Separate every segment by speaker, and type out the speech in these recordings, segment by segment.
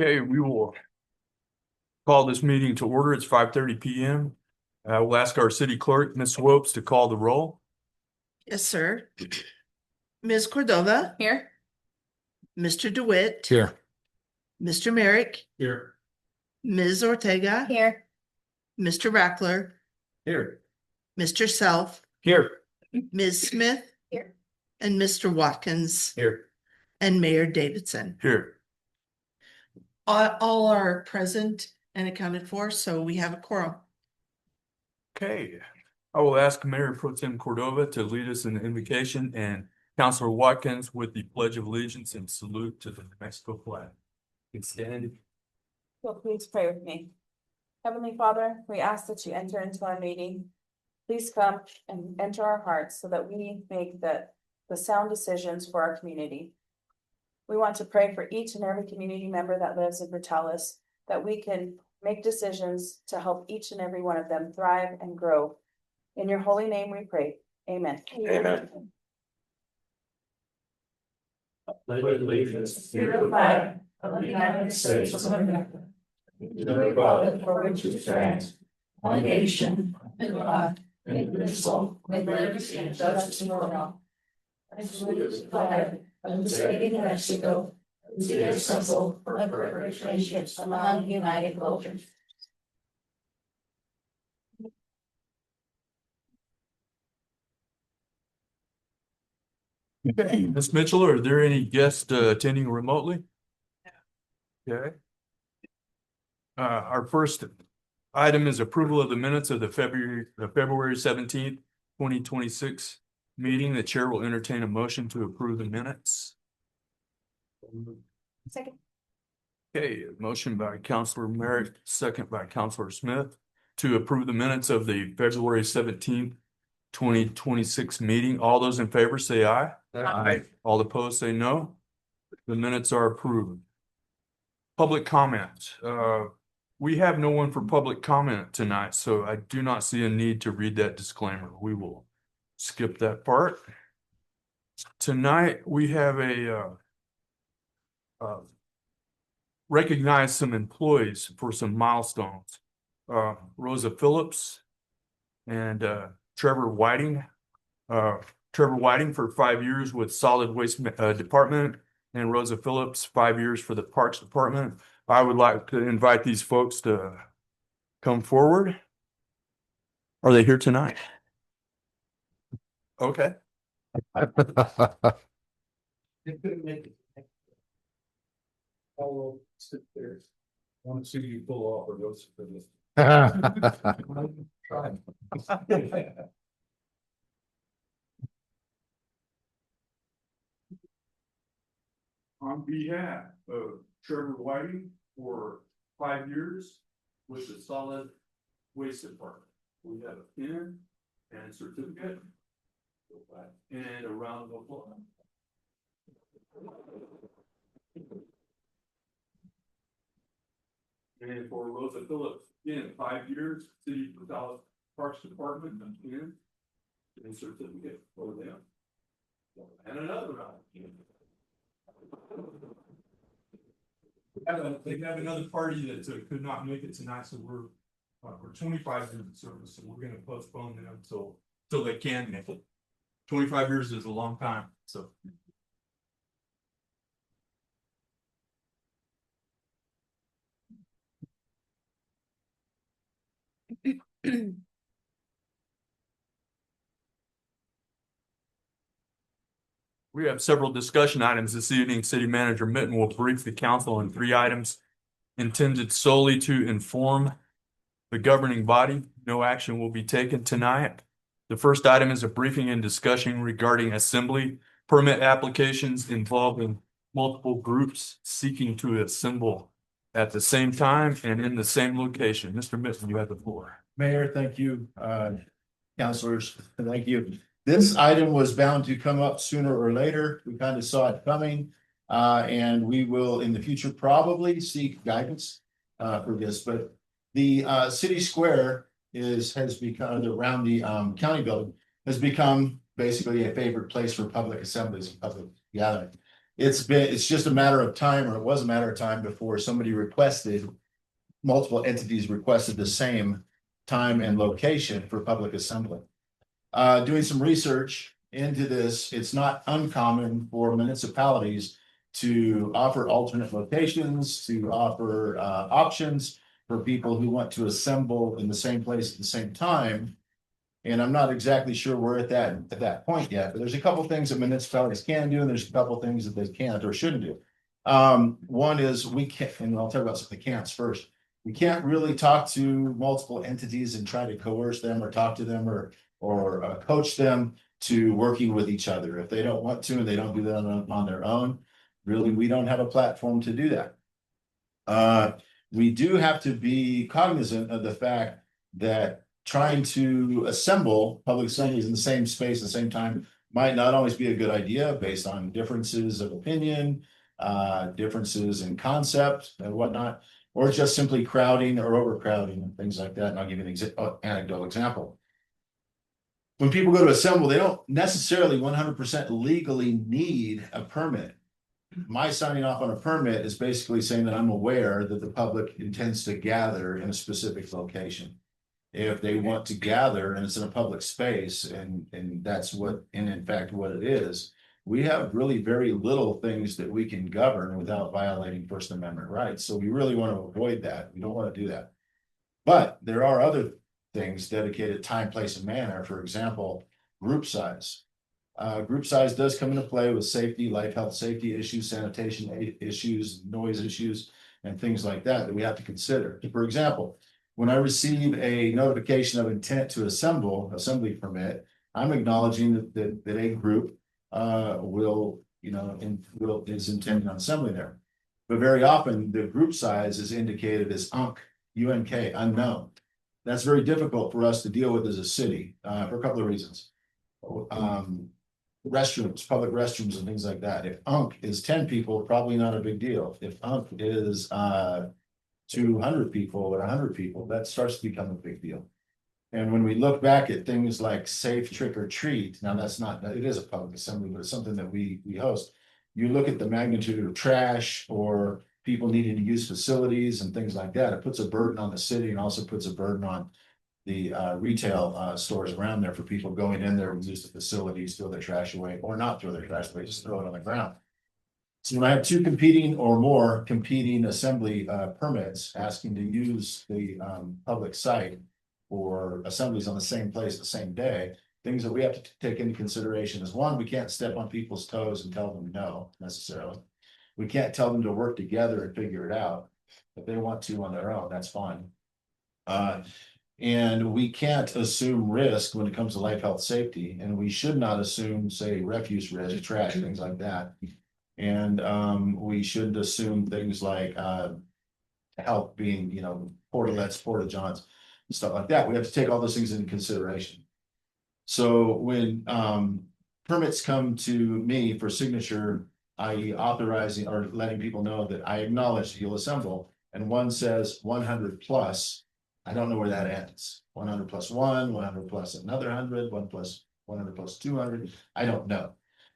Speaker 1: Okay, we will call this meeting to order. It's 5:30 p.m. We'll ask our city clerk, Ms. Swopes, to call the roll.
Speaker 2: Yes, sir. Ms. Cordova,
Speaker 3: Here.
Speaker 2: Mr. DeWitt,
Speaker 4: Here.
Speaker 2: Mr. Merrick,
Speaker 4: Here.
Speaker 2: Ms. Ortega,
Speaker 3: Here.
Speaker 2: Mr. Rackler,
Speaker 4: Here.
Speaker 2: Mr. Self,
Speaker 4: Here.
Speaker 2: Ms. Smith,
Speaker 3: Here.
Speaker 2: and Mr. Watkins,
Speaker 4: Here.
Speaker 2: and Mayor Davidson.
Speaker 1: Here.
Speaker 2: All are present and accounted for, so we have a quorum.
Speaker 1: Okay, I will ask Mayor Pro Tem Cordova to lead us in the invocation and Councilor Watkins with the Pledge of Allegiance and salute to the New Mexico flag. You can stand.
Speaker 3: Well, please pray with me. Heavenly Father, we ask that you enter into our meeting. Please come and enter our hearts so that we make the sound decisions for our community. We want to pray for each and every community member that lives in Bertalis, that we can make decisions to help each and every one of them thrive and grow. In your holy name we pray. Amen.
Speaker 4: Amen.
Speaker 5: Allegiance to the flag of the United States of America, to the republic for which it stands, one nation, under God, indivisible, with liberty and justice for all. I salute the flag of the state of Mexico, and the symbol for relations among united cultures.
Speaker 1: Okay, Ms. Mitchell, are there any guests attending remotely? Okay. Our first item is approval of the minutes of the February 17th, 2026 meeting. The chair will entertain a motion to approve the minutes.
Speaker 3: Second.
Speaker 1: Okay, motion by Councilor Merrick, second by Councilor Smith to approve the minutes of the February 17th, 2026 meeting. All those in favor say aye.
Speaker 4: Aye.
Speaker 1: All opposed say no. The minutes are approved. Public comment. We have no one for public comment tonight, so I do not see a need to read that disclaimer. We will skip that part. Tonight, we have recognize some employees for some milestones. Rosa Phillips and Trevor Whiting. Trevor Whiting for 5 years with Solid Waste Department, and Rosa Phillips 5 years for the Parks Department. I would like to invite these folks to come forward. Are they here tonight? Okay.
Speaker 4: I'll sit there. Want to see you pull off or go for this. Try.
Speaker 1: On behalf of Trevor Whiting for 5 years with the Solid Waste Department, we have a pin and certificate and a round of applause. And for Rosa Phillips, again, 5 years, City of Dallas Parks Department, a pin and certificate for them. And another round. They have another party that could not make it tonight, so we're 25 years of service, so we're gonna postpone them until they can make it. 25 years is a long time, so. We have several discussion items this evening. City Manager Mitten will brief the council on 3 items intended solely to inform the governing body. No action will be taken tonight. The first item is a briefing and discussion regarding assembly permit applications involving multiple groups seeking to assemble at the same time and in the same location. Mr. Mitten, you have the floor.
Speaker 6: Mayor, thank you. Councilors, thank you. This item was bound to come up sooner or later. We kind of saw it coming. And we will in the future probably seek guidance for this, but the city square has become around the county building has become basically a favorite place for public assemblies and public gathering. it's just a matter of time, or it was a matter of time before somebody requested, multiple entities requested the same time and location for public assembly. Doing some research into this, it's not uncommon for municipalities to offer alternate locations, to offer options for people who want to assemble in the same place at the same time. And I'm not exactly sure we're at that point yet, but there's a couple things that municipalities can do, and there's a couple things that they can't or shouldn't do. One is we can't, and I'll talk about some of the can'ts first. We can't really talk to multiple entities and try to coerce them or talk to them or coach them to working with each other. If they don't want to and they don't do that on their own, really, we don't have a platform to do that. We do have to be cognizant of the fact that trying to assemble public assemblies in the same space at the same time might not always be a good idea based on differences of opinion, differences in concept and whatnot, or just simply crowding or overcrowding and things like that. And I'll give you an anecdotal example. When people go to assemble, they don't necessarily 100% legally need a permit. My signing off on a permit is basically saying that I'm aware that the public intends to gather in a specific location. If they want to gather and it's in a public space and that's what, and in fact what it is, we have really very little things that we can govern without violating First Amendment rights. So we really want to avoid that. We don't want to do that. But there are other things dedicated time, place, and manner. For example, group size. Group size does come into play with safety, life, health, safety issues, sanitation issues, noise issues, and things like that we have to consider. For example, when I receive a notification of intent to assembly permit, I'm acknowledging that a group is intending on assembly there. But very often the group size is indicated as UNK, unknown. That's very difficult for us to deal with as a city for a couple of reasons. Restrooms, public restrooms and things like that. If is 10 people, probably not a big deal. If is 200 people or 100 people, that starts to become a big deal. And when we look back at things like safe trick or treat, now it is a public assembly, but it's something that we host. You look at the magnitude of trash or people needing to use facilities and things like that, it puts a burden on the city and also puts a burden on the retail stores around there for people going in there and use the facilities, throw their trash away or not throw their trash away, just throw it on the ground. So when I have two or more competing assembly permits asking to use the public site for assemblies on the same place the same day, things that we have to take into consideration is one, we can't step on people's toes and tell them no necessarily. We can't tell them to work together and figure it out. If they want to on their own, that's fine. And we can't assume risk when it comes to life, health, safety, and we should not assume, say, refuse risk, trash, things like that. And we shouldn't assume things like health being, portalets, porta johns, stuff like that. We have to take all those things into consideration. So when permits come to me for signature, i.e. authorizing or letting people know that I acknowledge you'll assemble, and one says 100 plus, I don't know where that ends. 100 plus 100 plus another 100, 100 plus 200, I don't know.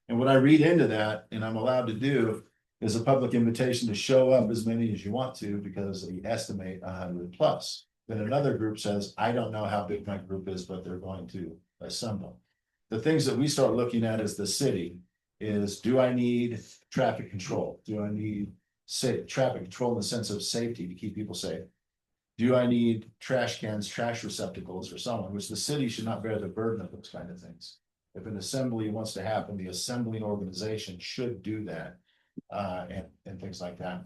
Speaker 6: And what I read into that, and I'm allowed to do, is a public invitation to show up as many as you want to because we estimate 100 plus. Then another group says, I don't know how big my group is, but they're going to assemble. The things that we start looking at as the city is, do I need traffic control? Do I need traffic control in the sense of safety to keep people safe? Do I need trash cans, trash receptacles for someone, which the city should not bear the burden of those kind of things. If an assembly wants to happen, the assembling organization should do that and things like that.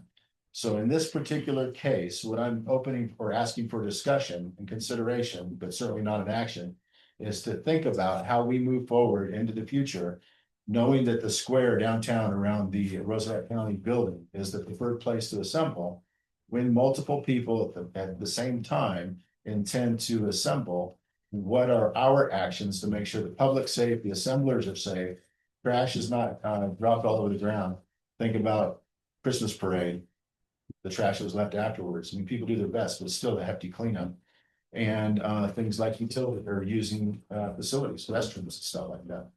Speaker 6: So in this particular case, what I'm opening or asking for discussion and consideration, but certainly not an action, is to think about how we move forward into the future, knowing that the square downtown around the Roosevelt County building is the preferred place to assemble. When multiple people at the same time intend to assemble, what are our actions to make sure the public's safe, the assemblers are safe, trash is not dropped all over the ground. Think about Christmas parade, the trash that was left afterwards. I mean, people do their best, but it's still a hefty cleanup. And things like utility or using facilities, restrooms and stuff like that.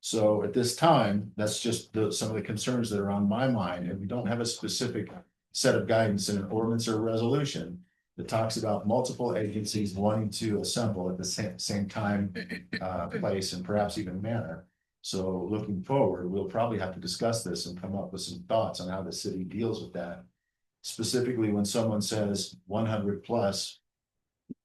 Speaker 6: So at this time, that's just some of the concerns that are on my mind, and we don't have a specific set of guidance in an ordinance or resolution that talks about multiple agencies wanting to assemble at the same time, place, and perhaps even manner. So looking forward, we'll probably have to discuss this and come up with some thoughts on how the city deals with that. Specifically, when someone says 100 plus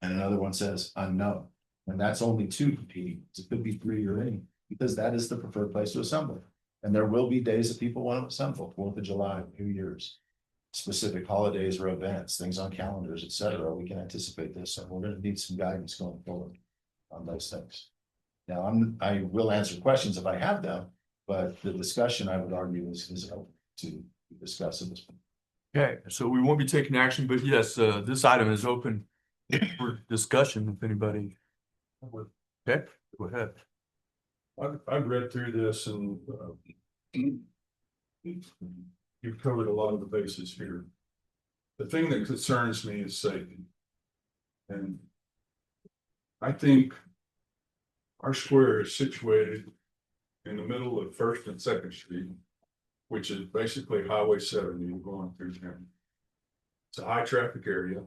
Speaker 6: and another one says unknown, and that's only two competing, it could be three or any, because that is the preferred place to assemble. And there will be days that people want to assemble, 4th of July, New Year's, specific holidays or events, things on calendars, et cetera. We can anticipate this, and we're gonna need some guidance going forward on those things. Now, I will answer questions if I have them, but the discussion, I would argue, is open to discuss at this point.
Speaker 1: Okay, so we won't be taking action, but yes, this item is open for discussion if anybody. Okay, go ahead.
Speaker 4: I've read through this and you've covered a lot of the bases here. The thing that concerns me is safety. And I think our square is situated in the middle of First and Second Street, which is basically Highway 70 going through town. It's a high traffic area,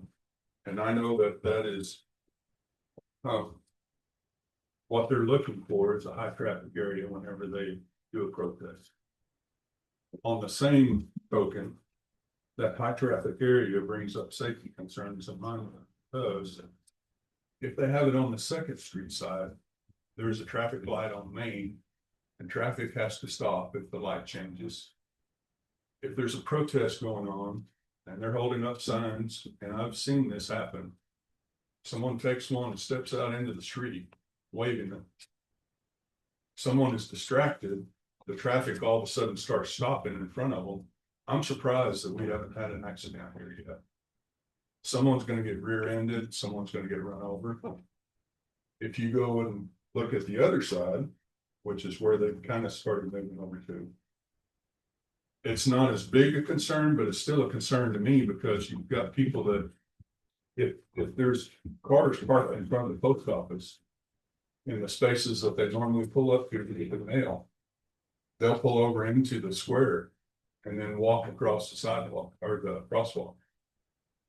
Speaker 4: and I know that is what they're looking for is a high traffic area whenever they do a protest. On the same token, that high traffic area brings up safety concerns of mine. Because if they have it on the Second Street side, there's a traffic light on Main, and traffic has to stop if the light changes. If there's a protest going on and they're holding up signs, and I've seen this happen, someone takes one and steps out into the street waving them. Someone is distracted, the traffic all of a sudden starts stopping in front of them. I'm surprised that we haven't had an accident here yet. Someone's gonna get rear-ended, someone's gonna get run over. If you go and look at the other side, which is where they've kind of started moving over to, it's not as big a concern, but it's still a concern to me because you've got people that if there's cars parked in front of the post office in the spaces that they normally pull up to get the mail, they'll pull over into the square and then walk across the sidewalk or the crosswalk.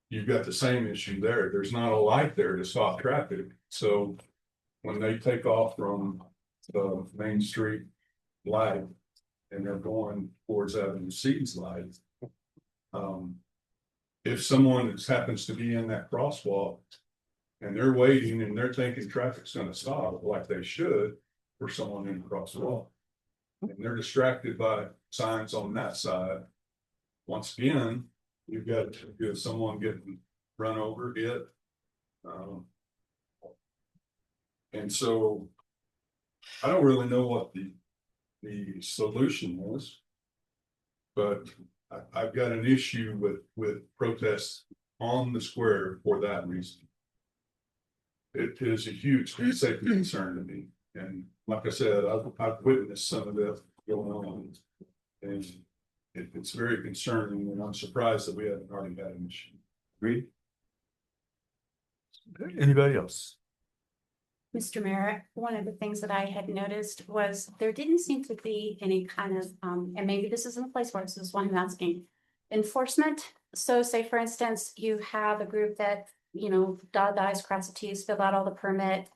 Speaker 4: You've got the same issue there. There's not a light there to stop traffic. So when they take off from the Main Street light and they're going towards Avenue C's light, if someone happens to be in that crosswalk and they're waiting and they're thinking traffic's gonna stop like they should for someone in the crosswalk, and they're distracted by signs on that side, once again, you've got someone getting run over, hit. And so I don't really know what the solution is, but I've got an issue with protests on the square for that reason. It is a huge safety concern to me, and like I said, I've witnessed some of that going on, and it's very concerning, and I'm surprised that we haven't already had an issue.
Speaker 6: Agreed?
Speaker 1: Anybody else?
Speaker 7: Mr. Mayor, one of the things that I had noticed was there didn't seem to be any kind of, and maybe this isn't the place for it, so this is why I'm asking, enforcement. So say, for instance, you have a group that, dot the i's, cross the t's, filled out all the permit,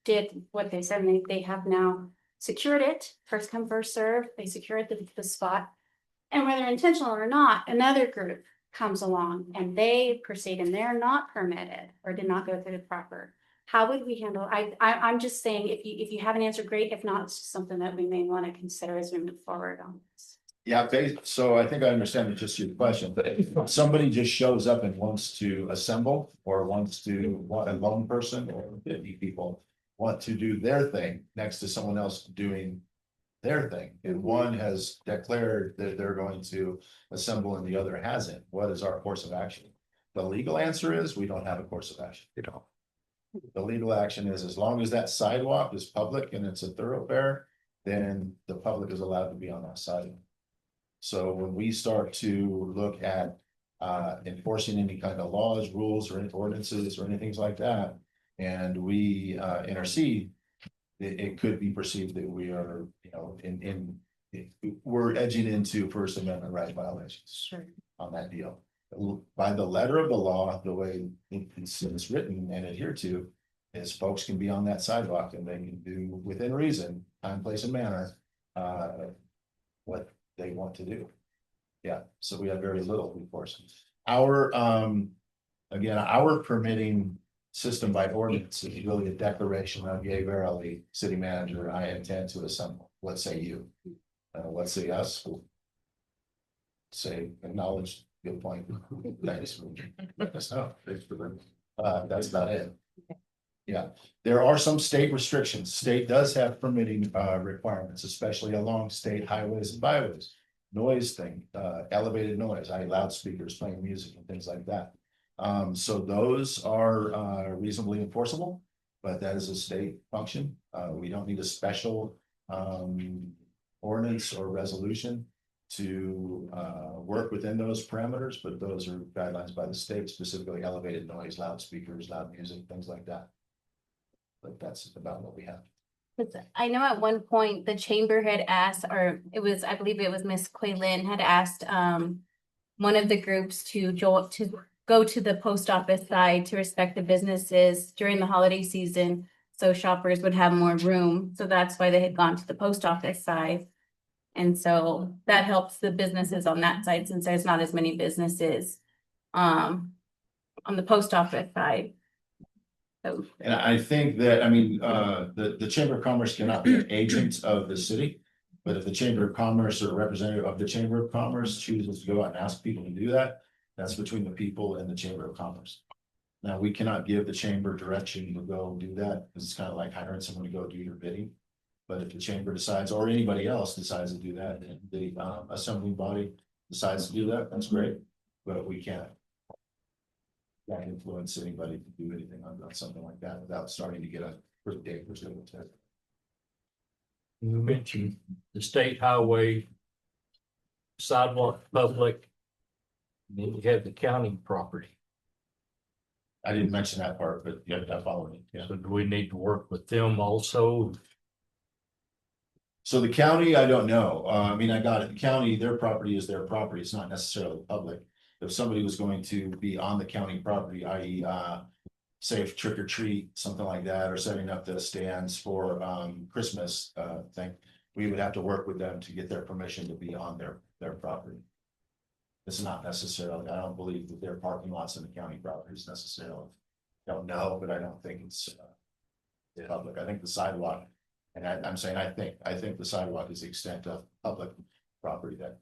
Speaker 7: did what they said, and they have now secured it, first come, first served, they secured the spot. And whether intentional or not, another group comes along and they proceed and they're not permitted or did not go through the proper. How would we handle? I'm just saying, if you have an answer, great. If not, it's just something that we may want to consider as we move forward on this.
Speaker 6: Yeah, so I think I understand just your question, but if somebody just shows up and wants to assemble or wants to, a lone person or 50 people want to do their thing next to someone else doing their thing, and one has declared that they're going to assemble and the other hasn't, what is our course of action? The legal answer is we don't have a course of action. You know, the legal action is as long as that sidewalk is public and it's a thoroughfare, then the public is allowed to be on that sidewalk. So when we start to look at enforcing any kind of laws, rules, or any ordinances or anything like that, and we intercede, it could be perceived that we are, you know, we're edging into First Amendment right violations
Speaker 7: Sure.
Speaker 6: on that deal. By the letter of the law, the way it's written and adhered to, is folks can be on that sidewalk and they can do within reason, time, place and manner, what they want to do. Yeah, so we have very little enforcement. Our, again, our permitting system by ordinance is really a declaration of, yea, verily, city manager, I intend to assemble. What say you? What say us? We'll say acknowledge, good point. Thanks. Let us know. That's about it. Yeah, there are some state restrictions. State does have permitting requirements, especially along state highways and byways. Noise thing, elevated noise, loudspeakers playing music and things like that. So those are reasonably enforceable, but that is a state function. We don't need a special ordinance or resolution to work within those parameters, but those are guidelines by the state, specifically elevated noise, loudspeakers, loud music, things like that. But that's about what we have.
Speaker 7: I know at one point the chamber had asked, or it was, I believe it was Miss Quaylin had asked one of the groups to go to the post office side to respect the businesses during the holiday season, so shoppers would have more room. So that's why they had gone to the post office side. And so that helps the businesses on that side, since there's not as many businesses on the post office side. So
Speaker 6: And I think that, I mean, the Chamber of Commerce cannot be an agent of the city. But if the Chamber of Commerce or a representative of the Chamber of Commerce chooses to go out and ask people to do that, that's between the people and the Chamber of Commerce. Now, we cannot give the chamber direction to go do that, because it's kind of like hiring someone to go do your bidding. But if the chamber decides, or anybody else decides to do that, and the assembling body decides to do that, that's great, but we can't influence anybody to do anything on something like that without starting to get a pretty dangerous level test.
Speaker 5: You mentioned the state highway, sidewalk, public. Then you have the county property.
Speaker 6: I didn't mention that part, but yeah, I followed it, yeah.
Speaker 5: So do we need to work with them also?
Speaker 6: So the county, I don't know. I mean, I got it. The county, their property is their property. It's not necessarily public. If somebody was going to be on the county property, i.e. Safe trick or treat, something like that, or setting up the stands for Christmas thing, we would have to work with them to get their permission to be on their property. It's not necessarily, I don't believe that their parking lots in the county properties necessarily. Don't know, but I don't think it's public. I think the sidewalk. And I'm saying, I think the sidewalk is the extent of public property that.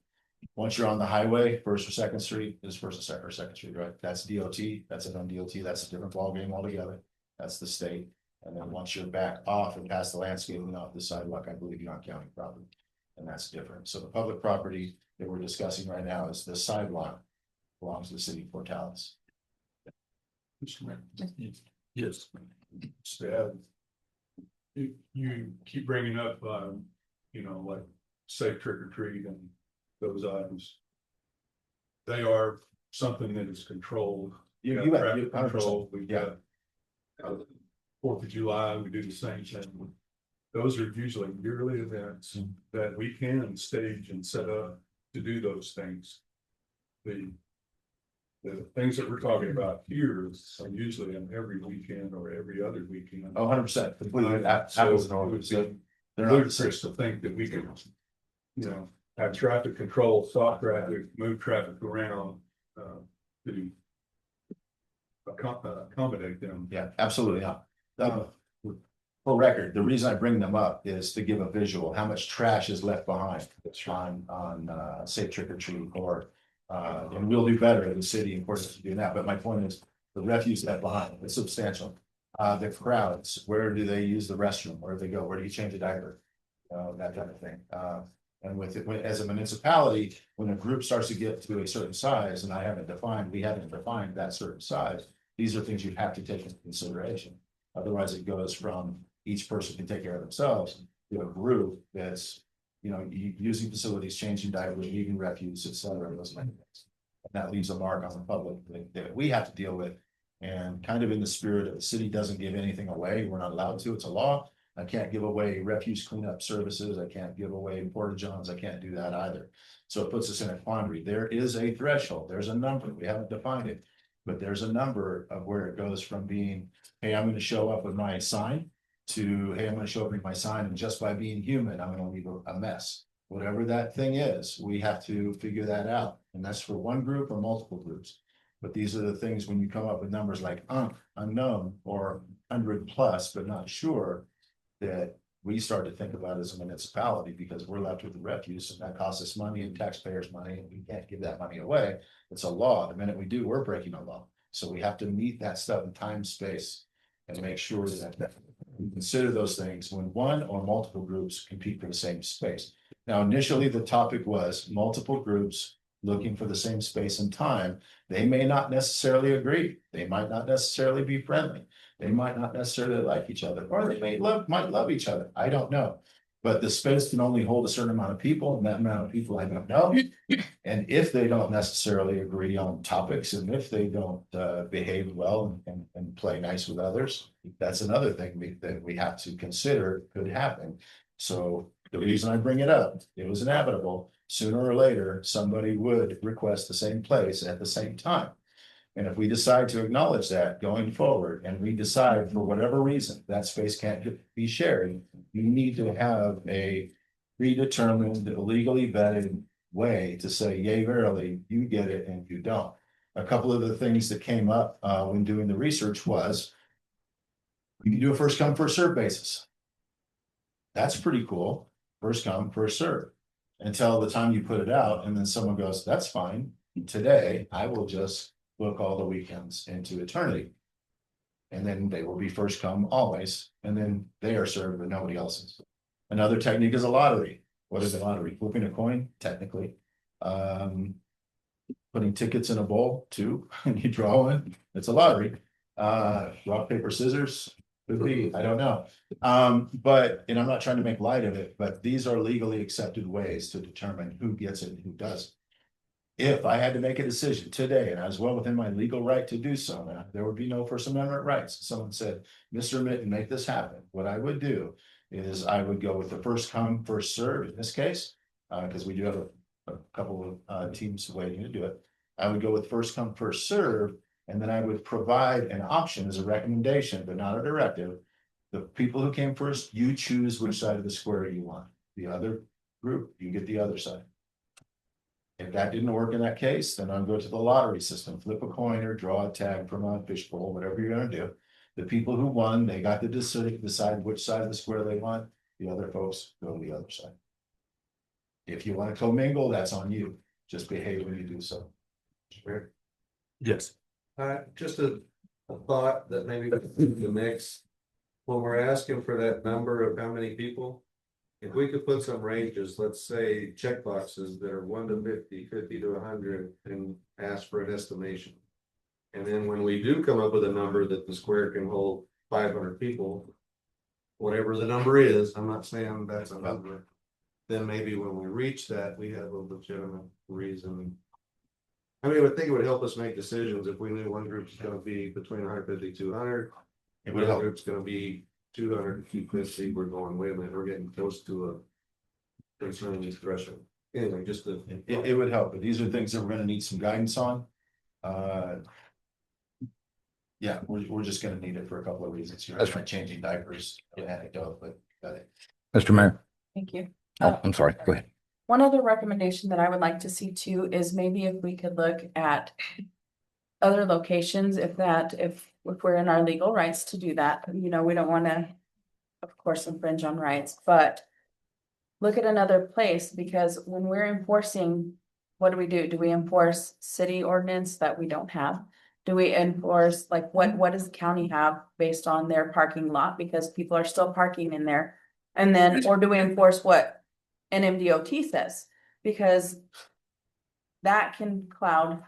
Speaker 6: Once you're on the highway, First or Second Street is First or Second Street, right? That's DOT, that's an DOT, that's a different ballgame altogether. That's the state. And then once you're back off and past the landscaping off the sidewalk, I believe you're on county property. And that's different. So the public property that we're discussing right now is the sidewalk belongs to the city of Port Tallis.
Speaker 1: Yes.
Speaker 4: Stab. You keep bringing up, like safe trick or treat and those items. They are something that is controlled.
Speaker 6: You
Speaker 4: got
Speaker 6: bet,
Speaker 4: traffic
Speaker 6: 100%.
Speaker 4: control. We got 4th of July, we do the same thing. Those are usually yearly events that we can stage and set up to do those things. The things that we're talking about here are usually on every weekend or every other weekend.
Speaker 6: Oh, 100%. Completely apples and oranges.
Speaker 4: So it
Speaker 6: They're
Speaker 4: would
Speaker 6: not
Speaker 4: be
Speaker 6: the same.
Speaker 4: ludicrous to think that we can, have traffic control, stop traffic, move traffic around, to accommodate them.
Speaker 6: Yeah, absolutely not. For record, the reason I bring them up is to give a visual, how much trash is left behind on safe trick or treat or and we'll do better in the city, of course, to do that. But my point is the refuse left behind, it's substantial. The crowds, where do they use the restroom? Where do they go? Where do you change a diaper? That kind of thing. And with it, as a municipality, when a group starts to get to a certain size, and we haven't defined that certain size, these are things you have to take into consideration. Otherwise, it goes from each person can take care of themselves to a group that's, using facilities, changing diapers, leaving refuse, et cetera, those kind of things. And that leaves a mark on the public that we have to deal with. And kind of in the spirit of the city doesn't give anything away, we're not allowed to, it's a law. I can't give away refuse cleanup services. I can't give away porta johns. I can't do that either. So it puts us in a quandary. There is a threshold. There's a number. We haven't defined it. But there's a number of where it goes from being, hey, I'm gonna show up with my sign to, hey, I'm gonna show up with my sign, and just by being human, I'm gonna leave a mess. Whatever that thing is, we have to figure that out. And that's for one group or multiple groups. But these are the things when you come up with numbers like unknown or 100+, but not sure, that we start to think about as a municipality, because we're left with the refuse, and that costs us money and taxpayers' money, and we can't give that money away. It's a law. The minute we do, we're breaking a law. So we have to meet that stuff in time, space, and make sure that we consider those things when one or multiple groups compete for the same space. Now, initially, the topic was multiple groups looking for the same space and time. They may not necessarily agree. They might not necessarily be friendly. They might not necessarily like each other, or they might love each other. I don't know. But the space can only hold a certain amount of people, and that amount of people I don't know. And if they don't necessarily agree on topics, and if they don't behave well and play nice with others, that's another thing that we have to consider could happen. So the reason I bring it up, it was inevitable. Sooner or later, somebody would request the same place at the same time. And if we decide to acknowledge that going forward, and we decide for whatever reason that space can't be shared, you need to have a predetermined, legally vetted way to say, yay, verily, you get it and you don't. A couple of the things that came up when doing the research was, you can do a first come, first serve basis. That's pretty cool. First come, first serve. Until the time you put it out, and then someone goes, that's fine. Today, I will just book all the weekends into eternity. And then they will be first come always, and then they are served, but nobody else is. Another technique is a lottery. What is a lottery? Flipping a coin, technically. Putting tickets in a bowl too, and you draw one. It's a lottery. Rock, paper, scissors. Could be, I don't know. But, and I'm not trying to make light of it, but these are legally accepted ways to determine who gets it and who doesn't. If I had to make a decision today, and I was well within my legal right to do so, and there would be no First Amendment rights. Someone said, Mr. Mitten, make this happen. What I would do is I would go with the first come, first serve in this case, because we do have a couple of teams waiting to do it. I would go with first come, first serve, and then I would provide an option as a recommendation, but not a directive. The people who came first, you choose which side of the square you want. The other group, you get the other side. If that didn't work in that case, then I'll go to the lottery system, flip a coin or draw a tag from a fishbowl, whatever you're gonna do. The people who won, they got to decide which side of the square they want. The other folks go to the other side. If you want to commingle, that's on you. Just behave when you do so.
Speaker 1: Yes.
Speaker 8: Just a thought that maybe the mix. When we're asking for that number of how many people, if we could put some ranges, let's say check boxes that are 1 to 50, 50 to 100, and ask for an estimation. And then when we do come up with a number that the square can hold 500 people, whatever the number is, I'm not saying that's a number. Then maybe when we reach that, we have a legitimate reason. I mean, I would think it would help us make decisions if we knew one group's gonna be between 150, 200.
Speaker 6: It
Speaker 8: The
Speaker 6: would
Speaker 8: other
Speaker 6: help.
Speaker 8: group's gonna be 200, 250. We're going, wait a minute, we're getting close to a concerning threshold. Anyway, just the.
Speaker 6: It would help, but these are things that we're gonna need some guidance on. Yeah, we're just gonna need it for a couple of reasons. You're right, changing diapers, an anecdote, but got it.
Speaker 9: Mr. Mayor,
Speaker 3: Thank you.
Speaker 9: oh, I'm sorry, go ahead.
Speaker 3: One other recommendation that I would like to see too is maybe if we could look at other locations, if we're in our legal rights to do that, you know, we don't want to, of course, infringe on rights, but look at another place, because when we're enforcing, what do? Do we enforce city ordinance that we don't have? Do we enforce, like, what does the county have based on their parking lot? Because people are still parking in there. And then, or do we enforce what NMDOT says? Because that can cloud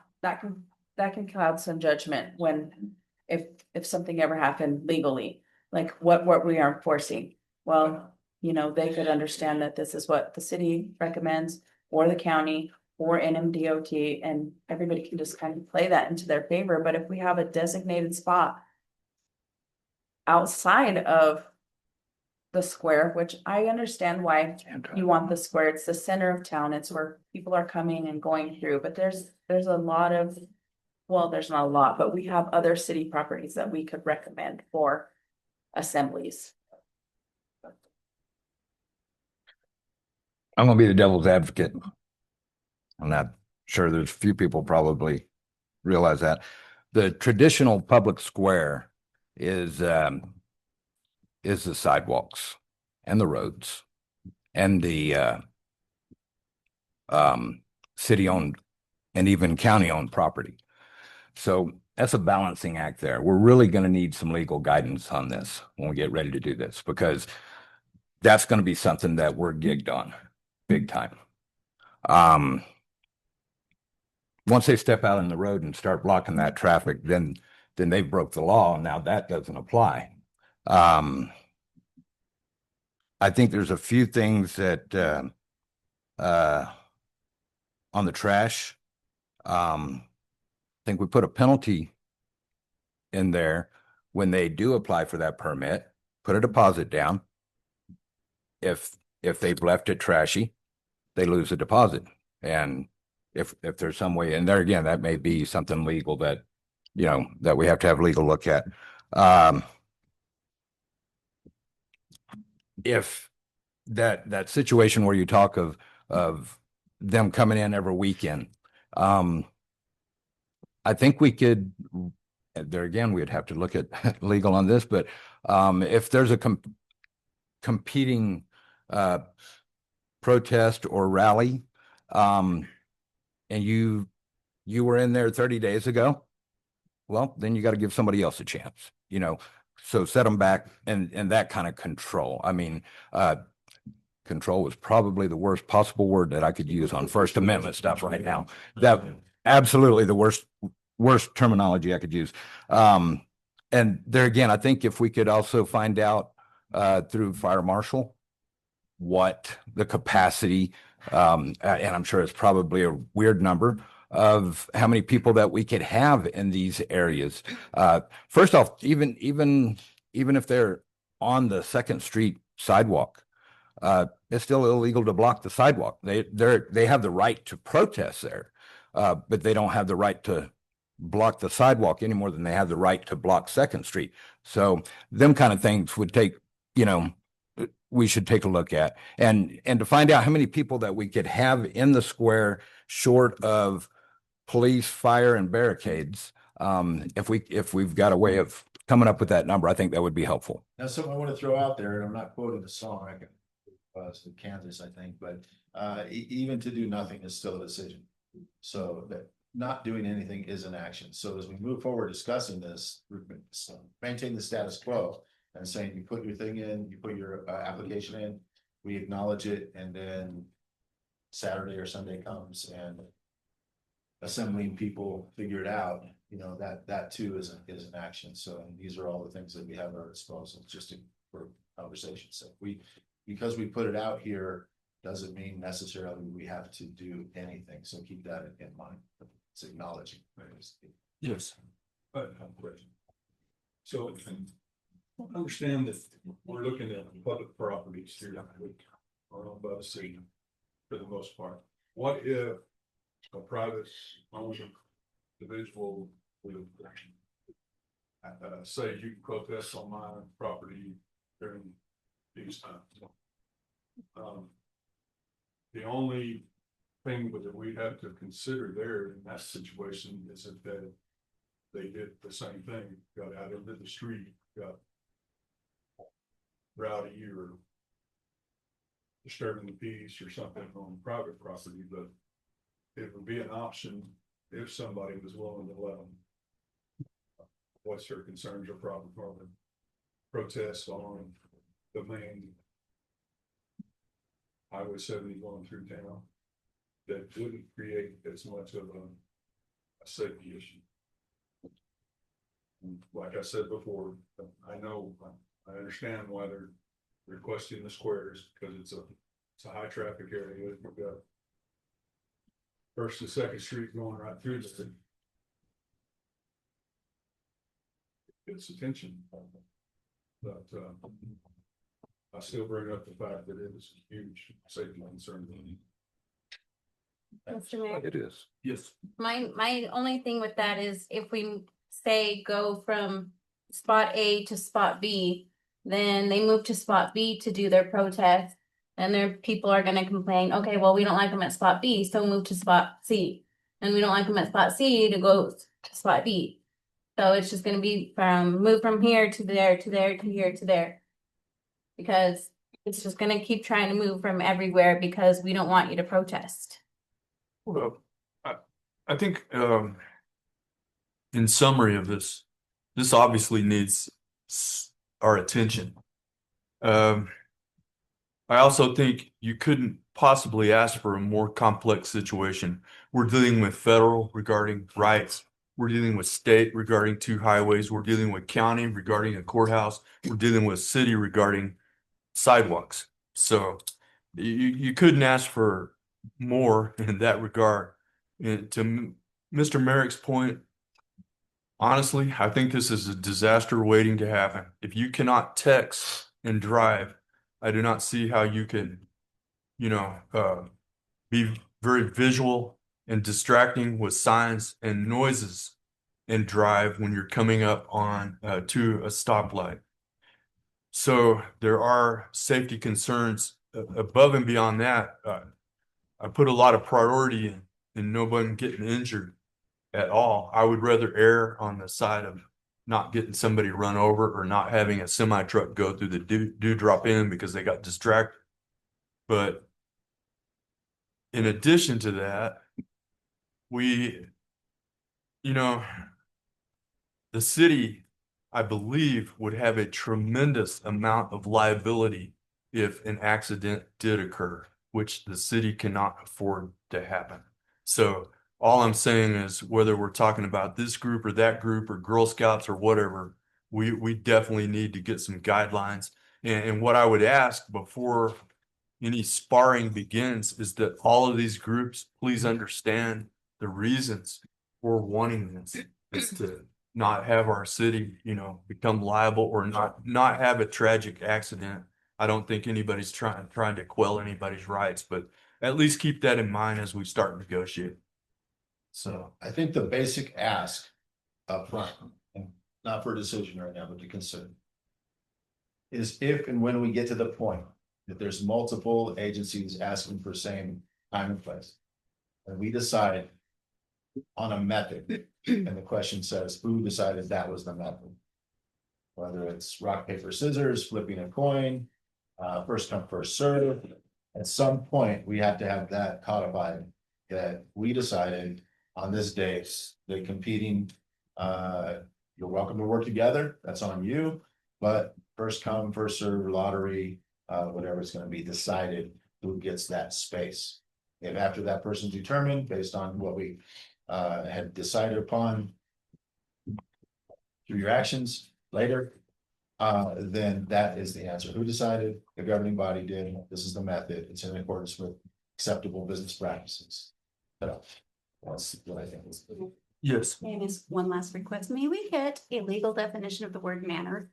Speaker 3: some judgment when, if something ever happened legally, like what we are enforcing. Well, you know, they could understand that this is what the city recommends, or the county, or NMDOT, and everybody can just kind of play that into their favor. But if we have a designated spot outside of the square, which I understand why you want the square. It's the center of town. It's where people are coming and going through, but there's a lot of, well, there's not a lot, but we have other city properties that we could recommend for assemblies.
Speaker 9: I'm gonna be the devil's advocate. I'm not sure there's few people probably realize that. The traditional public square is the sidewalks and the roads and the city-owned and even county-owned property. So that's a balancing act there. We're really going to need some legal guidance on this when we get ready to do this, because that's going to be something that we're gigged on big time. Once they step out in the road and start blocking that traffic, then they broke the law. Now that doesn't apply. I think there's a few things that on the trash. I think we put a penalty in there when they do apply for that permit, put a deposit down. If they've left it trashy, they lose the deposit. And if there's some way, and there again, that may be something legal that, that we have to have legal look at. If that situation where you talk of them coming in every weekend, I think we could, there again, we'd have to look at legal on this, but if there's a competing protest or rally, and you were in there 30 days ago, well, then you got to give somebody else a chance, so set them back and that kind of control. I mean, control is probably the worst possible word that I could use on First Amendment stuff right now. That absolutely the worst terminology I could use. And there again, I think if we could also find out through fire marshal what the capacity, and I'm sure it's probably a weird number of how many people that we could have in these areas. First off, even if they're on the 2nd Street sidewalk, it's still illegal to block the sidewalk. They have the right to protest there, but they don't have the right to block the sidewalk any more than they have the right to block 2nd Street. So them kind of things would take, we should take a look at and to find out how many people that we could have in the square short of police, fire, and barricades. If we've got a way of coming up with that number, I think that would be helpful.
Speaker 6: Now, something I want to throw out there, and I'm not quoting the song, it's Kansas, I think, but even to do nothing is still a decision. So that not doing anything is an action. So as we move forward discussing this, maintain the status quo and saying you put your thing in, you put your application in, we acknowledge it, and then Saturday or Sunday comes and assembling people figure it out, that too is an action. So these are all the things that we have at our disposal, just for conversation. So because we put it out here, doesn't mean necessarily we have to do anything. So keep that in mind. It's acknowledging.
Speaker 1: Yes.
Speaker 4: So understand that we're looking at public properties here that are owned by the city for the most part. What if a private owner, individual would say you can protest on my property during these times? The only thing that we have to consider there in that situation is if they did the same thing, got out into the street, got rowdy or disturbing the peace or something on private property, but it would be an option if somebody was willing to let them voice their concerns or problems or protests on the main Highway 70 going through town that wouldn't create as much of a safety issue. And like I said before, I understand why they're requesting the squares, because it's a high traffic area. We've got 1st to 2nd Street going right through there. It's attention, but I still bring up the fact that it is a huge safety concern.
Speaker 7: Mr. Mayor,
Speaker 9: It is.
Speaker 1: Yes.
Speaker 7: my only thing with that is if we say go from spot A to spot B, then they move to spot B to do their protest. And their people are gonna complain, okay, well, we don't like them at spot B, so move to spot C. And we don't like them at spot C to go to spot B. So it's just gonna be move from here to there, to there, to here, to there. Because it's just gonna keep trying to move from everywhere because we don't want you to protest.
Speaker 1: Well, I think, in summary of this obviously needs our attention. I also think you couldn't possibly ask for a more complex situation. We're dealing with federal regarding rights. We're dealing with state regarding 2 highways. We're dealing with county regarding a courthouse. We're dealing with city regarding sidewalks. So you couldn't ask for more in that regard. And to Mr. Merrick's point, honestly, I think this is a disaster waiting to happen. If you cannot text and drive, I do not see how you can, be very visual and distracting with signs and noises and drive when you're coming up on to a stoplight. So there are safety concerns above and beyond that. I put a lot of priority in nobody getting injured at all. I would rather err on the side of not getting somebody run over or not having a semi truck go through the dewdrop in because they got distracted. But in addition to that, the city, I believe, would have a tremendous amount of liability if an accident did occur, which the city cannot afford to happen. So all I'm saying is whether we're talking about this group or that group or Girl Scouts or whatever, we definitely need to get some guidelines. And what I would ask before any sparring begins is that all of these groups, please understand the reasons for wanting this is to not have our city, become liable or not have a tragic accident. I don't think anybody's trying to quell anybody's rights, but at least keep that in mind as we start negotiating. So
Speaker 6: I think the basic ask up front, and not for a decision right now, but to consider, is if and when we get to the point that there's multiple agencies asking for same time and place, and we decide on a method, and the question says, who decided that was the method? Whether it's rock, paper, scissors, flipping a coin, first come, first serve. At some point, we have to have that codified, that we decided on this day, the competing, you're welcome to work together, that's on you, but first come, first serve, lottery, whatever it's gonna be decided, who gets that space. If after that person's determined, based on what we had decided upon through your actions later, then that is the answer. Who decided? The governing body did. This is the method. It's in accordance with acceptable business practices. So that's what I think is.
Speaker 1: yes,
Speaker 7: And is one last request. May we get a legal definition of the word manner?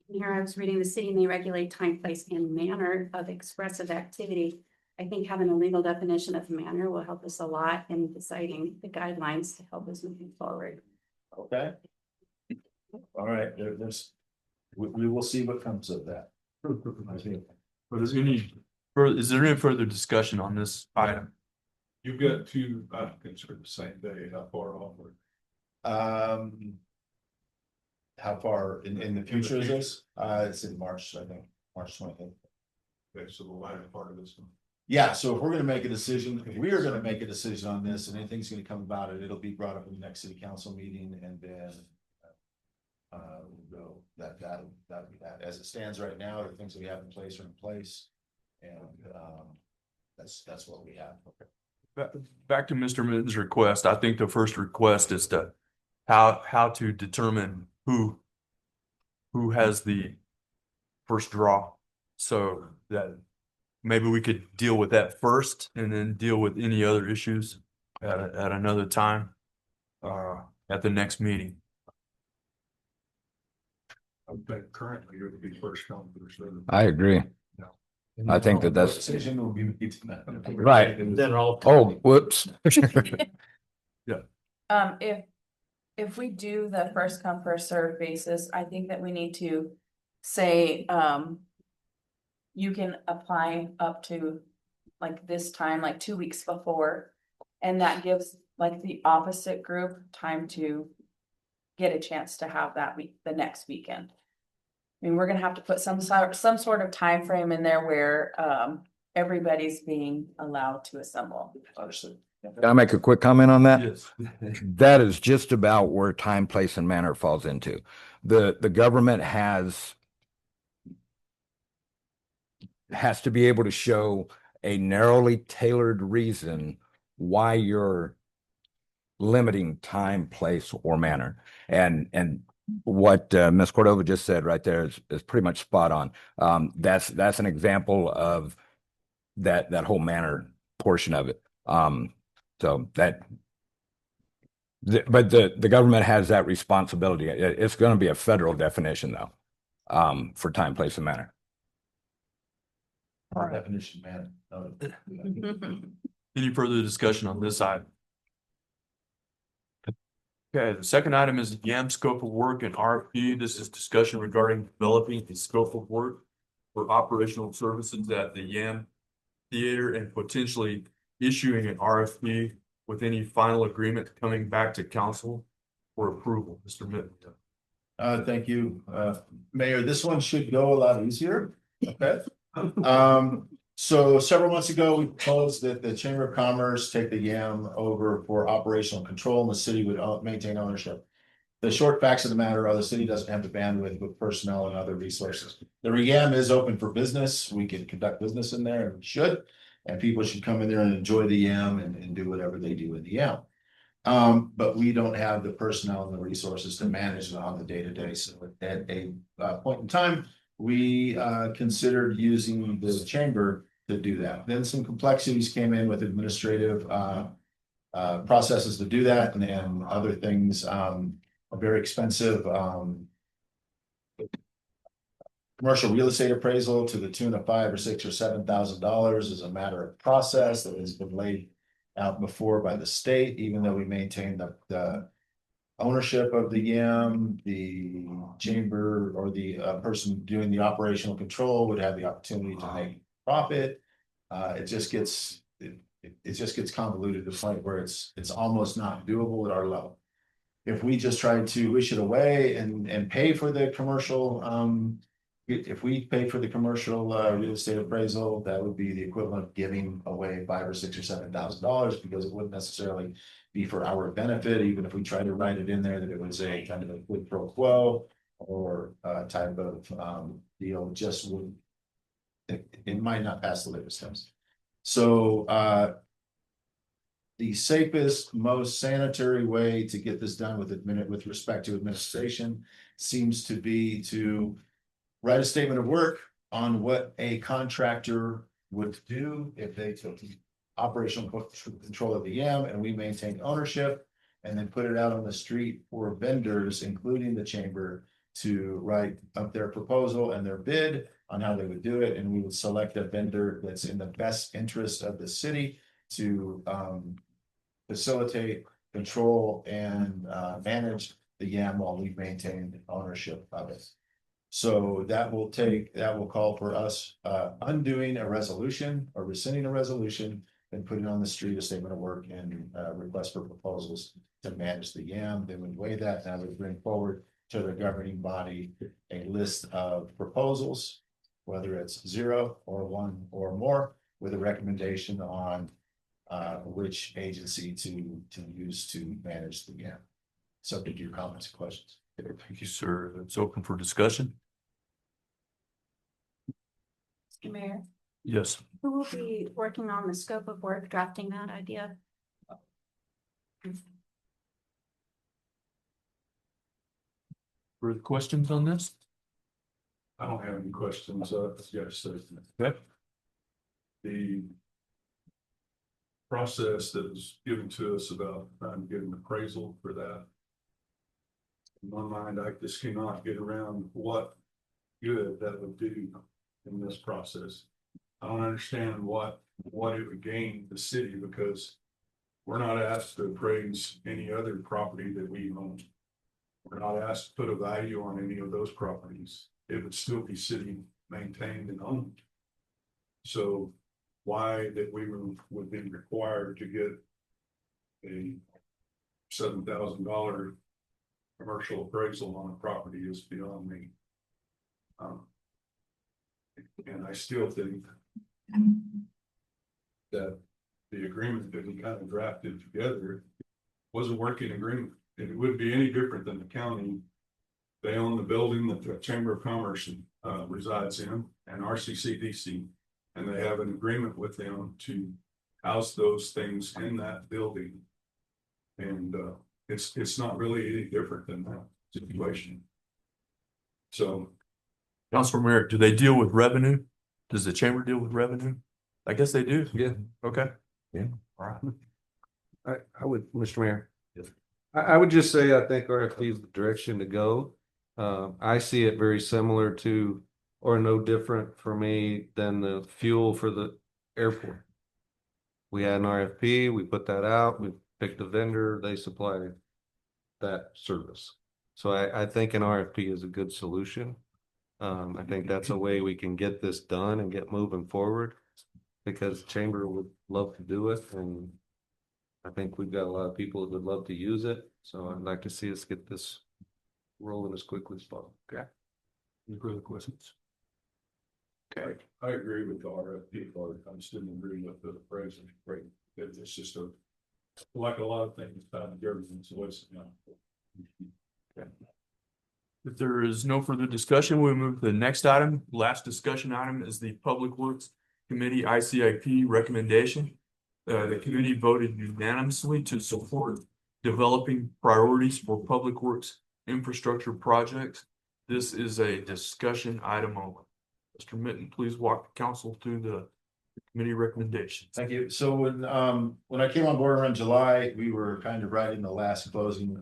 Speaker 7: Here I was reading the city may regulate time, place, and manner of expressive activity. I think having a legal definition of manner will help us a lot in deciding the guidelines to help us moving forward.
Speaker 6: Okay. All right, we will see what comes of that.
Speaker 1: but is there any further discussion on this item?
Speaker 4: You've got 2 applicants for the same day, how far off?
Speaker 6: How far in the future is this? It's in March, I think, March 25th.
Speaker 4: Okay, so the latter part of this one.
Speaker 6: Yeah, so if we're gonna make a decision, if we are gonna make a decision on this and anything's gonna come about it, it'll be brought up in the next city council meeting and then. We'll go that'll be that. As it stands right now, the things that we have in place are in place. And that's what we have.
Speaker 1: Back to Mr. Mitten's request, I think the first request is to how to determine who has the first draw. So that maybe we could deal with that first and then deal with any other issues at another time at the next meeting.
Speaker 4: I think currently it would be first come, first served.
Speaker 9: I agree. I think that that's-
Speaker 6: Decision will be made tonight.
Speaker 9: Right.
Speaker 6: Then all.
Speaker 9: Oh, whoops.
Speaker 3: If we do the first come, first served basis, I think that we need to say, you can apply up to like this time, like 2 weeks before. And that gives like the opposite group time to get a chance to have that week, the next weekend. I mean, we're gonna have to put some sort of time frame in there where, everybody's being allowed to assemble.
Speaker 6: Understood.
Speaker 9: Can I make a quick comment on that?
Speaker 1: Yes.
Speaker 9: That is just about where time, place, and manner falls into. The government has to be able to show a narrowly tailored reason why you're limiting time, place, or manner. And what Ms. Cordova just said right there is pretty much spot on. That's an example of that whole manner portion of it. So that, but the government has that responsibility. It's going to be a federal definition though, for time, place, and manner.
Speaker 6: Definition, man.
Speaker 1: Any further discussion on this item? Okay, the second item is the YAM scope of work and RFP. This is discussion regarding developing the scope of work for operational services at the YAM Theater and potentially issuing an RFP with any final agreement coming back to council for approval. Mr. Mitten.
Speaker 6: Thank you, Mayor. This one should go a lot easier. Okay. So several months ago, we proposed that the Chamber of Commerce take the YAM over for operational control and the city would maintain ownership. The short facts of the matter are the city doesn't have the bandwidth with personnel and other resources. The YAM is open for business. We can conduct business in there and we should. And people should come in there and enjoy the YAM and do whatever they do in the YAM. But we don't have the personnel and the resources to manage it on the day-to-day. So at a point in time, we considered using the chamber to do that. Then some complexities came in with administrative processes to do that and other things are very expensive. Commercial real estate appraisal to the tune of $5,000 or $6,000 or $7,000 is a matter of process that has been laid out before by the state, even though we maintain the ownership of the YAM, the chamber or the person doing the operational control would have the opportunity to make profit. It just gets convoluted to the point where it's almost not doable at our level. If we just tried to wish it away and pay for the commercial, if we paid for the commercial real estate appraisal, that would be the equivalent of giving away $5,000 or $6,000 or $7,000 because it wouldn't necessarily be for our benefit, even if we tried to write it in there that it was a kind of a quid pro quo or type of deal. Just wouldn't. It might not pass the litmus test. So the safest, most sanitary way to get this done with respect to administration seems to be to write a statement of work on what a contractor would do if they took operational control of the YAM and we maintain ownership, and then put it out on the street for vendors, including the chamber, to write up their proposal and their bid on how they would do it. And we would select a vendor that's in the best interest of the city to facilitate, control, and manage the YAM while we maintain ownership of it. So that will call for us undoing a resolution or rescinding a resolution and putting on the street a statement of work and request for proposals to manage the YAM. They would weigh that and I would bring forward to the governing body a list of proposals, whether it's 0 or 1 or more, with a recommendation on which agency to use to manage the YAM. Subject to your comments and questions.
Speaker 1: Thank you, sir. It's open for discussion.
Speaker 7: Mr. Mayor,
Speaker 1: Yes.
Speaker 7: who will be working on the scope of work, drafting that idea?
Speaker 1: Further questions on this?
Speaker 4: I don't have any questions. Yes, so
Speaker 1: Okay.
Speaker 4: the process that was given to us about trying to get an appraisal for that. In my mind, I just cannot get around what good that would do in this process. I don't understand what it would gain the city, because we're not asked to appraise any other property that we own. We're not asked to put a value on any of those properties. It would still be city maintained and owned. So why that we would be required to get a $7,000 commercial appraisal on a property is beyond me. And I still think that the agreement that we kind of drafted together was a working agreement. It wouldn't be any different than the county. They own the building that the Chamber of Commerce resides in, and RCCDC, and they have an agreement with them to house those things in that building. And it's not really any different than that situation. So
Speaker 1: Councilor Merrick, do they deal with revenue? Does the chamber deal with revenue? I guess they do.
Speaker 8: Yeah.
Speaker 1: Okay.
Speaker 9: Yeah.
Speaker 1: All right.
Speaker 8: I would, Mr. Mayor.
Speaker 1: Yes.
Speaker 8: I would just say, I think RFP is the direction to go. I see it very similar to, or no different for me than the fuel for the airport. We had an RFP, we put that out, we picked a vendor, they supplied that service. So I think an RFP is a good solution. I think that's a way we can get this done and get moving forward, because Chamber would love to do it, and I think we've got a lot of people that would love to use it. So I'd like to see us get this rolling as quickly as possible.
Speaker 1: Okay. Any further questions? Okay.
Speaker 4: I agree with the RFP part. I just didn't agree with the president. Right. It's just like a lot of things, everything's a waste of time.
Speaker 1: If there is no further discussion, we move to the next item. Last discussion item is the Public Works Committee ICIP recommendation. The committee voted unanimously to support developing priorities for public works infrastructure projects. This is a discussion item only. Mr. Mitten, please walk the council through the committee recommendations.
Speaker 6: Thank you. So when I came on board around July, we were kind of right in the last closing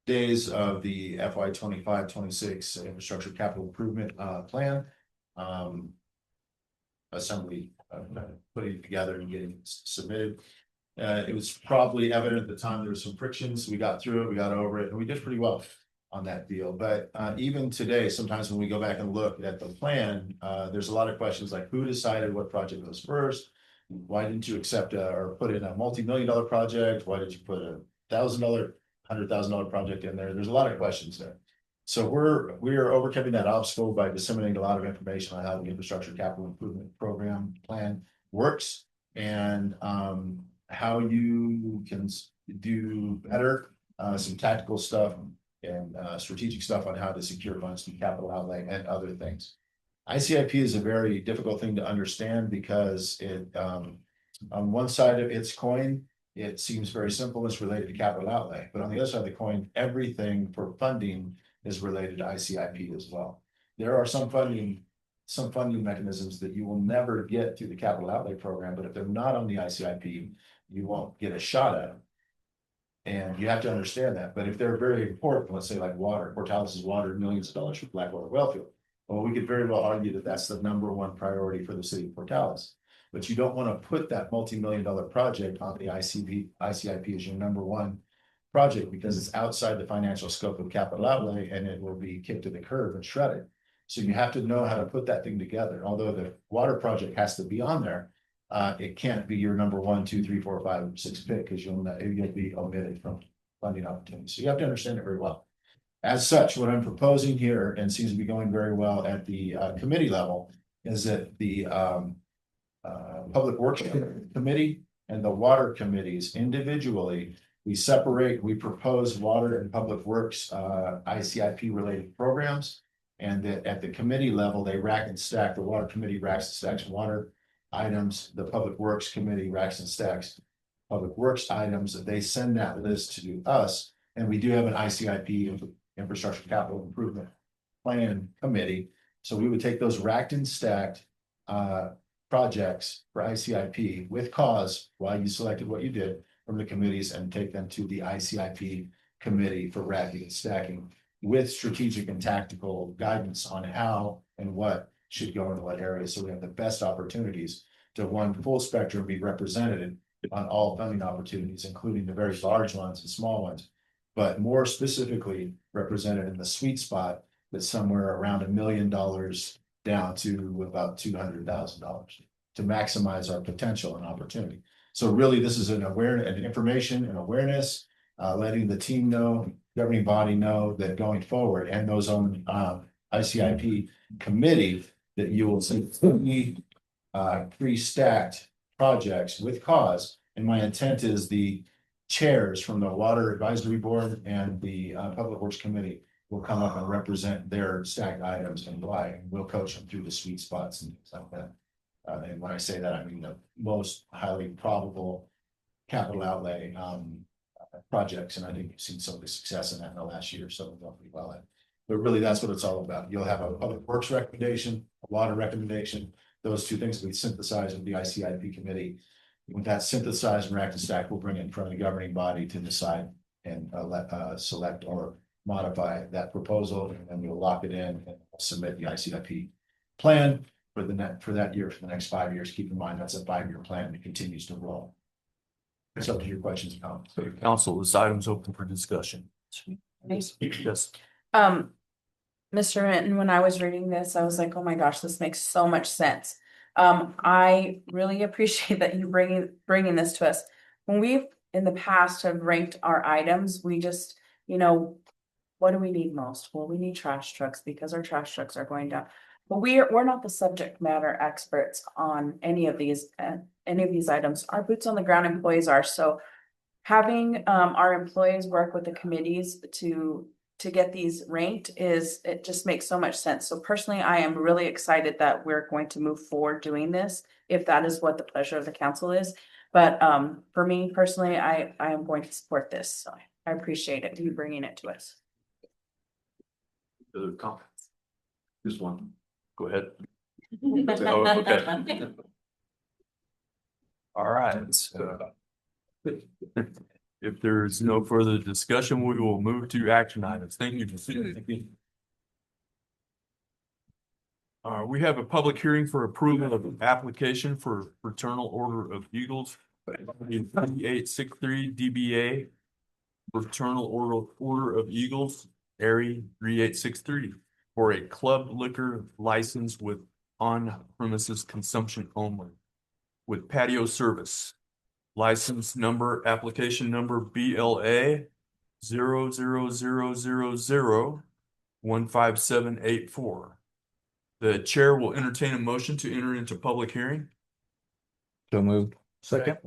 Speaker 6: days of the FY 25-26 infrastructure capital improvement plan. Assembly putting it together and getting it submitted. It was probably evident at the time there was some frictions. We got through it, we got over it, and we did pretty well on that deal. But even today, sometimes when we go back and look at the plan, there's a lot of questions like who decided what project goes first? Why didn't you accept or put in a multi-million-dollar project? Why did you put a $1,000, $100,000 project in there? There's a lot of questions there. So we are overcoming that obstacle by disseminating a lot of information on how the infrastructure capital improvement program plan works, and how you can do better, some tactical stuff and strategic stuff on how to secure funds through capital outlay and other things. ICIP is a very difficult thing to understand because it on one side of its coin, it seems very simple, it's related to capital outlay, but on the other side of the coin, everything for funding is related to ICIP as well. There are some funding mechanisms that you will never get through the capital outlay program, but if they're not on the ICIP, you won't get a shot at them. And you have to understand that. But if they're very important, let's say like water, Portales is water, millions of dollars for Blackwater Wellfield. Well, we could very well argue that that's the #1 priority for the city of Portales. But you don't want to put that multi-million-dollar project on the ICIP as your #1 project, because it's outside the financial scope of capital outlay and it will be kicked to the curb and shredded. So you have to know how to put that thing together. Although the water project has to be on there, it can't be your #1, 2, 3, 4, 5, 6 pick, because you'll be omitted from funding opportunities. So you have to understand it very well. As such, what I'm proposing here, and seems to be going very well at the committee level, is that the Public Works Committee and the Water Committees individually, we propose water and public works ICIP related programs, and that at the committee level, they rack and stack. The Water Committee racks and stacks water items, the Public Works Committee racks and stacks public works items. They send that list to us, and we do have an ICIP, infrastructure capital improvement plan committee. So we would take those racked and stacked projects for ICIP with cause, why you selected what you did from the committees, and take them to the ICIP committee for racking and stacking with strategic and tactical guidance on how and what should go into what area. So we have the best opportunities to one full spectrum be represented on all funding opportunities, including the very large ones and small ones. But more specifically represented in the sweet spot that's somewhere around $1 million down to about $200,000 to maximize our potential and opportunity. So really, this is an awareness and information and awareness, letting the team know, governing body know that going forward and those on ICIP committee that you will see pre-stacked projects with cause. And my intent is the chairs from the Water Advisory Board and the Public Works Committee will come up and represent their stacked items and why, and we'll coach them through the sweet spots and things like that. And when I say that, I mean the most highly probable capital outlay projects, and I think you've seen some of the success in that in the last year, so we'll pretty well at. But really, that's what it's all about. You'll have a Public Works recommendation, a water recommendation. Those two things will be synthesized with the ICIP committee. With that synthesized and racked and stacked, we'll bring it in front of the governing body to decide and select or modify that proposal, and then we'll lock it in and submit the ICIP plan for that year, for the next 5 years. Keep in mind, that's a 5-year plan that continues to roll. It's up to your questions and comments.
Speaker 1: So council, this item's open for discussion. Yes.
Speaker 3: Mr. Minton, when I was reading this, I was like, oh my gosh, this makes so much sense. I really appreciate that you bringing this to us. When we've in the past have ranked our items, we just, what do we need most? Well, we need trash trucks because our trash trucks are going down. But we're not the subject matter experts on any of these items. Our boots on the ground employees are. So having our employees work with the committees to get these ranked it just makes so much sense. So personally, I am really excited that we're going to move forward doing this, if that is what the pleasure of the council is. But for me personally, I am going to support this. So I appreciate it, you bringing it to us.
Speaker 1: Other comments? Just one. Go ahead. Oh, okay. All right. If there's no further discussion, we will move to action items. Thank you. We have a public hearing for approval of an application for Fraternal Order of Eagles. 3863 DBA Fraternal Order of Eagles, Area 3863, for a club liquor license with on-premises consumption only, with patio service. License number, application number BLA 000015784. The chair will entertain a motion to enter into public hearing.
Speaker 9: So moved.
Speaker 1: Second.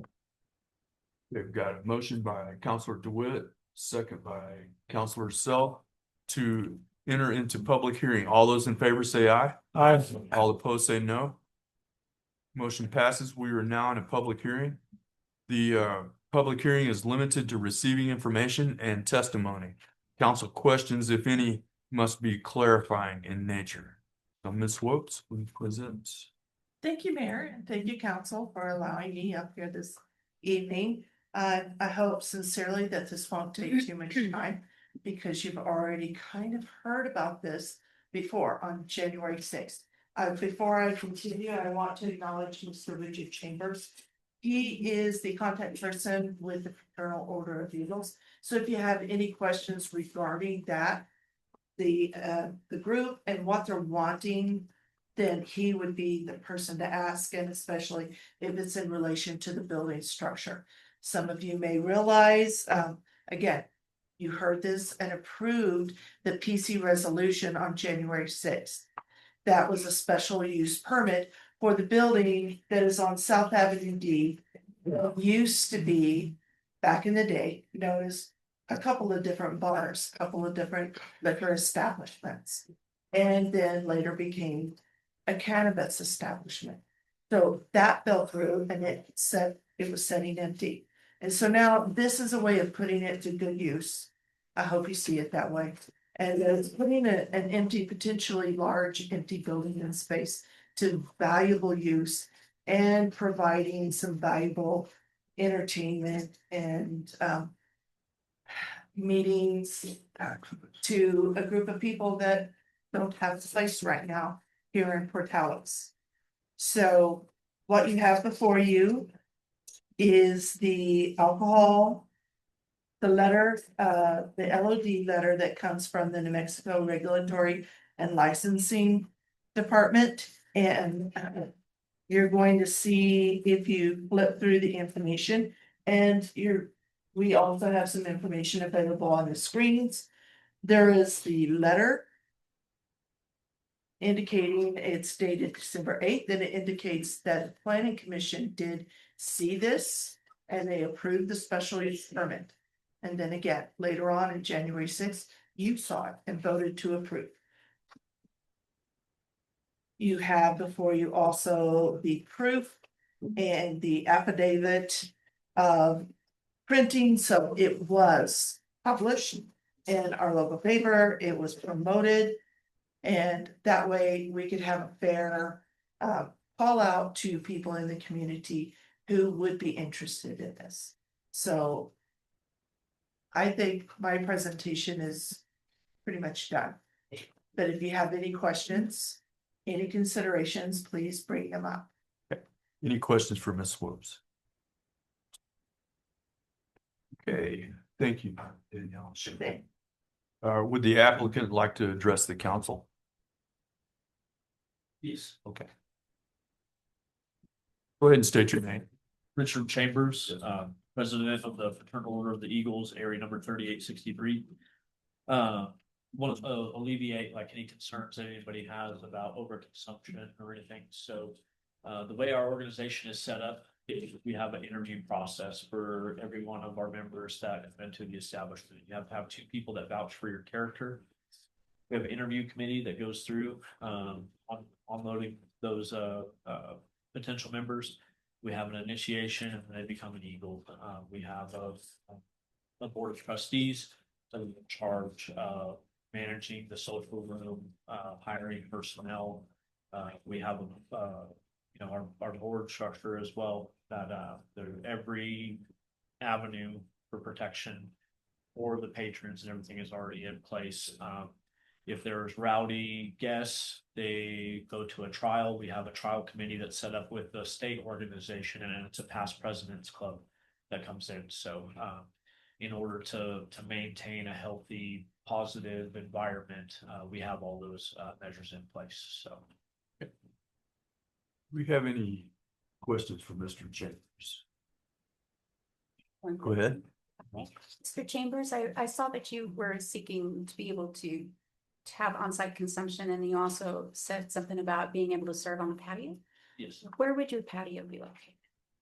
Speaker 1: We've got a motion by Counselor DeWitt, second by Counselor Self to enter into public hearing. All those in favor say aye.
Speaker 5: Aye.
Speaker 1: All opposed say no. Motion passes. We are now in a public hearing. The public hearing is limited to receiving information and testimony. Council questions, if any, must be clarifying in nature. So Ms. Wopes, please present.
Speaker 2: Thank you, Mayor, and thank you, council, for allowing me up here this evening. I hope sincerely that this won't take too much time because you've already kind of heard about this before on January 6th. Before I continue, I want to acknowledge Mr. Richard Chambers. He is the contact person with the Fraternal Order of Eagles. So if you have any questions regarding that, the group and what they're wanting, then he would be the person to ask, and especially if it's in relation to the building structure. Some of you may realize, again, you heard this and approved the PC resolution on January 6th. That was a special use permit for the building that is on South Avenue D. It used to be, back in the day, known as a couple of different bars, a couple of different liquor establishments. And then later became a cannabis establishment. So that fell through and it was sitting empty. And so now this is a way of putting it to good use. I hope you see it that way. And it's putting an empty, potentially large empty building in space to valuable use and providing some valuable entertainment and meetings to a group of people that don't have space right now here in Portales. So what you have before you is the alcohol, the letter, the LOD letter that comes from the New Mexico Regulatory and Licensing Department. And you're going to see if you flip through the information, and we also have some information available on the screens. There is the letter indicating it's dated December 8th, and it indicates that the planning commission did see this and they approved the special use permit. And then again, later on in January 6th, you saw it and voted to approve. You have before you also the proof and the affidavit of printing, so it was published in our local paper, it was promoted. And that way we could have a fair call out to people in the community who would be interested in this. So I think my presentation is pretty much done. But if you have any questions, any considerations, please bring them up.
Speaker 1: Any questions for Ms. Swoopes? Okay, thank you, Danielle.
Speaker 2: Thank-
Speaker 1: Would the applicant like to address the council?
Speaker 10: Yes,
Speaker 1: Okay. Go ahead and state your name.
Speaker 10: Richard Chambers, president of the Fraternal Order of the Eagles, area number 3863. Want to alleviate like any concerns that anybody has about overconsumption or anything. So the way our organization is set up, we have an interview process for every one of our members that have been to the establishment. You have to have 2 people that vouch for your character. We have an interview committee that goes through unloading those potential members. We have an initiation and they become an Eagle. We have a board of trustees that are in charge of managing the social room, hiring personnel. We have our board structure as well, that every avenue for protection for the patrons and everything is already in place. If there's rowdy guests, they go to a trial. We have a trial committee that's set up with the state organization, and it's a past president's club that comes in. So in order to maintain a healthy, positive environment, we have all those measures in place. So
Speaker 1: Do we have any questions for Mr. Chambers? Go ahead.
Speaker 7: Mr. Chambers, I saw that you were seeking to be able to have on-site consumption, and you also said something about being able to serve on the patio.
Speaker 10: yes.
Speaker 7: Where would your patio be located?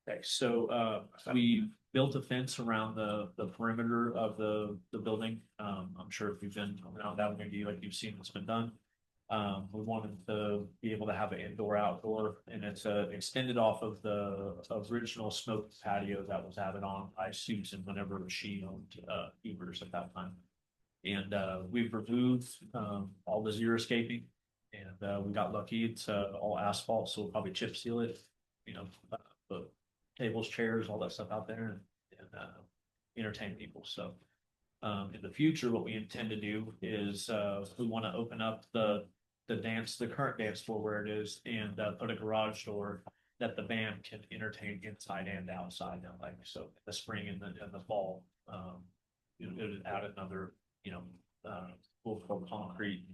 Speaker 10: Okay, so we built a fence around the perimeter of the building. I'm sure if you've been around that maybe like you've seen what's been done. We wanted to be able to have an indoor outdoor, and it's extended off of the original smoke patio that was added on by Susan whenever she owned Evers at that time. And we've removed all the xeriscaping, and we got lucky. It's all asphalt, so we'll probably chip seal it. Put tables, chairs, all that stuff out there, and entertain people. So in the future, what we intend to do is we want to open up the current dance floor where it is, and put a garage door that the band can entertain inside and outside. Like so, in the spring and the fall, it would add another. We'll pour concrete,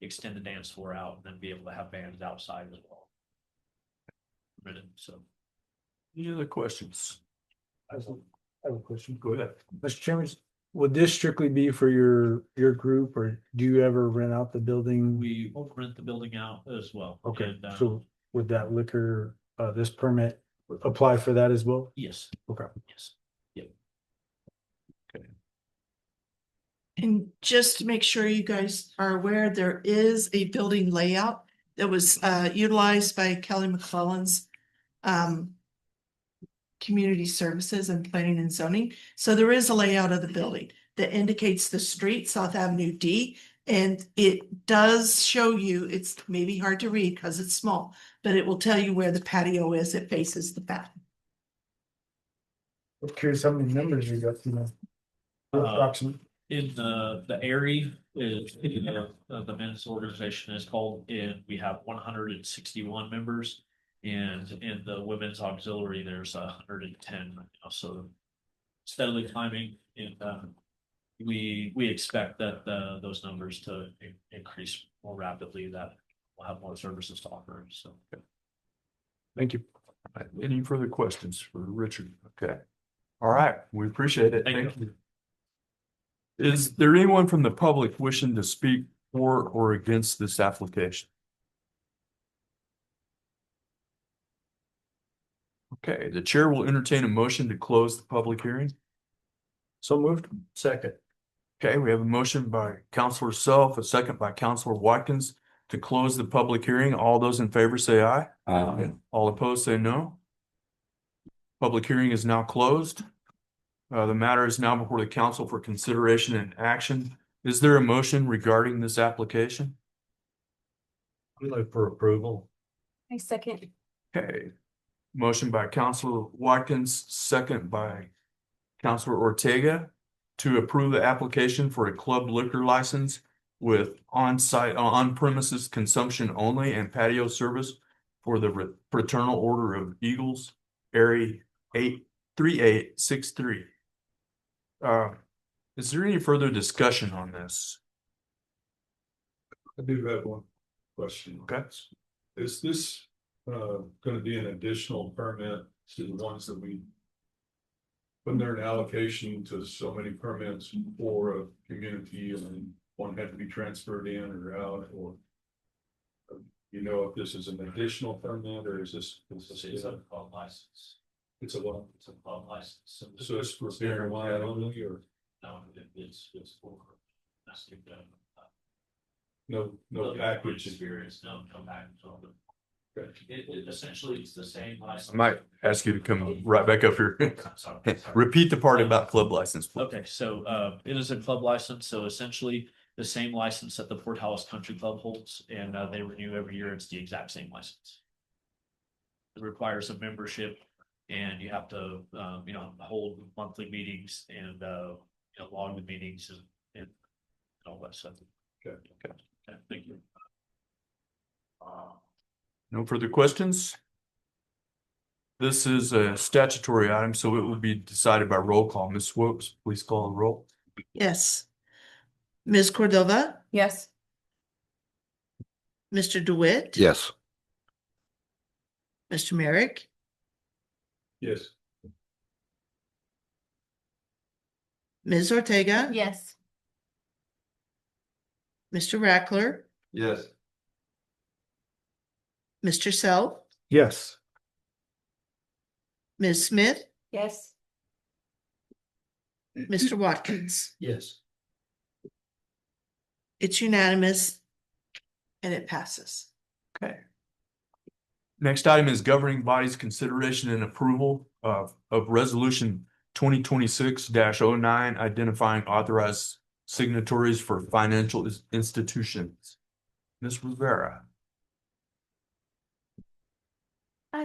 Speaker 10: extend the dance floor out, and then be able to have bands outside as well. So,
Speaker 1: Any other questions?
Speaker 11: I have a question.
Speaker 1: Go ahead.
Speaker 11: Mr. Chairman, would this strictly be for your group, or do you ever rent out the building?
Speaker 10: we rent the building out as well.
Speaker 11: Okay,
Speaker 10: And,
Speaker 11: so would that liquor, this permit apply for that as well?
Speaker 10: yes,
Speaker 11: Okay.
Speaker 10: yes.
Speaker 2: And just to make sure you guys are aware, there is a building layout that was utilized by Kelly McClellan's community services and planning and zoning. So there is a layout of the building that indicates the street, South Avenue D. And it does show you, it's maybe hard to read because it's small, but it will tell you where the patio is. It faces the back.
Speaker 11: I'm curious how many numbers you got,
Speaker 10: Uh,
Speaker 11: approximate.
Speaker 10: In the area is, the men's organization is called, and we have 161 members. And in the women's auxiliary, there's 110 right now, so steadily climbing, and we expect that those numbers to increase more rapidly, that we'll have more services to offer, so.
Speaker 11: Thank you.
Speaker 1: Any further questions for Richard? Okay. All right, we appreciate it.
Speaker 10: Thank you.
Speaker 1: Is there anyone from the public wishing to speak for or against this application? Okay, the chair will entertain a motion to close the public hearing.
Speaker 11: So moved. Second.
Speaker 1: Okay, we have a motion by Counselor Self, a second by Counselor Watkins to close the public hearing. All those in favor say aye. All opposed say no. Public hearing is now closed. The matter is now before the council for consideration and action. Is there a motion regarding this application?
Speaker 8: We look for approval.
Speaker 7: I second.
Speaker 1: Okay. Motion by Counselor Watkins, second by Counselor Ortega to approve the application for a club liquor license with on-site, on-premises consumption only and patio service for the Fraternal Order of Eagles, Area 3863. Is there any further discussion on this?
Speaker 4: I do have one question.
Speaker 1: Okay.
Speaker 4: Is this gonna be an additional permit to the ones that we? When there an allocation to so many permits for a community and one had to be transferred in or out, or? You know, if this is an additional permit or is this?
Speaker 10: It's a club license.
Speaker 4: It's a what?
Speaker 10: It's a club license.
Speaker 4: So it's for beer and wine only, or
Speaker 10: No, it's for. That's the.
Speaker 4: no package?
Speaker 10: Experience, no back.
Speaker 4: Okay.
Speaker 10: It essentially it's the same license.
Speaker 1: I might ask you to come right back up here.
Speaker 10: Sorry.
Speaker 1: Repeat the part about club license, please.
Speaker 10: Okay, so it is a club license, so essentially the same license that the Port Hallis Country Club holds, and they renew every year. It's the exact same license. It requires a membership, and you have to hold monthly meetings and log the meetings and all that stuff.
Speaker 4: Okay.
Speaker 10: Thank you.
Speaker 1: No further questions? This is a statutory item, so it will be decided by roll call. Ms. Swoops, please call the roll.
Speaker 2: Yes. Ms. Cordova,
Speaker 3: Yes.
Speaker 2: Mr. DeWitt.
Speaker 9: Yes.
Speaker 2: Mr. Merrick,
Speaker 4: Yes.
Speaker 2: Ms. Ortega.
Speaker 7: Yes.
Speaker 2: Mr. Rackler,
Speaker 8: Yes.
Speaker 2: Mr. Self,
Speaker 11: Yes.
Speaker 2: Ms. Smith,
Speaker 7: Yes.
Speaker 2: Mr. Watkins.
Speaker 11: Yes.
Speaker 2: It's unanimous and it passes.
Speaker 1: Okay. Next item is governing bodies consideration and approval of resolution 2026-09 identifying authorized signatories for financial institutions. Ms. Rivera.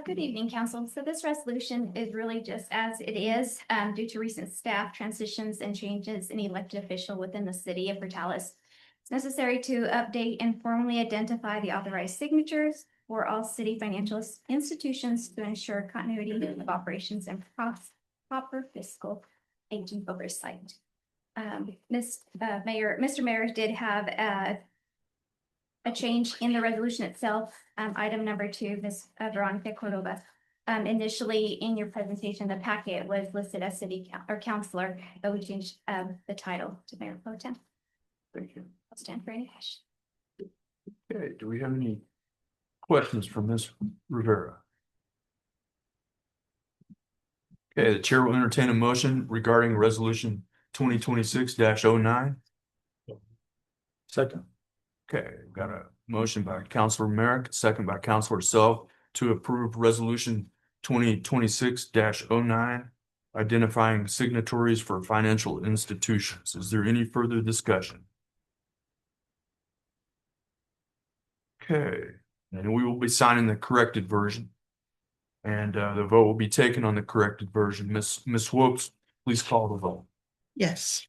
Speaker 12: Good evening, council. So this resolution is really just as it is, due to recent staff transitions and changes in elected official within the city of Portales. It's necessary to update and formally identify the authorized signatures for all city financial institutions to ensure continuity of operations and proper fiscal aging oversight. Mr. Mayor did have a change in the resolution itself. Item number 2, Ms. Veronica Cordova. Initially in your presentation, the packet was listed as councilor, but we changed the title to Mayor Pro Tem.
Speaker 1: Thank you.
Speaker 12: I'll stand for any questions.
Speaker 1: Okay, do we have any questions from Ms. Rivera? Okay, the chair will entertain a motion regarding resolution 2026-09.
Speaker 11: Second.
Speaker 1: Okay, got a motion by Councilor Merrick, second by Councilor Self to approve resolution 2026-09, identifying signatories for financial institutions. Is there any further discussion? Okay, and we will be signing the corrected version. And the vote will be taken on the corrected version. Ms. Whoops, please call the vote.
Speaker 2: Yes.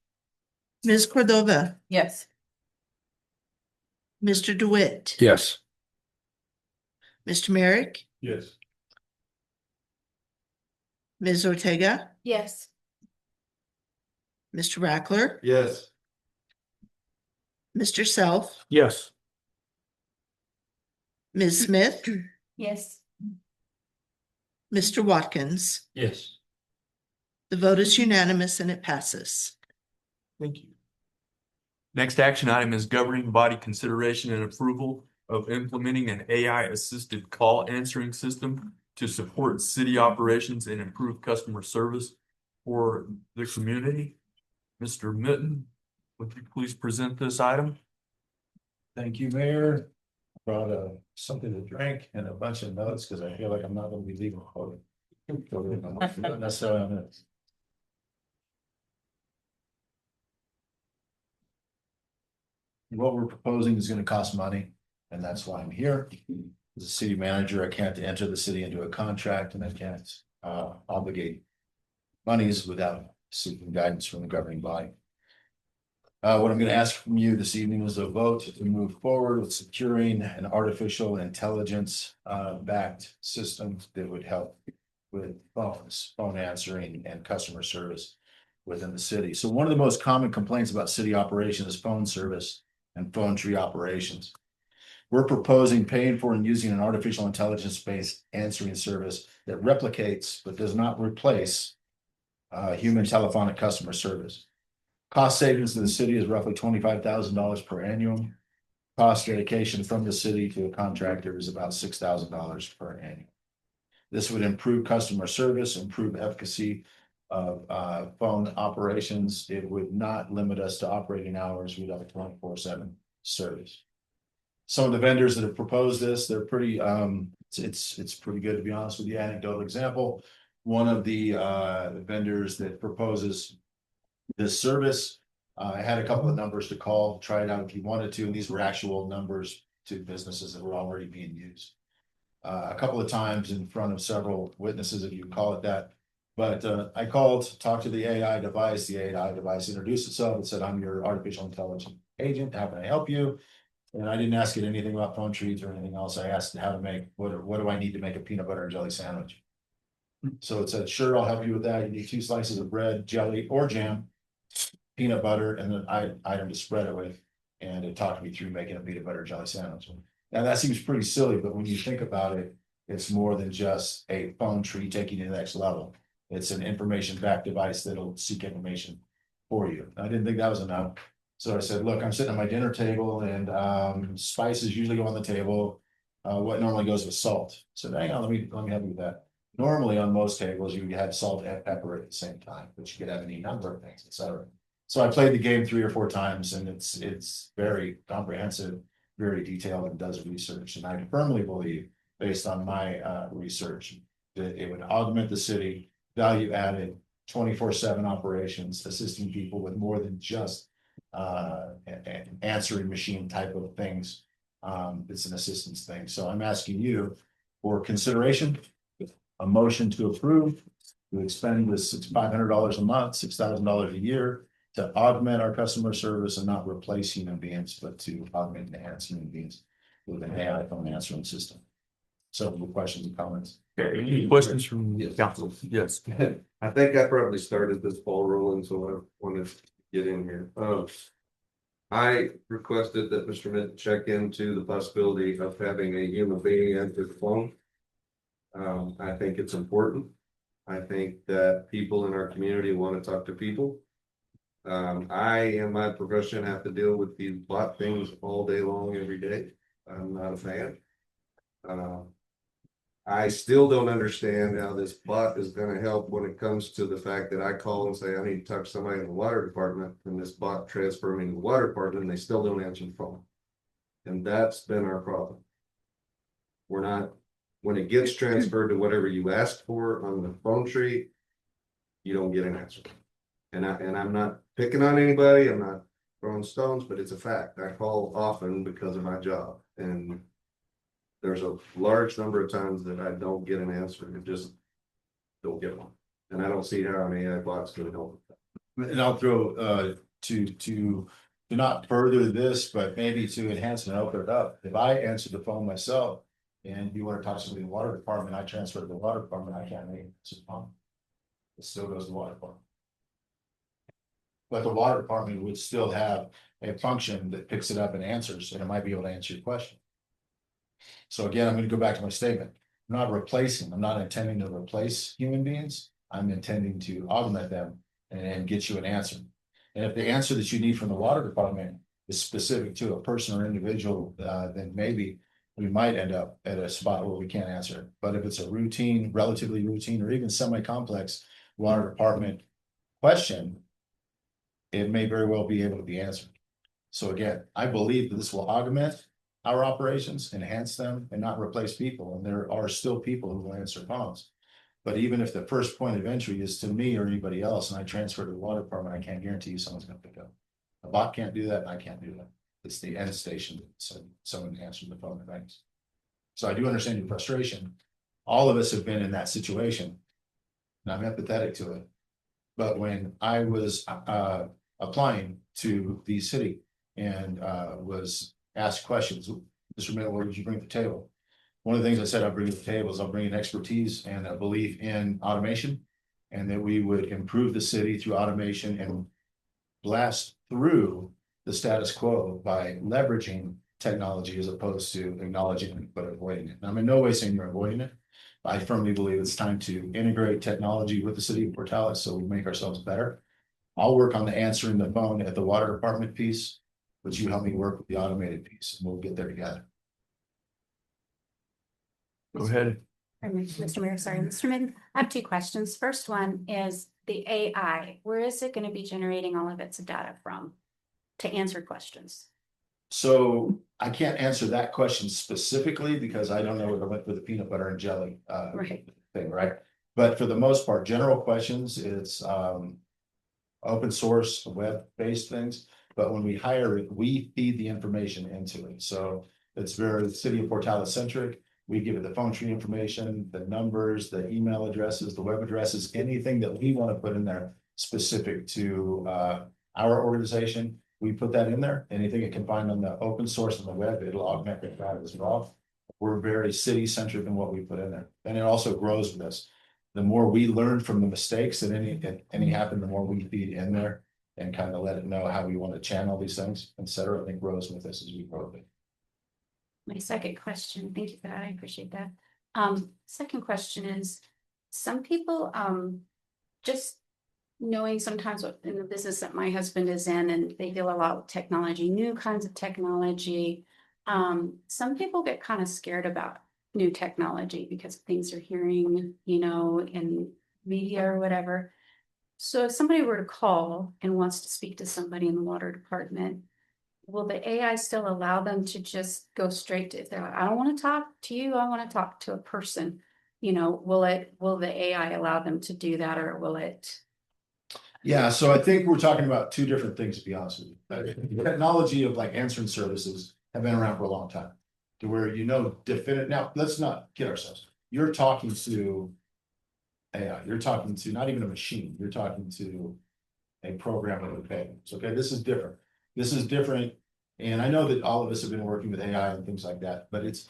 Speaker 2: Ms. Cordova,
Speaker 3: Yes.
Speaker 2: Mr. DeWitt,
Speaker 9: Yes.
Speaker 2: Mr. Merrick,
Speaker 4: Yes.
Speaker 2: Ms. Ortega,
Speaker 3: Yes.
Speaker 2: Mr. Rackler,
Speaker 8: Yes.
Speaker 2: Mr. Self,
Speaker 11: Yes.
Speaker 2: Ms. Smith,
Speaker 3: Yes.
Speaker 2: Mr. Watkins.
Speaker 10: Yes.
Speaker 2: The vote is unanimous and it passes.
Speaker 1: Thank you. Next action item is governing body consideration and approval of implementing an AI assisted call answering system to support city operations and improve customer service for the community. Mr. Mitten, would you please present this item?
Speaker 6: Thank you, Mayor. Brought something to drink and a bunch of notes because I feel like I'm not gonna be leaving. Not necessarily on this. What we're proposing is gonna cost money, and that's why I'm here. As a city manager, I can't enter the city into a contract and I can't obligate monies without seeking guidance from the governing body. What I'm gonna ask from you this evening is a vote to move forward with securing an artificial intelligence backed system that would help with phone answering and customer service within the city. So one of the most common complaints about city operation is phone service and phone tree operations. We're proposing paying for and using an artificial intelligence-based answering service that replicates but does not replace human telephonic customer service. Cost savings to the city is roughly $25,000 per annum. Cost dedication from the city to a contractor is about $6,000 per annum. This would improve customer service, improve efficacy of phone operations. It would not limit us to operating hours. We'd have a 24/7 service. Some of the vendors that have proposed this, they're pretty, it's pretty good, to be honest with you. Anecdotal example, one of the vendors that proposes this service, I had a couple of numbers to call, try it out if you wanted to, and these were actual numbers to businesses that were already being used. A couple of times in front of several witnesses, if you call it that. But I called, talked to the AI device. The AI device introduced itself and said, "I'm your artificial intelligence agent. How can I help you?" And I didn't ask it anything about phone trees or anything else. I asked it how to make, what do I need to make a peanut butter and jelly sandwich? So it said, "Sure, I'll help you with that. You need 2 slices of bread, jelly, or jam, peanut butter, and an item to spread it with." And it talked me through making a peanut butter jelly sandwich. Now that seems pretty silly, but when you think about it, it's more than just a phone tree taking it to the next level. It's an information backed device that'll seek information for you. I didn't think that was enough. So I said, "Look, I'm sitting at my dinner table and spices usually go on the table. What normally goes with salt?" So hang on, let me help you with that. Normally on most tables, you have salt and pepper at the same time, but you could have any number of things, etc. So I played the game 3 or 4 times, and it's very comprehensive, very detailed, and does research. And I firmly believe, based on my research, that it would augment the city, value added, 24/7 operations, assisting people with more than just an answering machine type of things. It's an assistance thing. So I'm asking you for consideration, a motion to approve, to expend this $500 a month, $6,000 a year, to augment our customer service and not replace human beings, but to augment and enhance human beings with an AI phone answering system. So questions and comments?
Speaker 1: Okay, any questions from the council? Yes.
Speaker 8: I think I probably started this ball rolling, so I wanted to get in here. I requested that Mr. Mitt check into the possibility of having a human being answer the phone. I think it's important. I think that people in our community want to talk to people. I, in my profession, have to deal with these bot things all day long, every day. I'm not a fan. I still don't understand how this bot is gonna help when it comes to the fact that I call and say, I need to talk to somebody in the water department, and this bot transfer me to the water department, and they still don't answer the phone. And that's been our problem. We're not, when it gets transferred to whatever you asked for on the phone tree, you don't get an answer. And I'm not picking on anybody, I'm not throwing stones, but it's a fact. I call often because of my job, and there's a large number of times that I don't get an answer, and just don't get one. And I don't see how an AI bot's gonna help with that.
Speaker 6: And I'll throw to not further this, but maybe to enhance and open it up. If I answer the phone myself and you want to talk to the water department, I transfer to the water department, I can't make it. It still goes to the water department. But the water department would still have a function that picks it up and answers, and it might be able to answer your question. So again, I'm gonna go back to my statement. I'm not replacing, I'm not intending to replace human beings. I'm intending to augment them and get you an answer. And if the answer that you need from the water department is specific to a person or individual, then maybe we might end up at a spot where we can't answer it. But if it's a routine, relatively routine, or even semi-complex water department question, it may very well be able to be answered. So again, I believe that this will augment our operations, enhance them, and not replace people. And there are still people who will answer phones. But even if the first point of entry is to me or anybody else, and I transfer to the water department, I can't guarantee you someone's gonna pick up. A bot can't do that, and I can't do that. It's the end station, so someone answers the phone and things. So I do understand your frustration. All of us have been in that situation. And I'm empathetic to it. But when I was applying to the city and was asked questions, Mr. Miller, what did you bring to the table? One of the things I said I'll bring to the table is I'll bring an expertise and a belief in automation, and that we would improve the city through automation and blast through the status quo by leveraging technology as opposed to acknowledging it but avoiding it. And I'm in no way saying you're avoiding it. I firmly believe it's time to integrate technology with the city of Portales so we make ourselves better. I'll work on the answering the phone at the water department piece, but you help me work with the automated piece, and we'll get there together.
Speaker 1: Go ahead.
Speaker 7: Mr. Mayor, sorry, Mr. Midden, I have two questions. First one is the AI. Where is it going to be generating all of its data from to answer questions?
Speaker 6: So I can't answer that question specifically because I don't know what I went with the peanut butter and jelly
Speaker 7: Right.
Speaker 6: thing, right? But for the most part, general questions, it's open source, web-based things. But when we hire it, we feed the information into it. So it's very city of Portales centric. We give it the phone tree information, the numbers, the email addresses, the web addresses, anything that we want to put in there specific to our organization. We put that in there. Anything it can find on the open source on the web, it'll augment that as well. We're very city centric in what we put in there. And it also grows with us. The more we learn from the mistakes that any happen, the more we feed in there and kind of let it know how we want to channel these things, et cetera. And it grows with us as we grow it.
Speaker 7: My second question, thank you for that, I appreciate that. Second question is, some people, just knowing sometimes what in the business that my husband is in, and they deal a lot with technology, new kinds of technology. Some people get kind of scared about new technology because of things they're hearing, in media or whatever. So if somebody were to call and wants to speak to somebody in the water department, will the AI still allow them to just go straight to, if they're like, I don't want to talk to you, I want to talk to a person, will the AI allow them to do that, or will it?
Speaker 6: Yeah, so I think we're talking about two different things, to be honest with you. The technology of like answering services have been around for a long time. To where definite. Now, let's not kid ourselves. You're talking to AI, you're talking to not even a machine, you're talking to a program of payments. Okay, this is different. This is different. And I know that all of us have been working with AI and things like that, but it's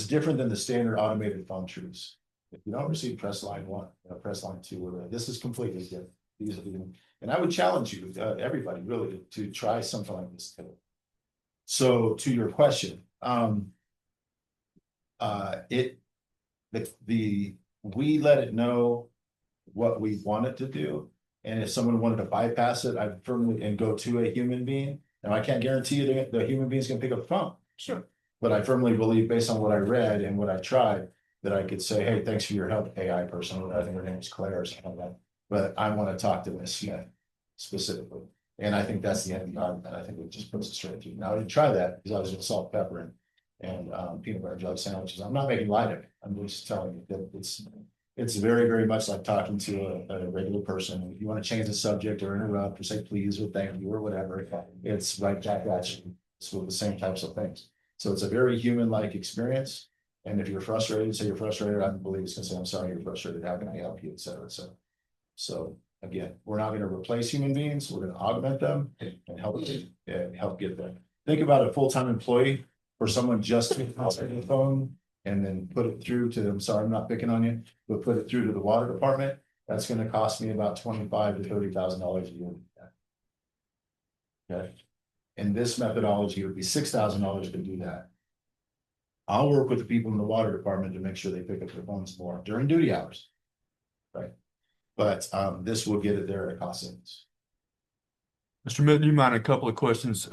Speaker 6: different than the standard automated phone trees. If you don't receive press line 1, press line 2, this is completely different. These are and I would challenge you, everybody really, to try something like this. So to your question, we let it know what we want it to do. And if someone wanted to bypass it, I'd firmly and go to a human being. Now, I can't guarantee you that the human being's gonna pick up the phone.
Speaker 7: Sure.
Speaker 6: But I firmly believe, based on what I read and what I tried, that I could say, hey, thanks for your help, AI person. I think her name is Claire or something like that. But I want to talk to Miss Smith specifically. And I think that's the end of the argument. I think it just puts it straight to you. Now, I didn't try that because I was with salt, pepper, and peanut butter jelly sandwiches. I'm not making light of it. I'm just telling you that it's very, very much like talking to a regular person. If you want to change the subject or interrupt or say please or thank you or whatever, it's right back at you. It's with the same types of things. So it's a very human-like experience. And if you're frustrated, say you're frustrated, I believe it's gonna say, I'm sorry you're frustrated. How can I help you, et cetera, et cetera. So Again, we're not gonna replace human beings, we're gonna augment them and help get there. Think about a full-time employee for someone just to answer the phone and then put it through to, I'm sorry, I'm not picking on you, but put it through to the water department. That's gonna cost me about $25,000 to $30,000 a year. Okay, and this methodology would be $6,000 to do that. I'll work with the people in the water department to make sure they pick up their phones more during duty hours. Right, but this will get it there at cost savings.
Speaker 1: Mr. Mitten, you mind a couple of questions?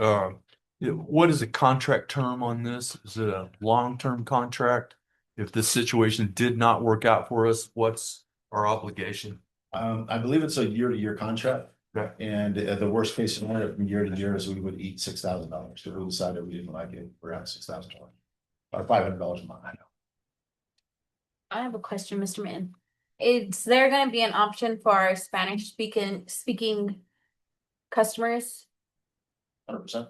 Speaker 1: What is the contract term on this? Is it a long-term contract? If this situation did not work out for us, what's our obligation?
Speaker 6: I believe it's a year-to-year contract.
Speaker 1: Okay.
Speaker 6: And the worst case scenario from year to year is we would eat $6,000. If we decided we didn't like it, we're at $6,000 or $500 a month. I know.
Speaker 3: I have a question, Mr. Mann. Is there gonna be an option for Spanish speaking customers?
Speaker 6: 100%.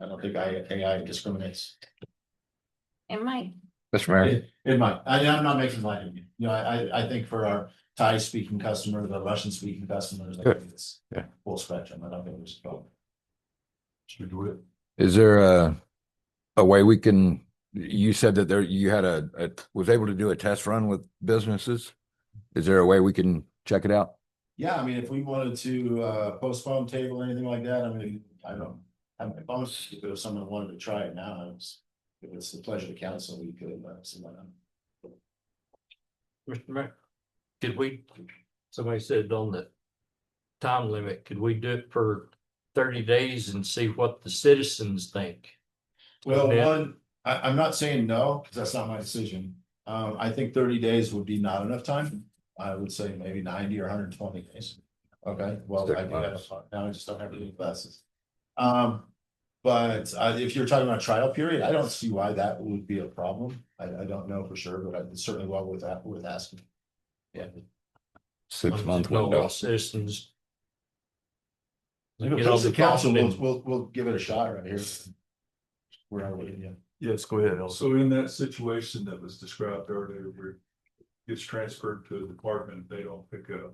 Speaker 6: I don't think AI discriminates.
Speaker 3: It might.
Speaker 9: Mr. Mayor,
Speaker 6: It might. I'm not making light of you. You know, I think for our Thai speaking customers, the Russian speaking customers, I think it's
Speaker 9: Yeah.
Speaker 6: full spectrum. I don't think there's a problem.
Speaker 1: Should we do it?
Speaker 9: is there a way we can, you said that you had was able to do a test run with businesses? Is there a way we can check it out?
Speaker 6: Yeah, I mean, if we wanted to postpone table or anything like that, I mean, I don't. If I was, if someone wanted to try it now, if it's the pleasure of the council, we could see why not.
Speaker 5: Mr. Mayor, could we, somebody said on the time limit, could we do it for 30 days and see what the citizens think?
Speaker 6: Well,
Speaker 5: Yeah.
Speaker 6: I'm not saying no, because that's not my decision. I think 30 days would be not enough time. I would say maybe 90 or 120 days. Okay, well, I do have, now I just don't have any classes. But if you're talking about a trial period, I don't see why that would be a problem. I don't know for sure, but I'd certainly well with that, with asking. Yeah.
Speaker 9: 6 month
Speaker 5: No,
Speaker 9: window.
Speaker 5: all citizens.
Speaker 6: If
Speaker 5: Get
Speaker 6: it
Speaker 5: on
Speaker 6: goes to
Speaker 5: the
Speaker 6: council,
Speaker 5: phone and-
Speaker 6: we'll give it a shot right here. Where are we? Yeah.
Speaker 1: Yes, go ahead, Elsa.
Speaker 4: So in that situation that was described earlier, where it gets transferred to a department, they don't pick up.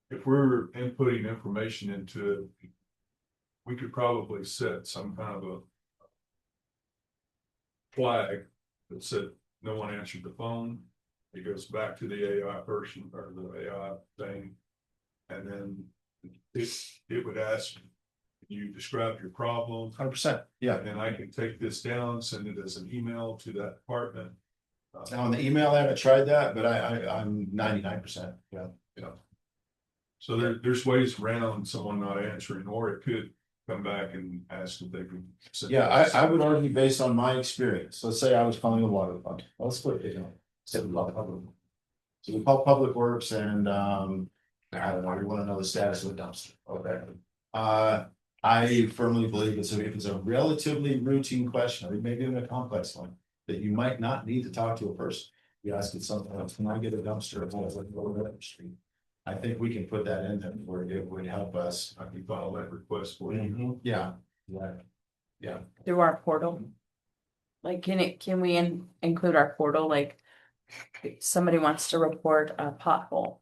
Speaker 4: If we're inputting information into it, we could probably set some kind of a flag that said, no one answered the phone. It goes back to the AI person or the AI thing. And then it would ask, you describe your problem.
Speaker 6: 100%, yeah.
Speaker 4: And I can take this down, send it as an email to that department.
Speaker 6: Now on the email, I haven't tried that, but I'm 99%, yeah.
Speaker 4: So there's ways around someone not answering, or it could come back and ask if they can. send
Speaker 6: Yeah,
Speaker 4: us-
Speaker 6: I would argue based on my experience, let's say I was calling the water fund, let's put it, instead of public. So we call Public Works and, I don't know, we wanna know the status of the dumpster, okay? I firmly believe if it's a relatively routine question, or maybe even a complex one, that you might not need to talk to a person. You ask it something else, can I get a dumpster? I think we can put that in there where it would help us.
Speaker 4: I can file that request for you.
Speaker 6: Yeah, yeah.
Speaker 3: Through our portal? Like, can we include our portal, like, if somebody wants to report a pothole?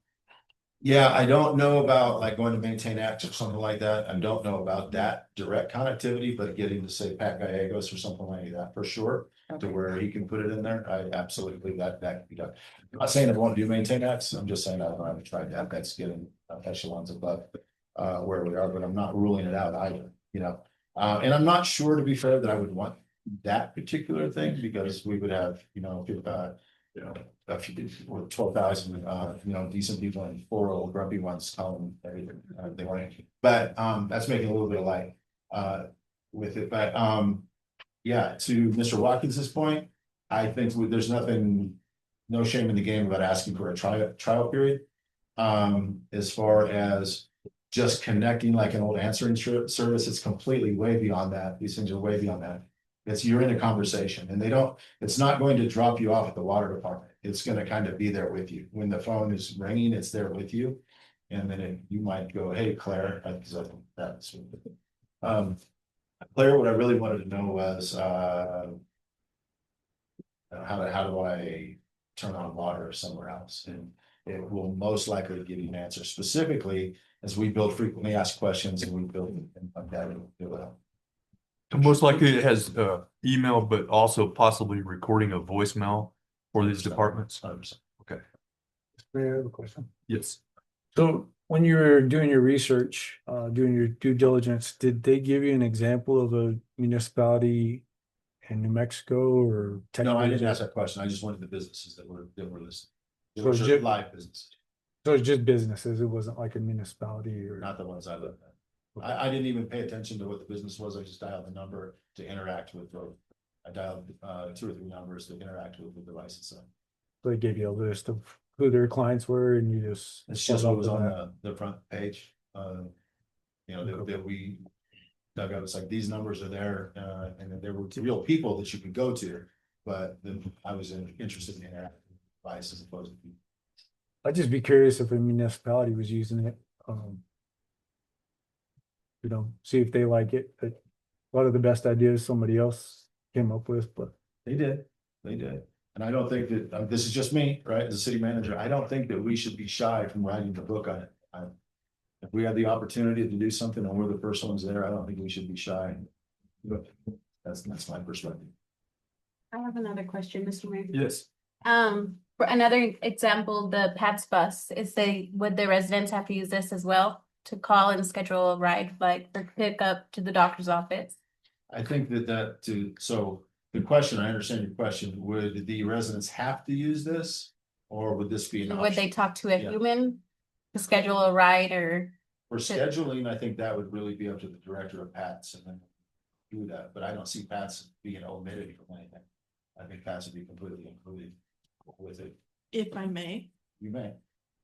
Speaker 6: Yeah, I don't know about like going to Maintain X or something like that. I don't know about that direct connectivity, but getting to say Pat Gallegos or something like that for sure. To
Speaker 3: Okay.
Speaker 6: where he can put it in there. I absolutely believe that could be done. I'm not saying I won't do Maintain X. I'm just saying I haven't tried that. That's getting echelons above where we are, but I'm not ruling it out either, and I'm not sure, to be fair, that I would want that particular thing because we would have, a few, 12,000, decent people and 4 old grumpy ones telling everything they want to. But that's making a little bit of light with it. But yeah, to Mr. Watkins's point, I think there's no shame in the game about asking for a trial period. As far as just connecting like an old answering service, it's completely way beyond that. These things are way beyond that. You're in a conversation and it's not going to drop you off at the water department. It's going to kind of be there with you. When the phone is ringing, it's there with you. And then you might go, hey, Claire, because I think that's Claire, what I really wanted to know was how do I turn on water somewhere else? And it will most likely give you an answer specifically as we build frequently asked questions and we build things like that. It will help.
Speaker 1: Most likely it has email, but also possibly recording a voicemail for these departments.
Speaker 6: 100%.
Speaker 1: Okay.
Speaker 11: Mayor, I have a question.
Speaker 1: Yes.
Speaker 11: So when you were doing your research, doing your due diligence, did they give you an example of a municipality in New Mexico or Texas?
Speaker 6: No, I didn't ask that question. I just wanted the businesses that were listed.
Speaker 11: So
Speaker 6: Those are
Speaker 11: Jim-
Speaker 6: live businesses,
Speaker 11: So it's just businesses. It wasn't like a municipality or.
Speaker 6: not the ones I looked at. I didn't even pay attention to what the business was. I just dialed the number to interact with, I dialed 2 or 3 numbers to interact with the devices. So
Speaker 11: They gave you a list of who their clients were and you just.
Speaker 6: it's just what was on the front page. That we dug up. It's like these numbers are there, and then there were real people that you could go to. But then I was interested in interacting with the device as opposed to.
Speaker 11: I'd just be curious if a municipality was using it. See if they like it. But a lot of the best ideas somebody else came up with, but
Speaker 6: They did. And I don't think that, this is just me, right, as a city manager, I don't think that we should be shy from writing the book on it. If we have the opportunity to do something and we're the first ones there, I don't think we should be shy. But that's my perspective.
Speaker 7: I have another question, Mr. Mayor.
Speaker 1: Yes.
Speaker 7: For another example, the PATS bus, would the residents have to use this as well to call and schedule a ride, like or pick up to the doctor's office?
Speaker 6: I think so the question, I understand your question, would the residents have to use this? Or would this be an
Speaker 7: Would they
Speaker 6: option?
Speaker 7: talk to a
Speaker 6: Yeah.
Speaker 7: human to schedule a ride or?
Speaker 6: For scheduling, I think that would really be up to the director of PATS and then do that, but I don't see PATS being omitted from anything. I think PATS would be completely included with it.
Speaker 2: If I may,
Speaker 6: You may.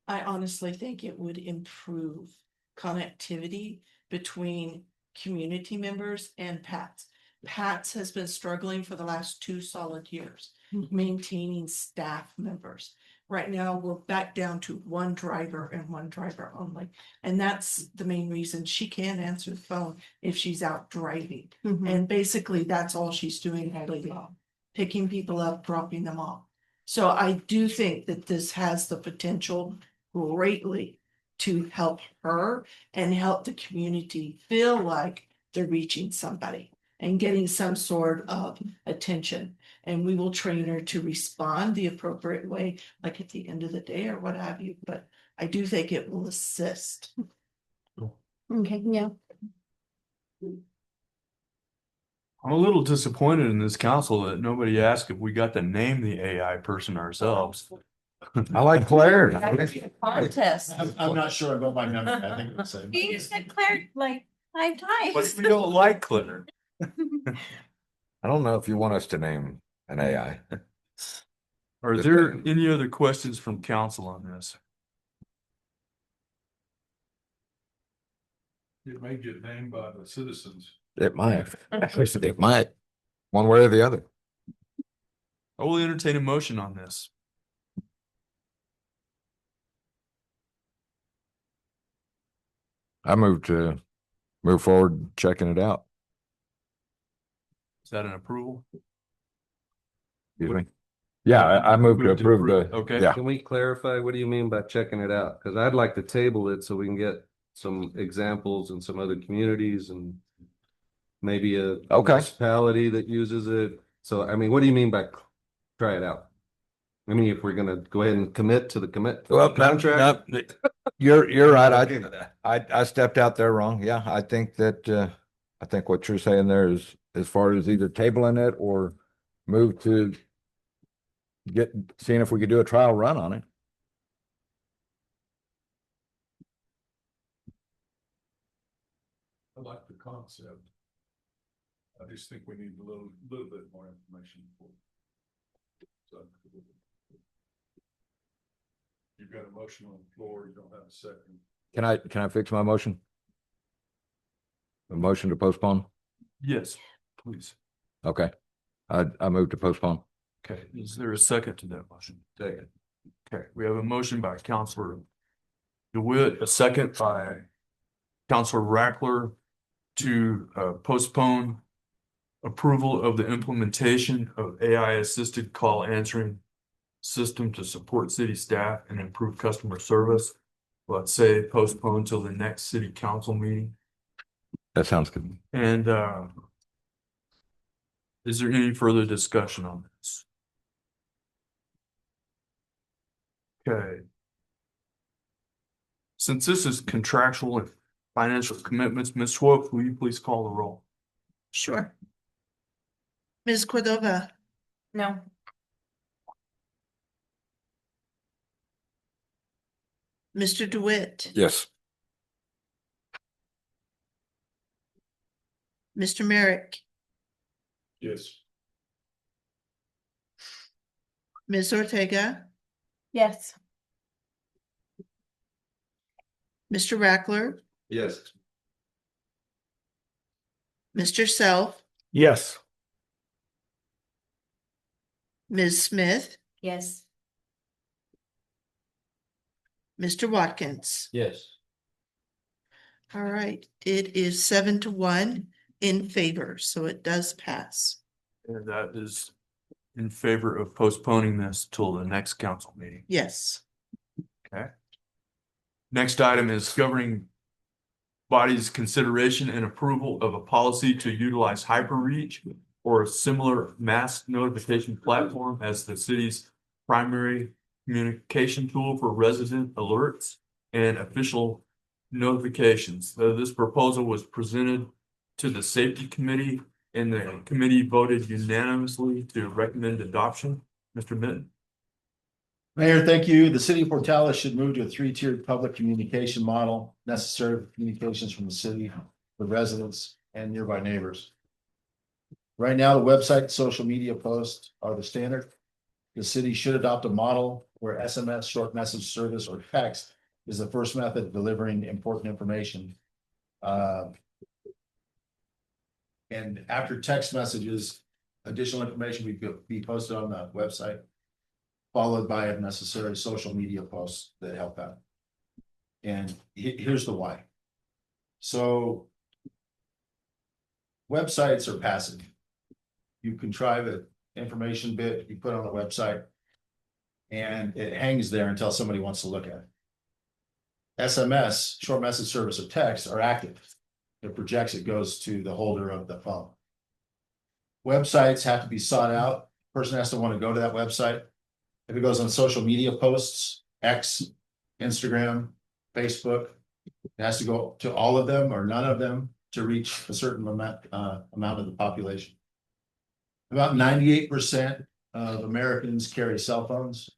Speaker 2: I honestly think it would improve connectivity between community members and PATS. PATS has been struggling for the last 2 solid years, maintaining staff members. Right now, we're back down to 1 driver and 1 driver only. And that's the main reason she can't answer the phone if she's out driving. And basically, that's all she's doing all day long, picking people up, dropping them off. So I do think that this has the potential greatly to help her and help the community feel like they're reaching somebody and getting some sort of attention. And we will train her to respond the appropriate way, like at the end of the day or what have you, but I do think it will assist.
Speaker 7: Okay, yeah.
Speaker 1: I'm a little disappointed in this council that nobody asked if we got to name the AI person ourselves.
Speaker 9: I like Claire.
Speaker 3: Contest.
Speaker 6: I'm not sure about my memory. I think it was the same.
Speaker 7: You said Claire like 5
Speaker 1: But
Speaker 7: times.
Speaker 1: we don't like Claire.
Speaker 9: I don't know if you want us to name an AI.
Speaker 1: Are there any other questions from council on this?
Speaker 4: It may get named by the citizens.
Speaker 9: It might. It might. One way or the other.
Speaker 1: I will entertain a motion on this.
Speaker 9: I move forward, checking it out.
Speaker 1: Is that an approval?
Speaker 9: Excuse me. Yeah, I move to approve the.
Speaker 1: Okay.
Speaker 9: Yeah.
Speaker 8: Can we clarify, what do you mean by checking it out? Cause I'd like to table it so we can get some examples in some other communities and maybe a
Speaker 9: Okay.
Speaker 8: municipality that uses it. So, I mean, what do you mean by try it out? I mean, if we're gonna go ahead and commit to the contract.
Speaker 9: You're right. I stepped out there wrong. Yeah, I think what you're saying there is as far as either tabling it or move to seeing if we could do a trial run on it.
Speaker 4: I like the concept. I just think we need a little bit more information. So, you've got a motion on the floor, you don't have a second.
Speaker 9: Can I fix my motion? A motion to postpone?
Speaker 1: Yes, please.
Speaker 9: Okay. I move to postpone.
Speaker 1: Okay, is there a second to that motion?
Speaker 8: Second.
Speaker 1: Okay, we have a motion by Counselor DeWitt, a second by Counselor Rackler to postpone approval of the implementation of AI assisted call answering system to support city staff and improve customer service. Let's say postpone till the next city council meeting.
Speaker 9: That sounds good.
Speaker 1: And is there any further discussion on this? Okay. Since this is contractual and financial commitments, Ms. Swope, will you please call the roll?
Speaker 2: Sure. Ms. Cordova,
Speaker 3: No.
Speaker 2: Mr. DeWitt,
Speaker 9: Yes.
Speaker 2: Mr. Merrick,
Speaker 4: Yes.
Speaker 2: Ms. Ortega,
Speaker 3: Yes.
Speaker 2: Mr. Rackler,
Speaker 8: Yes.
Speaker 2: Mr. Self,
Speaker 11: Yes.
Speaker 2: Ms. Smith,
Speaker 3: Yes.
Speaker 2: Mr. Watkins.
Speaker 8: Yes.
Speaker 2: All right, it is 7-1 in favor, so it does pass.
Speaker 1: And that is in favor of postponing this till the next council meeting.
Speaker 2: Yes.
Speaker 1: Okay. Next item is governing body's consideration and approval of a policy to utilize HyperReach or a similar mass notification platform as the city's primary communication tool for resident alerts and official notifications. This proposal was presented to the safety committee and the committee voted unanimously to recommend adoption. Mr. Minton.
Speaker 6: Mayor, thank you. The city of Portales should move to a three-tiered public communication model necessary for communications from the city, the residents, and nearby neighbors. Right now, the website and social media posts are the standard. The city should adopt a model where SMS, short message service, or text is the first method of delivering important information. And after text messages, additional information would be posted on the website, followed by if necessary social media posts that help out. And here's the why. So websites are passive. You contrive an information bit, you put on the website, and it hangs there until somebody wants to look at it. SMS, short message service, or text are active. It projects, it goes to the holder of the phone. Websites have to be sought out. Person has to want to go to that website. If it goes on social media posts, X, Instagram, Facebook, it has to go to all of them or none of them to reach a certain amount of the population. About 98% of Americans carry cell phones.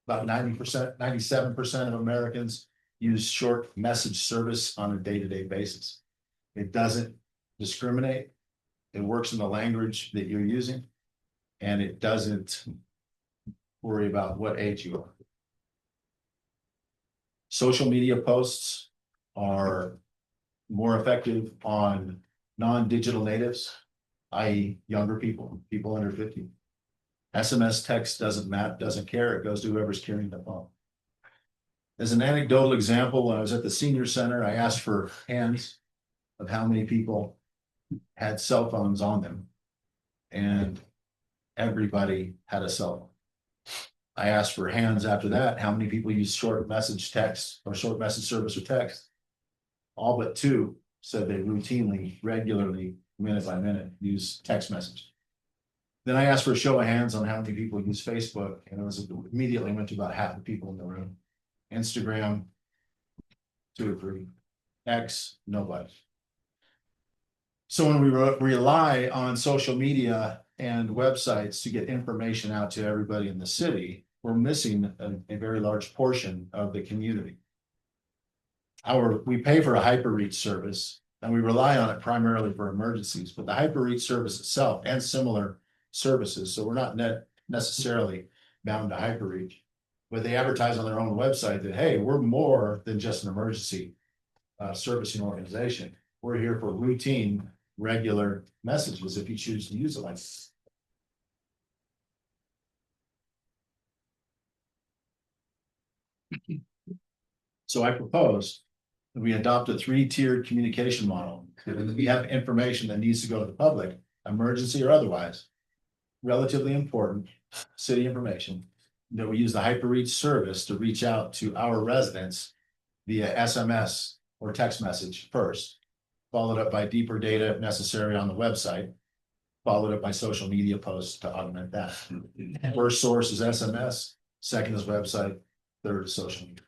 Speaker 6: About 90%, 97% of Americans use short message service on a day-to-day basis. It doesn't discriminate. It works in the language that you're using, and it doesn't worry about what age you are. Social media posts are more effective on non-digital natives, i.e. younger people, people under 50. SMS text doesn't care. It goes to whoever's carrying the phone. As an anecdotal example, when I was at the senior center, I asked for hands of how many people had cell phones on them. And everybody had a cell phone. I asked for hands after that, how many people use short message text or short message service or text? All but 2 said they routinely, regularly, minute by minute, use text message. Then I asked for a show of hands on how many people use Facebook, and it was immediately went to about half the people in the room. Instagram, 2 or 3. X, nobody. So when we rely on social media and websites to get information out to everybody in the city, we're missing a very large portion of the community. We pay for a HyperReach service and we rely on it primarily for emergencies, but the HyperReach service itself and similar services, so we're not necessarily bound to HyperReach, but they advertise on their own website that, hey, we're more than just an emergency servicing organization. We're here for routine, regular messages if you choose to use it like this. So I propose that we adopt a 3-tiered communication model. If we have information that needs to go to the public, emergency or otherwise, relatively important city information, that we use the HyperReach service to reach out to our residents via SMS or text message first, followed up by deeper data if necessary on the website, followed up by social media posts to augment that. First source is SMS, second is website, third is social media.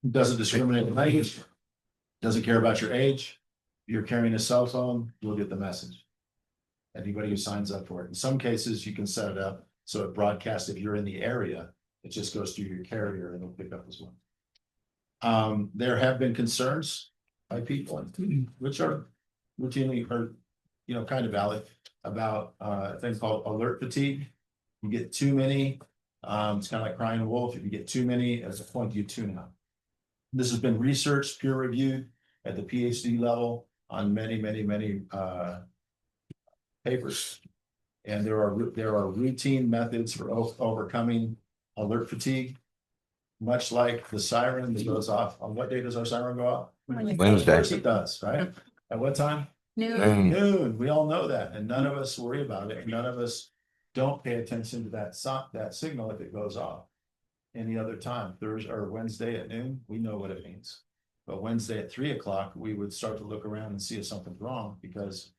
Speaker 6: Doesn't discriminate in language, doesn't care about your age. If you're carrying a cell phone, you'll get the message. Anybody who signs up for it. In some cases, you can set it up so it broadcasts if you're in the area, it just goes through your carrier and it'll pick up as well. There have been concerns by people, which are routinely or kind of valid, about a thing called alert fatigue. You get too many, it's kind of like crying wolf. If you get too many, at a point you tune out. This has been researched, peer reviewed at the PhD level on many papers. And there are routine methods for overcoming alert fatigue. Much like the siren that goes off, on what day does our siren go off?
Speaker 9: Wednesday.
Speaker 6: Of course it does, right? At what time? Noon. We all know that, and none of us worry about it. None of us don't pay attention to that signal if it goes off. Any other time, Thursday or Wednesday at noon, we know what it means. But Wednesday at 3 o'clock, we would start to look around and see if something's wrong, because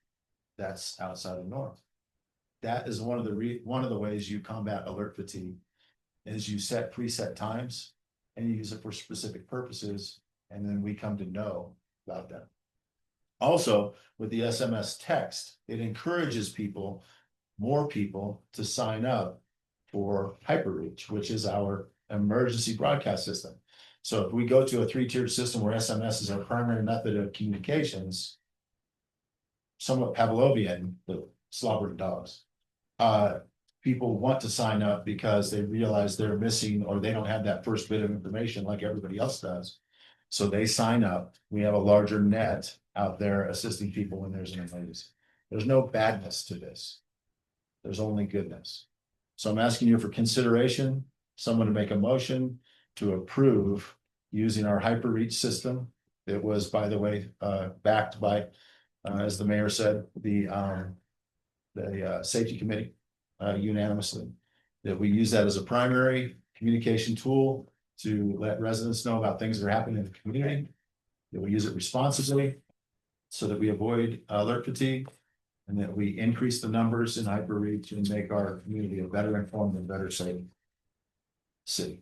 Speaker 6: that's outside of norm. That is one of the ways you combat alert fatigue, is you set preset times and you use it for specific purposes, and then we come to know about that. Also, with the SMS text, it encourages more people to sign up for HyperReach, which is our emergency broadcast system. So if we go to a 3-tiered system where SMS is our primary method of communications, somewhat Pavlovian, the slobbering dogs, people want to sign up because they realize they're missing, or they don't have that first bit of information like everybody else does. So they sign up. We have a larger net out there assisting people when there's an emergency. There's no badness to this. There's only goodness. So I'm asking you for consideration, someone to make a motion to approve using our HyperReach system. It was, by the way, backed by, as the mayor said, the safety committee unanimously, that we use that as a primary communication tool to let residents know about things that are happening in the community, that we use it responsibly so that we avoid alert fatigue, and that we increase the numbers in HyperReach and make our community a better informed and better safe city.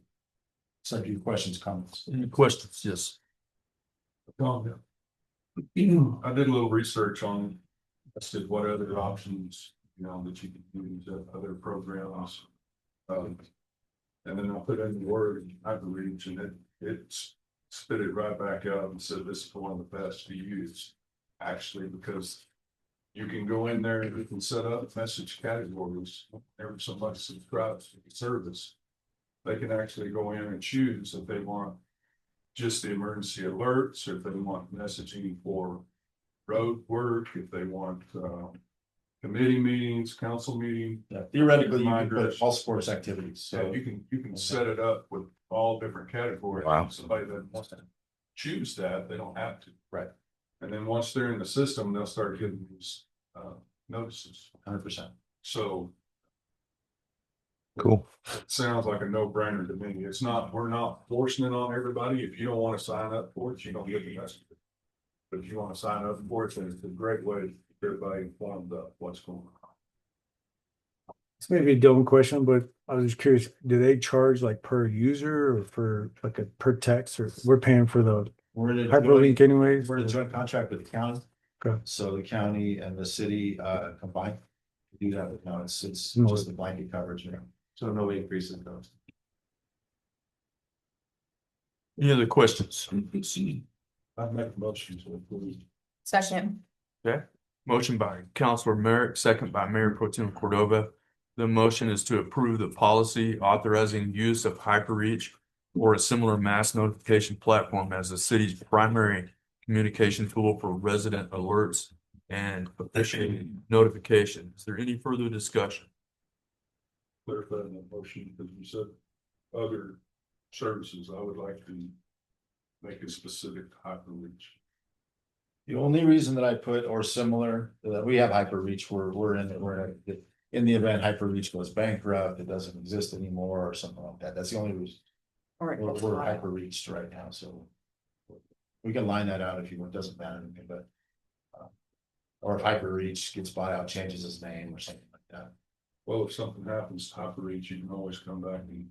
Speaker 6: Subject to questions, comments.
Speaker 1: Any questions? Yes.
Speaker 4: I did a little research on, what other options, that you can use, other programs. And then I put in the word HyperReach, and it spit it right back out and said this is one of the best to use, actually, because you can go in there and you can set up message categories. Whenever somebody subscribes to the service, they can actually go in and choose if they want just the emergency alerts, or if they want messaging for road work, if they want committee meetings, council meeting.
Speaker 6: Yeah, theoretically, you can put
Speaker 4: reminders.
Speaker 6: all sports activities.
Speaker 4: So
Speaker 6: So
Speaker 4: you can set it up with all different categories.
Speaker 9: Wow.
Speaker 4: Somebody that wants to choose that, they don't have to.
Speaker 6: Right.
Speaker 4: And then once they're in the system, they'll start getting these notices.
Speaker 6: 100%.
Speaker 4: So
Speaker 9: Cool.
Speaker 4: it sounds like a no-brainer to me. It's not, we're not forcing it on everybody. If you don't want to sign up for it, you don't get the message. But if you want to sign up for it, then it's a great way to keep everybody informed of what's going on.
Speaker 11: It's maybe a dumb question, but I was just curious, do they charge like per user or for like a per text, or we're paying for the
Speaker 6: We're in a
Speaker 11: hyperlink anyways?
Speaker 6: We're in a joint contract with the county.
Speaker 11: Okay.
Speaker 6: So the county and the city combine to do that. No, it's just the blanket coverage. So no increase in those.
Speaker 1: Any other questions?
Speaker 4: I'd make a motion to approve.
Speaker 3: Second.
Speaker 1: Motion by Counselor Merrick, second by Mayor Pro Tem Cordova. The motion is to approve the policy authorizing use of HyperReach or a similar mass notification platform as the city's primary communication tool for resident alerts and official notification. Is there any further discussion?
Speaker 4: Clarify that motion, because you said other services. I would like to make a specific HyperReach.
Speaker 6: The only reason that I put or similar, that we have HyperReach, we're in it, in the event Hyperreach goes bankrupt, it doesn't exist anymore or something like that. That's the only reason.
Speaker 3: Or it
Speaker 6: We're
Speaker 3: goes
Speaker 6: we're
Speaker 3: wild.
Speaker 6: hyper-reached right now, so. We can line that out if you want, it doesn't matter to me, but. Or if Hyperreach gets bought out, changes his name or something like that.
Speaker 4: Well, if something happens to Hyperreach, you can always come back and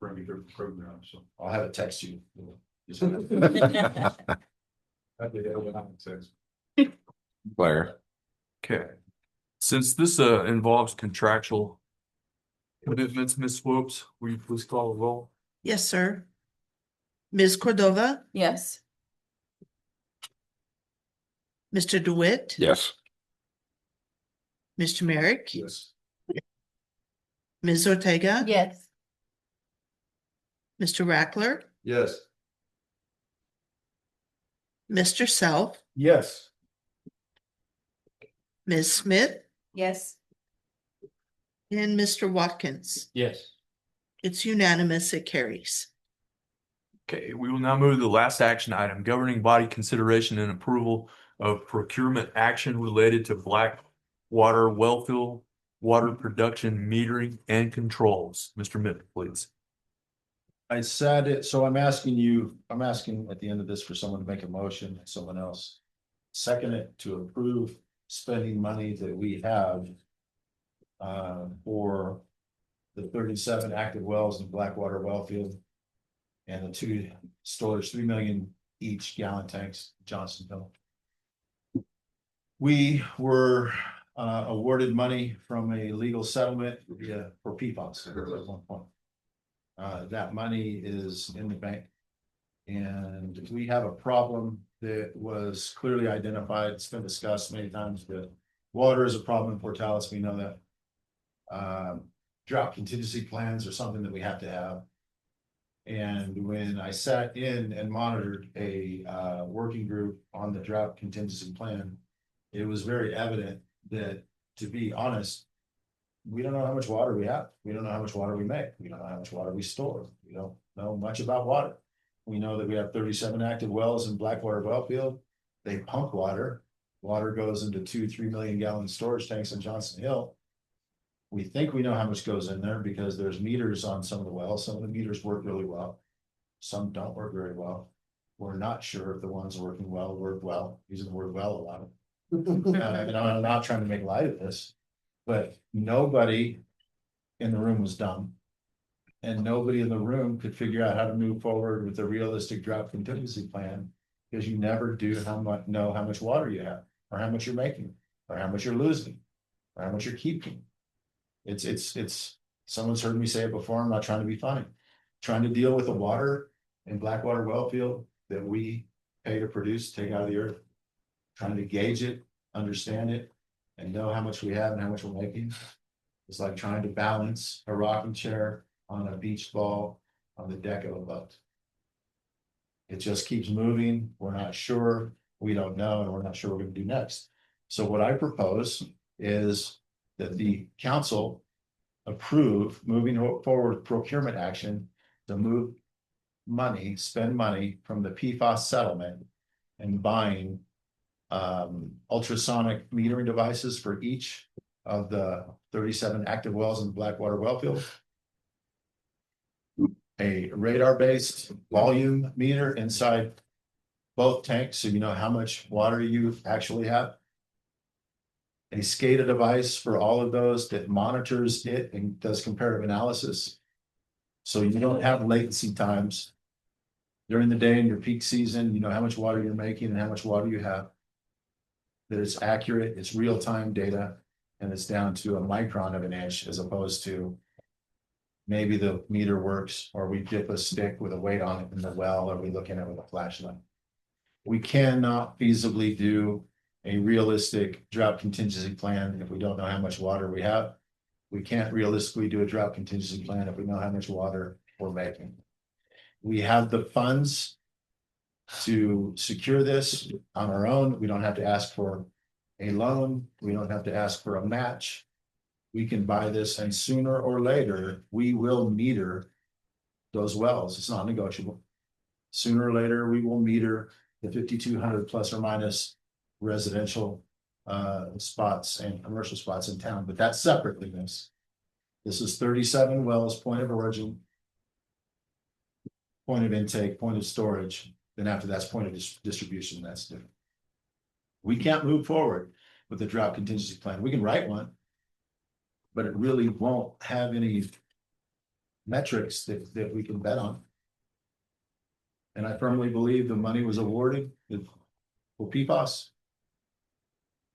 Speaker 4: bring a different program, so.
Speaker 6: I'll have it text you.
Speaker 4: That'd be what I would say.
Speaker 9: Blair.
Speaker 1: Okay. Since this involves contractual commitments, Ms. Swopes, will you please call the roll?
Speaker 2: Yes, sir. Ms. Cordova,
Speaker 3: Yes.
Speaker 2: Mr. DeWitt.
Speaker 9: Yes.
Speaker 2: Mr. Merrick,
Speaker 4: Yes.
Speaker 2: Ms. Ortega.
Speaker 3: Yes.
Speaker 2: Mr. Rackler,
Speaker 8: Yes.
Speaker 2: Mr. Self,
Speaker 6: Yes.
Speaker 2: Ms. Smith,
Speaker 3: Yes.
Speaker 2: and Mr. Watkins.
Speaker 11: Yes.
Speaker 2: It's unanimous, it carries.
Speaker 1: Okay, we will now move to the last action item, governing body consideration and approval of procurement action related to Blackwater wellfield water production metering and controls. Mr. Mitten, please.
Speaker 6: I said it, so I'm asking at the end of this for someone to make a motion, and someone else. Second it to approve spending money that we have. For the 37 active wells in Blackwater wellfield. And the 2 storage, 3 million each gallon tanks, Johnsonville. We were awarded money from a legal settlement for PFAS at one point. That money is in the bank. And we have a problem that was clearly identified. It's been discussed many times that water is a problem in Portales. We know that. Drought contingency plans are something that we have to have. And when I sat in and monitored a working group on the drought contingency plan, it was very evident that, to be honest, we don't know how much water we have. We don't know how much water we make. We don't know how much water we store. We don't know much about water. We know that we have 37 active wells in Blackwater wellfield. They pump water. Water goes into 2-3 million gallon storage tanks in Johnson Hill. We think we know how much goes in there because there's meters on some of the wells. Some of the meters work really well. Some don't work very well. We're not sure if the ones working well work well, using the word well a lot. And I'm not trying to make light of this, but nobody in the room was dumb. And nobody in the room could figure out how to move forward with a realistic drought contingency plan. Because you never do know how much water you have, or how much you're making, or how much you're losing, or how much you're keeping. It's someone's heard me say it before. I'm not trying to be funny. Trying to deal with the water in Blackwater wellfield that we pay to produce, take out of the earth. Trying to gauge it, understand it, and know how much we have and how much we're making. It's like trying to balance a rocking chair on a beach ball on the deck of a boat. It just keeps moving. We're not sure. We don't know, and we're not sure what we're gonna do next. So what I propose is that the council approve moving forward procurement action to move money, spend money from the PFAS settlement and buying ultrasonic metering devices for each of the 37 active wells in the Blackwater wellfield. A radar-based volume meter inside both tanks, so you know how much water you actually have. A SCADA device for all of those that monitors it and does comparative analysis. So you don't have latency times. During the day in your peak season, you know how much water you're making and how much water you have. That it's accurate, it's real-time data, and it's down to a micron of an inch as opposed to maybe the meter works, or we dip a stick with a weight on it in the well, or we look in it with a flashlight. We cannot feasibly do a realistic drought contingency plan if we don't know how much water we have. We can't realistically do a drought contingency plan if we know how much water we're making. We have the funds to secure this on our own. We don't have to ask for a loan. We don't have to ask for a match. We can buy this, and sooner or later, we will meter those wells. It's not negotiable. Sooner or later, we will meter the 5,200 plus or minus residential spots and commercial spots in town, but that's separate than this. This is 37 wells, point of origin, point of intake, point of storage, then after that's point of distribution, that's different. We can't move forward with the drought contingency plan. We can write one, but it really won't have any metrics that we can bet on. And I firmly believe the money was awarded for PFAS.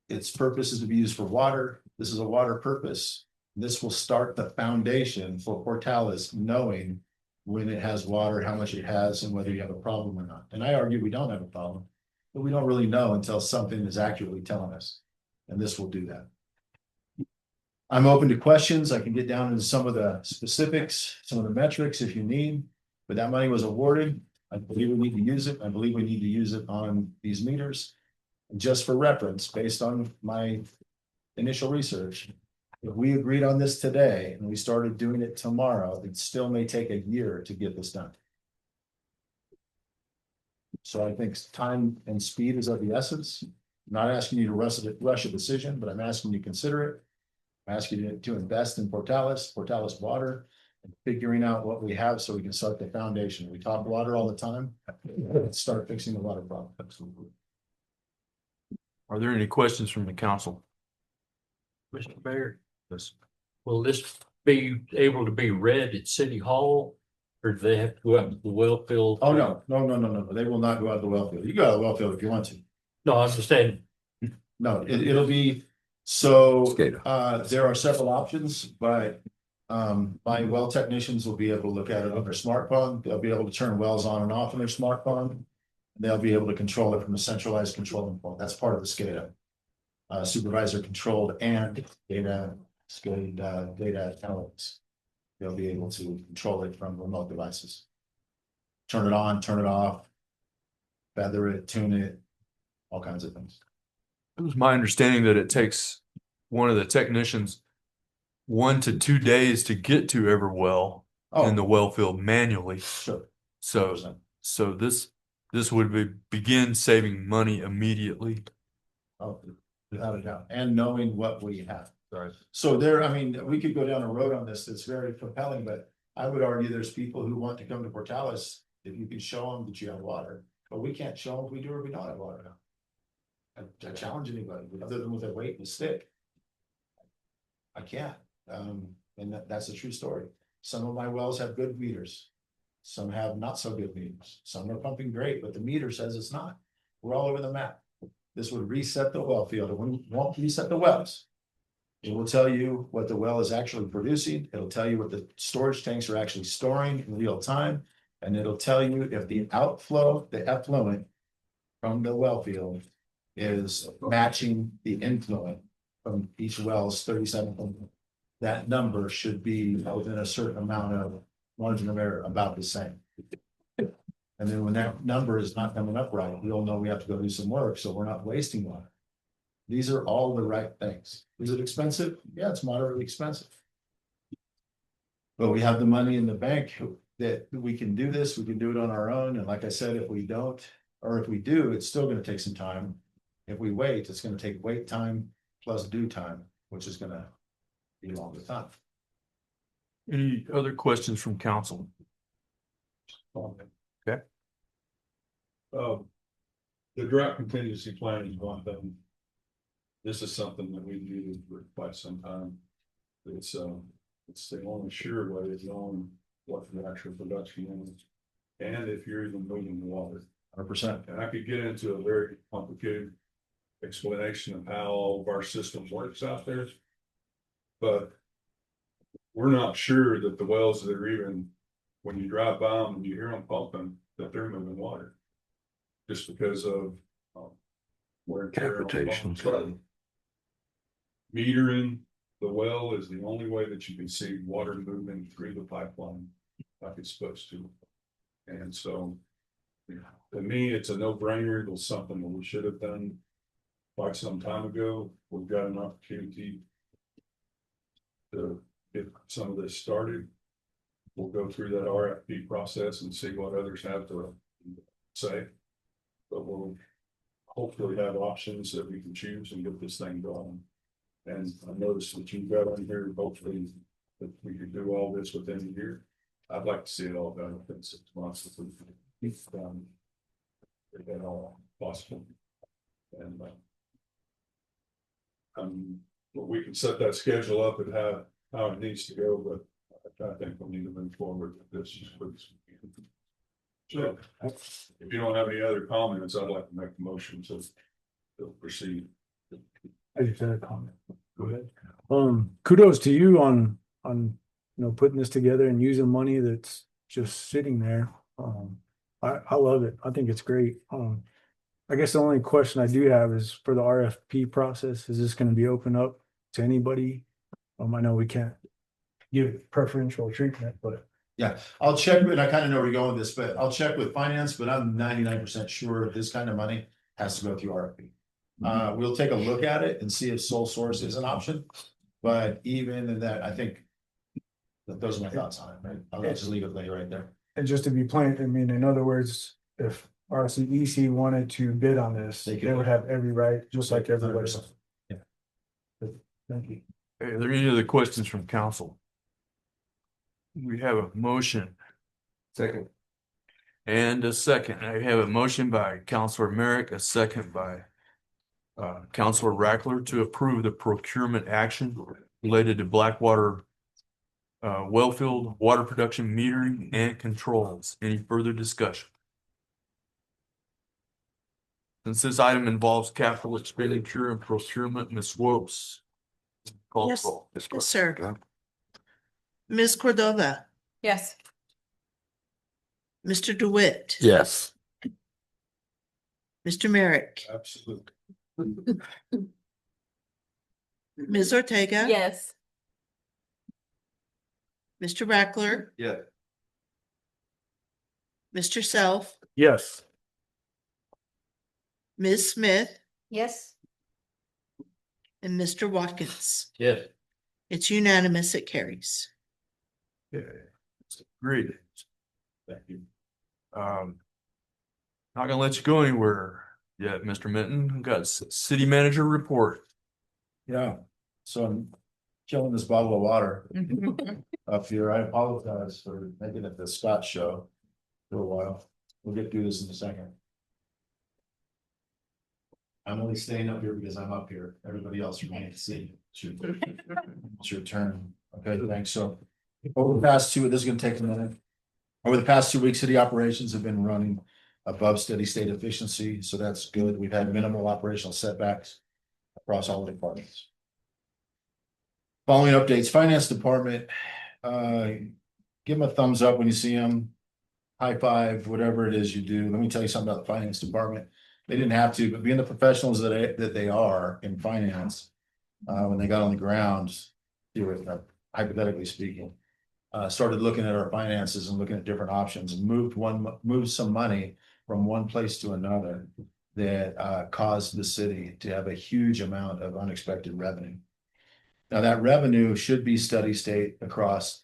Speaker 6: Its purpose is to be used for water. This is a water purpose. This will start the foundation for Portales knowing when it has water, how much it has, and whether you have a problem or not. And I argue we don't have a problem, but we don't really know until something is accurately telling us. And this will do that. I'm open to questions. I can get down into some of the specifics, some of the metrics if you need, but that money was awarded. I believe we need to use it. I believe we need to use it on these meters. And just for reference, based on my initial research, if we agreed on this today and we started doing it tomorrow, it still may take a year to get this done. So I think time and speed is of the essence. I'm not asking you to rush a decision, but I'm asking you to consider it. I'm asking you to invest in Portales water, and figuring out what we have so we can start the foundation. We talk water all the time. Let's start fixing the water problem.
Speaker 1: Are there any questions from the council?
Speaker 5: Mr. Mayor,
Speaker 1: Yes.
Speaker 5: will this be able to be read at City Hall? Or do they have to go out to the well field?
Speaker 6: Oh, no. They will not go out the well field. You go out the well field if you want to.
Speaker 5: No, I understand.
Speaker 6: No, it'll be, so,
Speaker 9: SCADA.
Speaker 6: there are several options, but. My well technicians will be able to look at it on their smartphone. They'll be able to turn wells on and off on their smartphone. They'll be able to control it from a centralized controlling point. That's part of the SCADA. Supervisor controlled and data analytics. They'll be able to control it from remote devices. Turn it on, turn it off. Feather it, tune it, all kinds of things.
Speaker 1: It was my understanding that it takes one of the technicians 1 to 2 days to get to every well in the well field manually.
Speaker 6: Sure.
Speaker 1: So this would begin saving money immediately.
Speaker 6: Oh, without a doubt, and knowing what we have.
Speaker 1: Right.
Speaker 6: So there, I mean, we could go down a road on this that's very compelling, but I would argue there's people who want to come to Portales if you can show them that you have water, but we can't show them if we do or we don't have water. I challenge anybody, other than with a weight and a stick. I can't, and that's a true story. Some of my wells have good meters. Some have not so good meters. Some are pumping great, but the meter says it's not. We're all over the map. This would reset the well field. It won't reset the wells. It will tell you what the well is actually producing. It'll tell you what the storage tanks are actually storing in real time. And it'll tell you if the outflow, the effluent from the well field is matching the influent from each well's 37. That number should be within a certain amount of margin of error, about the same. And then when that number is not coming up right, we all know we have to go do some work, so we're not wasting water. These are all the right things. Is it expensive? Yeah, it's moderately expensive. But we have the money in the bank that we can do this, we can do it on our own, and like I said, if we don't, or if we do, it's still gonna take some time. If we wait, it's gonna take wait time plus due time, which is gonna be longer time.
Speaker 1: Any other questions from council? Okay.
Speaker 4: The drought contingency plan is one thing. This is something that we've needed for quite some time. It's the only sure way of knowing what the actual production is. And if you're even moving the water.
Speaker 6: 100%.
Speaker 4: And I could get into a very complicated explanation of how all of our system works out there. But we're not sure that the wells that are even, when you drive by them and you hear them pumping, that they're moving water. Just because of wear and tear on the pump. So, metering the well is the only way that you can see water moving through the pipeline like it's supposed to. And so, to me, it's a no-brainer. It was something that we should have done quite some time ago. We've got an opportunity to get some of this started. We'll go through that RFP process and see what others have to say. But we'll hopefully have options that we can choose and get this thing going. And I noticed that you've got on here, hopefully, that we could do all this within a year. I'd like to see it all done within 6 months if we've done. If at all possible. And but we can set that schedule up and have how it needs to go, but I think we need to move forward with this as quick as we can. So, if you don't have any other comments, I'd like to make a motion to proceed.
Speaker 11: I just had a comment. Go ahead. Kudos to you on, putting this together and using money that's just sitting there. I love it. I think it's great. I guess the only question I do have is for the RFP process, is this gonna be open up to anybody? I know we can't give preferential treatment, but
Speaker 6: Yeah, I'll check, and I kind of know where you're going with this, but I'll check with finance, but I'm 99% sure this kind of money has to go through RFP. We'll take a look at it and see if sole source is an option, but even in that, I think that those are my thoughts on it, right? I'll just leave it lay right there.
Speaker 11: and just to be plain, I mean, in other words, if RCEC wanted to bid on this,
Speaker 6: They
Speaker 11: they
Speaker 6: could.
Speaker 11: would have every right, just like everybody else.
Speaker 6: 100%. Yeah.
Speaker 11: Thank you.
Speaker 1: Are there any other questions from council? We have a motion
Speaker 8: Second.
Speaker 1: and a second. I have a motion by Counselor Merrick, a second by Counselor Rackler to approve the procurement action related to Blackwater wellfield water production metering and controls. Any further discussion? Since this item involves capital expenditure and procurement, Ms. Wopes. Call
Speaker 2: Yes.
Speaker 1: roll.
Speaker 2: Yes, sir. Ms. Cordova,
Speaker 3: Yes.
Speaker 2: Mr. DeWitt.
Speaker 9: Yes.
Speaker 2: Mr. Merrick,
Speaker 4: Absolutely.
Speaker 2: Ms. Ortega.
Speaker 3: Yes.
Speaker 2: Mr. Rackler,
Speaker 8: Yeah.
Speaker 2: Mr. Self,
Speaker 11: Yes.
Speaker 2: Ms. Smith,
Speaker 7: Yes.
Speaker 2: and Mr. Watkins.
Speaker 8: Yes.
Speaker 2: It's unanimous, it carries.
Speaker 1: Okay. Great.
Speaker 4: Thank you.
Speaker 1: Not gonna let you go anywhere yet, Mr. Minton. We've got city manager report.
Speaker 6: Yeah, so I'm killing this bottle of water up here. I apologize for making it the Scott show for a while. We'll get through this in a second. I'm only staying up here because I'm up here. Everybody else remains to see. It's your turn. Okay, thanks. So over the past this is gonna take a minute. Over the past 2 weeks, city operations have been running above steady state efficiency, so that's good. We've had minimal operational setbacks across all the departments. Following updates, finance department, give them a thumbs up when you see them. High five, whatever it is you do. Let me tell you something about the finance department. They didn't have to, but being the professionals that they are in finance, when they got on the ground, hypothetically speaking, started looking at our finances and looking at different options and moved some money from one place to another that caused the city to have a huge amount of unexpected revenue. Now that revenue should be steady state across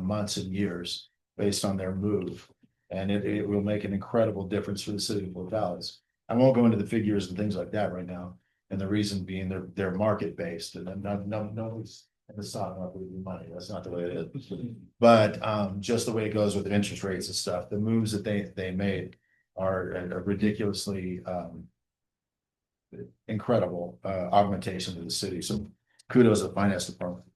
Speaker 6: months and years based on their move. And it will make an incredible difference for the city of Portales. I won't go into the figures and things like that right now. And the reason being they're market based and nobody's in the stock market with money. That's not the way it is. But just the way it goes with the interest rates and stuff, the moves that they made are a ridiculously incredible augmentation to the city. So kudos to the finance department.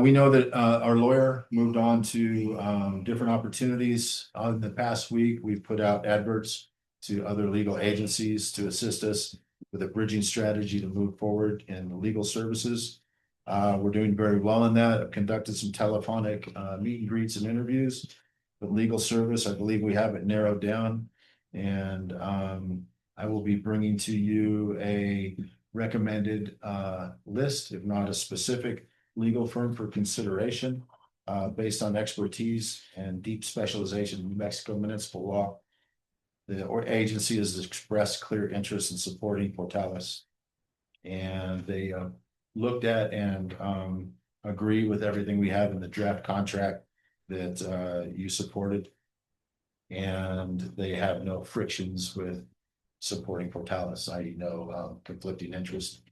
Speaker 6: We know that our lawyer moved on to different opportunities. In the past week, we've put out adverts to other legal agencies to assist us with a bridging strategy to move forward in legal services. We're doing very well in that. I've conducted some telephonic meet and greets and interviews. With legal service, I believe we have it narrowed down. And I will be bringing to you a recommended list, if not a specific legal firm for consideration based on expertise and deep specialization in New Mexico municipal law. The agency has expressed clear interest in supporting Portales. And they looked at and agree with everything we have in the draft contract that you supported. And they have no frictions with supporting Portales, i.e. no conflicting interest.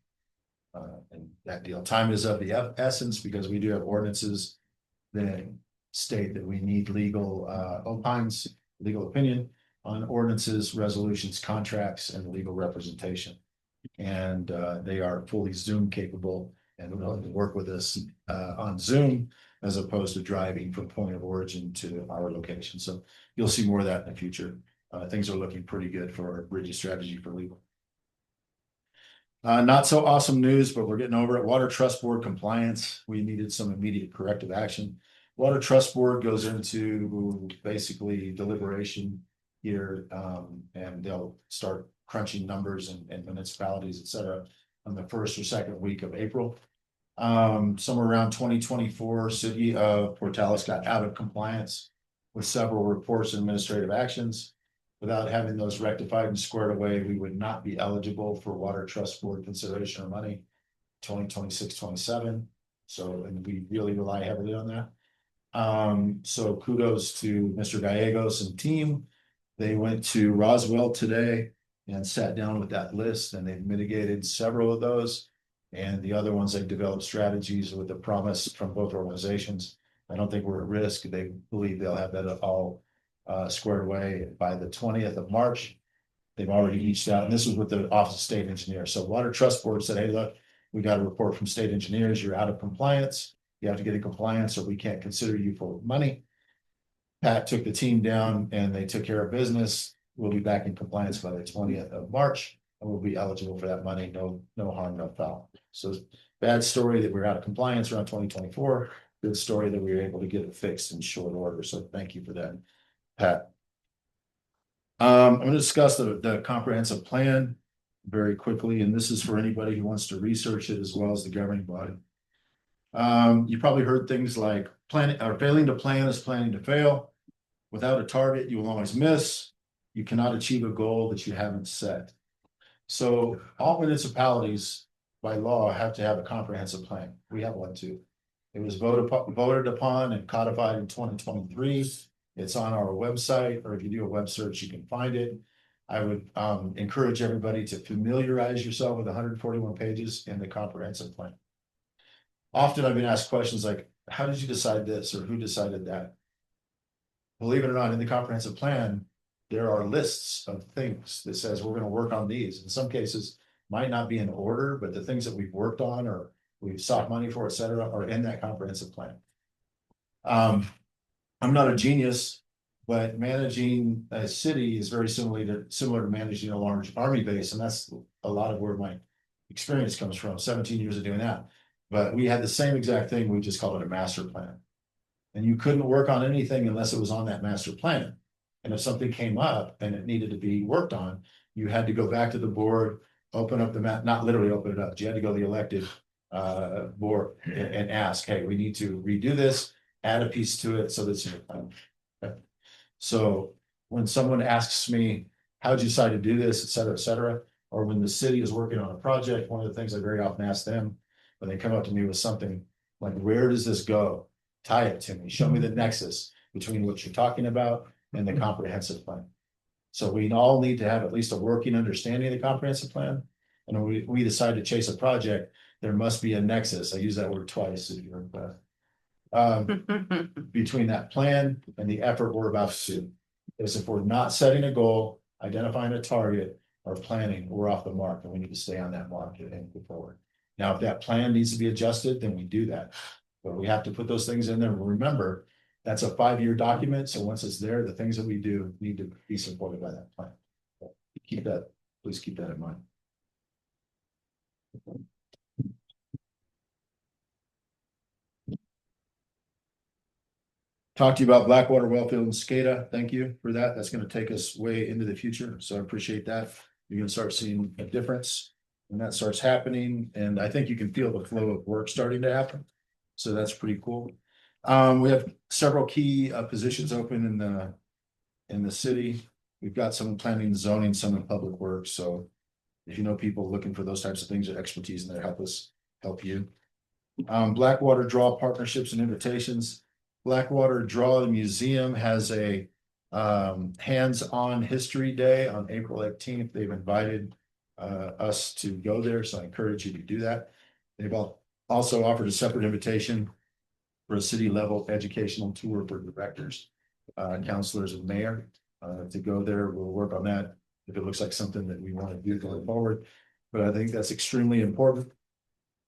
Speaker 6: And that deal, time is of the essence because we do have ordinances that state that we need legal opines, legal opinion on ordinances, resolutions, contracts, and legal representation. And they are fully Zoom capable and willing to work with us on Zoom as opposed to driving from point of origin to our location. So you'll see more of that in the future. Things are looking pretty good for our bridge strategy for legal. Not so awesome news, but we're getting over it. Water Trust Board compliance. We needed some immediate corrective action. Water Trust Board goes into basically deliberation here, and they'll start crunching numbers and municipalities, et cetera, on the first or second week of April. Somewhere around 2024, city of Portales got out of compliance with several reports and administrative actions. Without having those rectified and squared away, we would not be eligible for Water Trust Board consideration of money 2026-27. So, and we really rely heavily on that. So kudos to Mr. Gallegos and team. They went to Roswell today and sat down with that list, and they've mitigated several of those. And the other ones, they've developed strategies with the promise from both organizations. I don't think we're at risk. They believe they'll have that all squared away by the 20th of March. They've already reached out, and this was with the Office of State Engineer. So Water Trust Board said, hey, look, we got a report from state engineers. You're out of compliance. You have to get in compliance or we can't consider you for money. Pat took the team down and they took care of business. We'll be back in compliance by the 20th of March, and we'll be eligible for that money. No harm, no foul. So bad story that we're out of compliance around 2024. Good story that we were able to get it fixed in short order. So thank you for that, Pat. I'm going to discuss the comprehensive plan very quickly, and this is for anybody who wants to research it as well as the governing body. You probably heard things like planning or failing to plan is planning to fail. Without a target, you will always miss. You cannot achieve a goal that you haven't set. So all municipalities by law have to have a comprehensive plan. We have one too. It was voted upon and codified in 2023. It's on our website, or if you do a web search, you can find it. I would encourage everybody to familiarize yourself with 141 pages in the comprehensive plan. Often I've been asked questions like, how did you decide this or who decided that? Believe it or not, in the comprehensive plan, there are lists of things that says we're going to work on these. In some cases, might not be in order, but the things that we've worked on or we've sought money for, et cetera, are in that comprehensive plan. I'm not a genius, but managing a city is very similar to managing a large army base. And that's a lot of where my experience comes from, 17 years of doing that. But we had the same exact thing. We just called it a master plan. And you couldn't work on anything unless it was on that master plan. And if something came up and it needed to be worked on, you had to go back to the board, open up the map, not literally open it up. But you had to go to the elected board and ask, hey, we need to redo this, add a piece to it so that's your plan. Okay. So when someone asks me, how'd you decide to do this, et cetera, or when the city is working on a project, one of the things I very often ask them when they come up to me with something like, where does this go? Tie it to me, show me the nexus between what you're talking about and the comprehensive plan. So we all need to have at least a working understanding of the comprehensive plan. And when we decide to chase a project, there must be a nexus. I use that word twice if you're between that plan and the effort we're about to do. Because if we're not setting a goal, identifying a target, or planning, we're off the mark, and we need to stay on that mark and move forward. Now, if that plan needs to be adjusted, then we do that. But we have to put those things in there. Remember, that's a 5-year document. So once it's there, the things that we do need to be supported by that plan. Please keep that in mind. Talk to you about Blackwater, Wellfield, and SCADA. Thank you for that. That's going to take us way into the future. So I appreciate that. You're going to start seeing a difference when that starts happening. And I think you can feel the flow of work starting to happen. So that's pretty cool. We have several key positions open in the city. We've got some in planning and zoning, some in public works. So if you know people looking for those types of things or expertise in there, help you. Blackwater Draw partnerships and invitations. Blackwater Draw Museum has a Hands-on History Day on April 18th. They've invited us to go there, so I encourage you to do that. They've also offered a separate invitation for a city level educational tour for directors, counselors and mayor, to go there. We'll work on that if it looks like something that we want to do going forward. But I think that's extremely important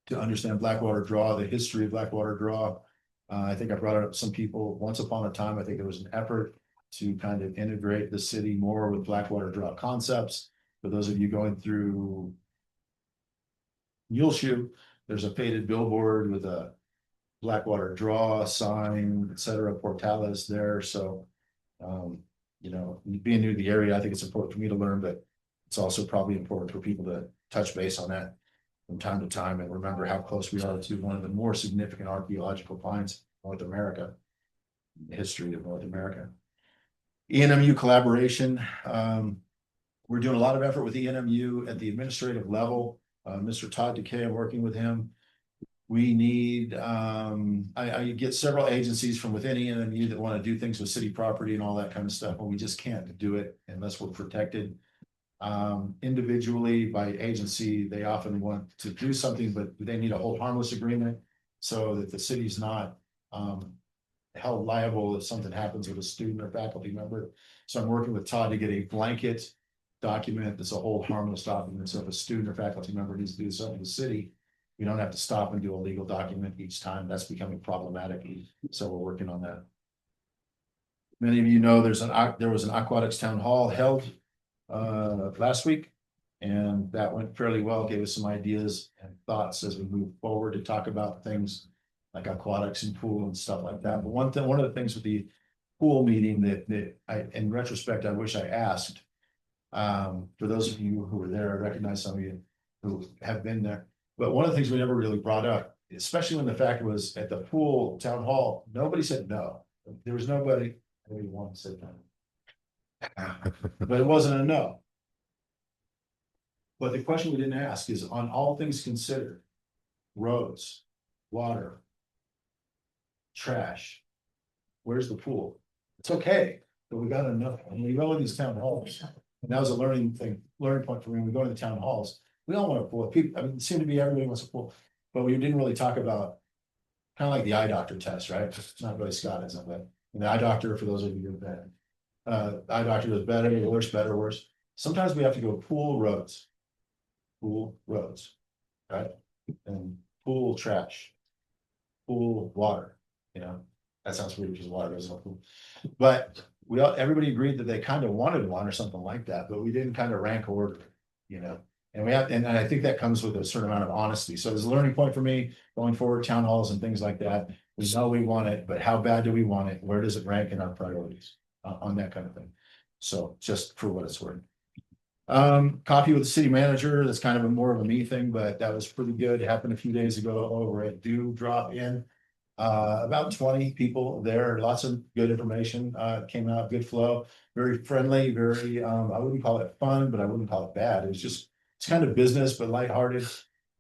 Speaker 6: to understand Blackwater Draw, the history of Blackwater Draw. I think I brought it up to some people once upon a time. I think there was an effort to kind of integrate the city more with Blackwater Draw concepts. For those of you going through Muleshoe, there's a faded billboard with a Blackwater Draw sign, etc. Portales there. So, you know, being new to the area, I think it's important for me to learn, but it's also probably important for people to touch base on that from time to time and remember how close we are to one of the more significant archaeological finds in North America, the history of North America. ENMU collaboration. We're doing a lot of effort with ENMU at the administrative level. Mr. Todd Decay, I'm working with him. We need, I get several agencies from within ENMU that want to do things with city property and all that kind of stuff, and we just can't do it unless we're protected. Individually by agency, they often want to do something, but they need a hold harmless agreement so that the city's not held liable if something happens with a student or faculty member. So I'm working with Todd to get a blanket document that's a hold harmless document. So if a student or faculty member needs to do something with the city, we don't have to stop and do a legal document each time. That's becoming problematic. So we're working on that. Many of you know there was an aquatics town hall held last week, and that went fairly well. Gave us some ideas and thoughts as we move forward to talk about things like aquatics and pool and stuff like that. But one of the things with the pool meeting that I, in retrospect, I wish I asked. For those of you who were there, I recognize some of you who have been there. But one of the things we never really brought up, especially when the fact was at the pool town hall, nobody said no. There was nobody, maybe one said no. But it wasn't a no. But the question we didn't ask is, on all things considered, roads, water, trash, where's the pool? It's okay, but we gotta know. And we go to these town halls, and that was a learning point for me. When we go to the town halls, we all want a pool. People, I mean, it seemed to be everybody wants a pool, but we didn't really talk about kind of like the eye doctor test, right? It's not really Scott, it's not bad. And the eye doctor, for those of you who have been, eye doctor is better, worse. Sometimes we have to go pool roads, right? And pool trash, pool water, you know, that sounds weird because water is not pool. But everybody agreed that they kind of wanted one or something like that, but we didn't kind of rank order, you know. And and I think that comes with a certain amount of honesty. So there's a learning point for me going forward, town halls and things like that. We know we want it, but how bad do we want it? Where does it rank in our priorities on that kind of thing? So just for what it's worth. Coffee with the city manager, that's kind of more of a me thing, but that was pretty good. It happened a few days ago over at Do Drop In. About 20 people there, lots of good information, came out, good flow, very friendly, very, I wouldn't call it fun, but I wouldn't call it bad. It was just, it's kind of business, but lighthearted.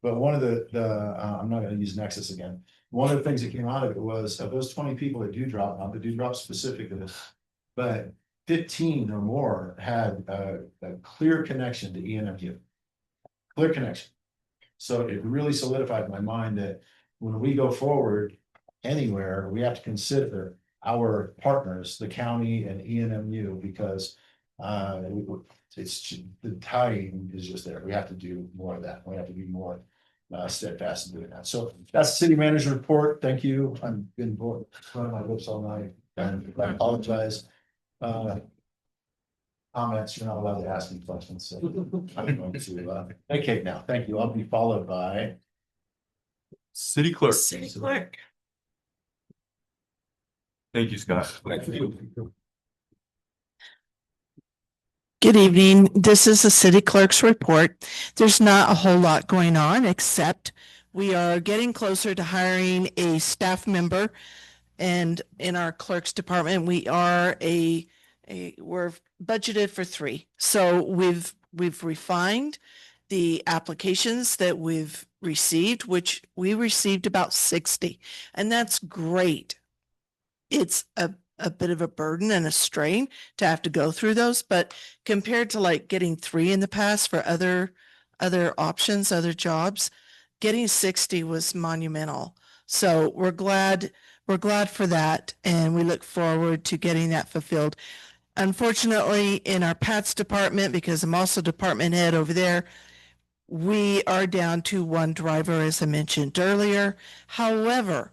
Speaker 6: But one of I'm not gonna use Nexus again. One of the things that came out of it was of those 20 people that do drop, not the do drop specifically, but 15 or more had a clear connection to ENMU. Clear connection. So it really solidified in my mind that when we go forward anywhere, we have to consider our partners, the county and ENMU, because it's the tying is just there. We have to do more of that. We have to be more steadfast in doing that. So that's the city manager report. Thank you. I've been bored running my lips all night, and I apologize. Comments, you're not allowed to ask me questions, so I'm going to vacate now. Thank you. I'll be followed by
Speaker 1: City clerk.
Speaker 2: City clerk.
Speaker 1: Thank you, Scott.
Speaker 6: Thank you.
Speaker 13: Good evening. This is the city clerk's report. There's not a whole lot going on, except we are getting closer to hiring a staff member. And in our clerk's department, we are we're budgeted for 3. So we've refined the applications that we've received, which we received about 60, and that's great. It's a a bit of a burden and a strain to have to go through those, but compared to like getting 3 in the past for other options, other jobs, getting 60 was monumental. So we're glad for that, and we look forward to getting that fulfilled. Unfortunately, in our Pats department, because I'm also department head over there, we are down to 1 driver, as I mentioned earlier. However,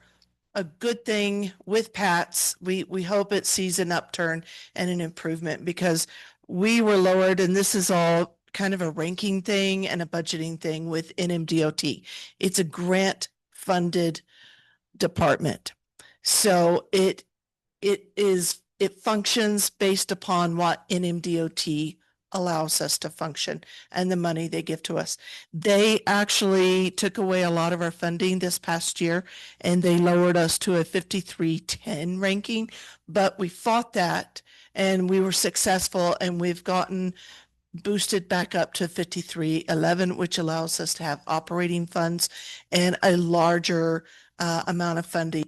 Speaker 13: a good thing with Pats, we hope it sees an upturn and an improvement, because we were lowered, and this is all kind of a ranking thing and a budgeting thing with NMDOT. It's a grant funded department. So it functions based upon what NMDOT allows us to function and the money they give to us. They actually took away a lot of our funding this past year, and they lowered us to a 5310 ranking, but we fought that and we were successful, and we've gotten boosted back up to 5311, which allows us to have operating funds and a larger amount of funding.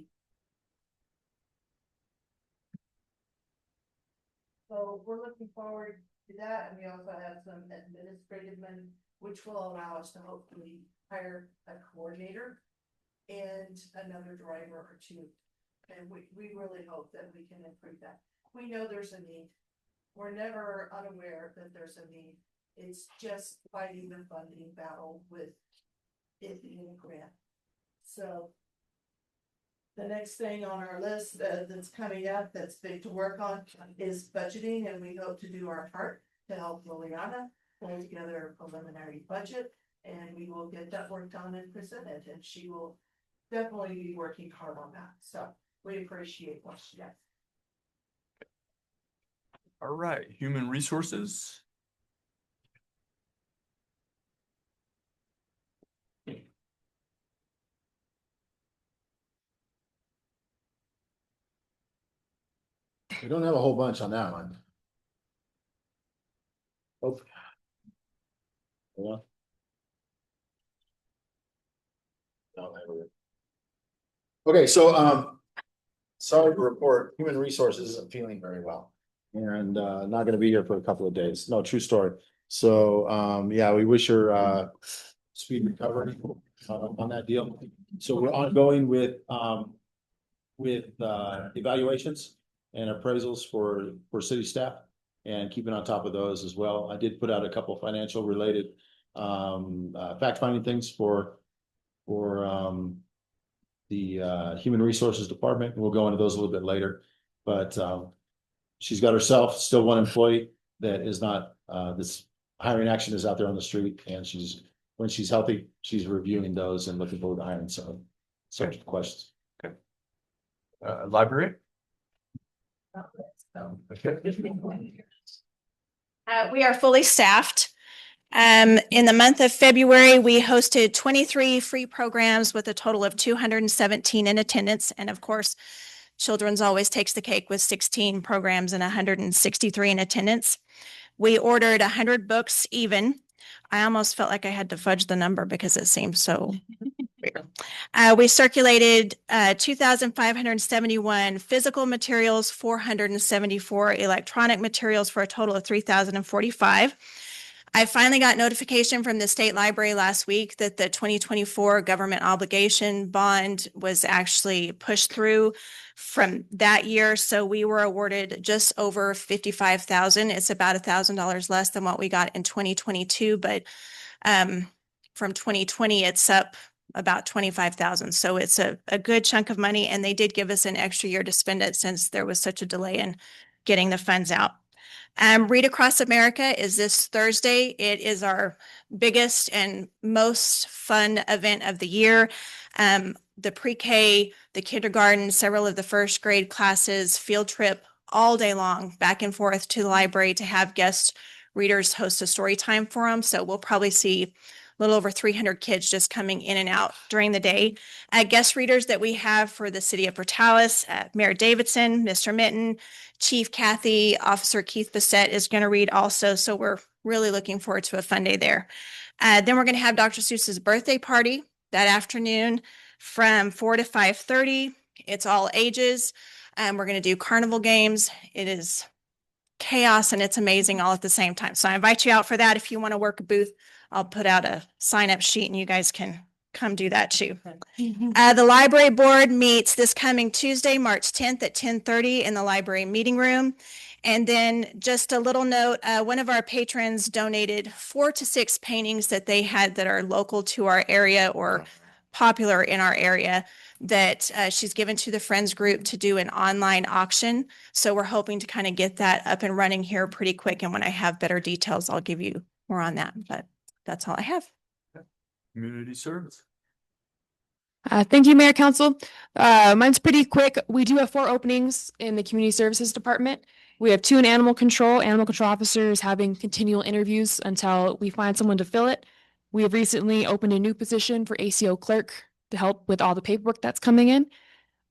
Speaker 13: So we're looking forward to that, and we also have some administrative money, which will allow us to hopefully hire a coordinator and another driver or 2. And we really hope that we can improve that. We know there's a need. We're never unaware that there's a need. It's just fighting the funding battle with it being a grant. So the next thing on our list that's coming up, that's big to work on, is budgeting, and we hope to do our part to help Liliana pull together a preliminary budget, and we will get that worked on and presented, and she will definitely be working hard on that. So we appreciate what she does.
Speaker 1: All right, human resources.
Speaker 6: We don't have a whole bunch on that one. Oh. Yeah. No, I haven't. Okay, so sorry to report, human resources isn't feeling very well. And not gonna be here for a couple of days. No, true story. So yeah, we wish her speed recovery on that deal. So we're ongoing with evaluations and appraisals for city staff, and keeping on top of those as well. I did put out a couple financial related fact finding things for the human resources department. We'll go into those a little bit later, but she's got herself still 1 employee that is not this hiring action is out there on the street, and when she's healthy, she's reviewing those and looking forward to hiring. So subject to questions.
Speaker 1: Okay. Library.
Speaker 14: We are fully staffed. In the month of February, we hosted 23 free programs with a total of 217 in attendance. And of course, Children's always takes the cake with 16 programs and 163 in attendance. We ordered 100 books even. I almost felt like I had to fudge the number because it seems so weird. We circulated 2,571 physical materials, 474 electronic materials, for a total of 3,045. I finally got notification from the state library last week that the 2024 government obligation bond was actually pushed through from that year. So we were awarded just over $55,000. It's about $1,000 less than what we got in 2022, but from 2020, it's up about 25,000. So it's a good chunk of money, and they did give us an extra year to spend it since there was such a delay in getting the funds out. Read Across America is this Thursday. It is our biggest and most fun event of the year. The pre-K, the kindergarten, several of the first grade classes, field trip all day long, back and forth to the library to have guest readers host a story time for them. So we'll probably see a little over 300 kids just coming in and out during the day. Guest readers that we have for the city of Portales, Mayor Davidson, Mr. Mitten, Chief Kathy, Officer Keith Bissett is going to read also. So we're really looking forward to a fun day there. Then we're going to have Dr. Seuss's birthday party that afternoon from 4 to 5:30. It's all ages. We're going to do carnival games. It is chaos and it's amazing all at the same time. So I invite you out for that. If you want to work a booth, I'll put out a sign up sheet and you guys can come do that too. The library board meets this coming Tuesday, March 10th at 10:30 in the library meeting room. And then just a little note, one of our patrons donated 4 to 6 paintings that they had that are local to our area or popular in our area that she's given to the Friends group to do an online auction. So we're hoping to kind of get that up and running here pretty quick. And when I have better details, I'll give you more on that. But that's all I have.
Speaker 1: Community service.
Speaker 15: Thank you, Mayor Council. Mine's pretty quick. We do have 4 openings in the Community Services Department. We have 2 in animal control officers having continual interviews until we find someone to fill it. We have recently opened a new position for ACO clerk to help with all the paperwork that's coming in.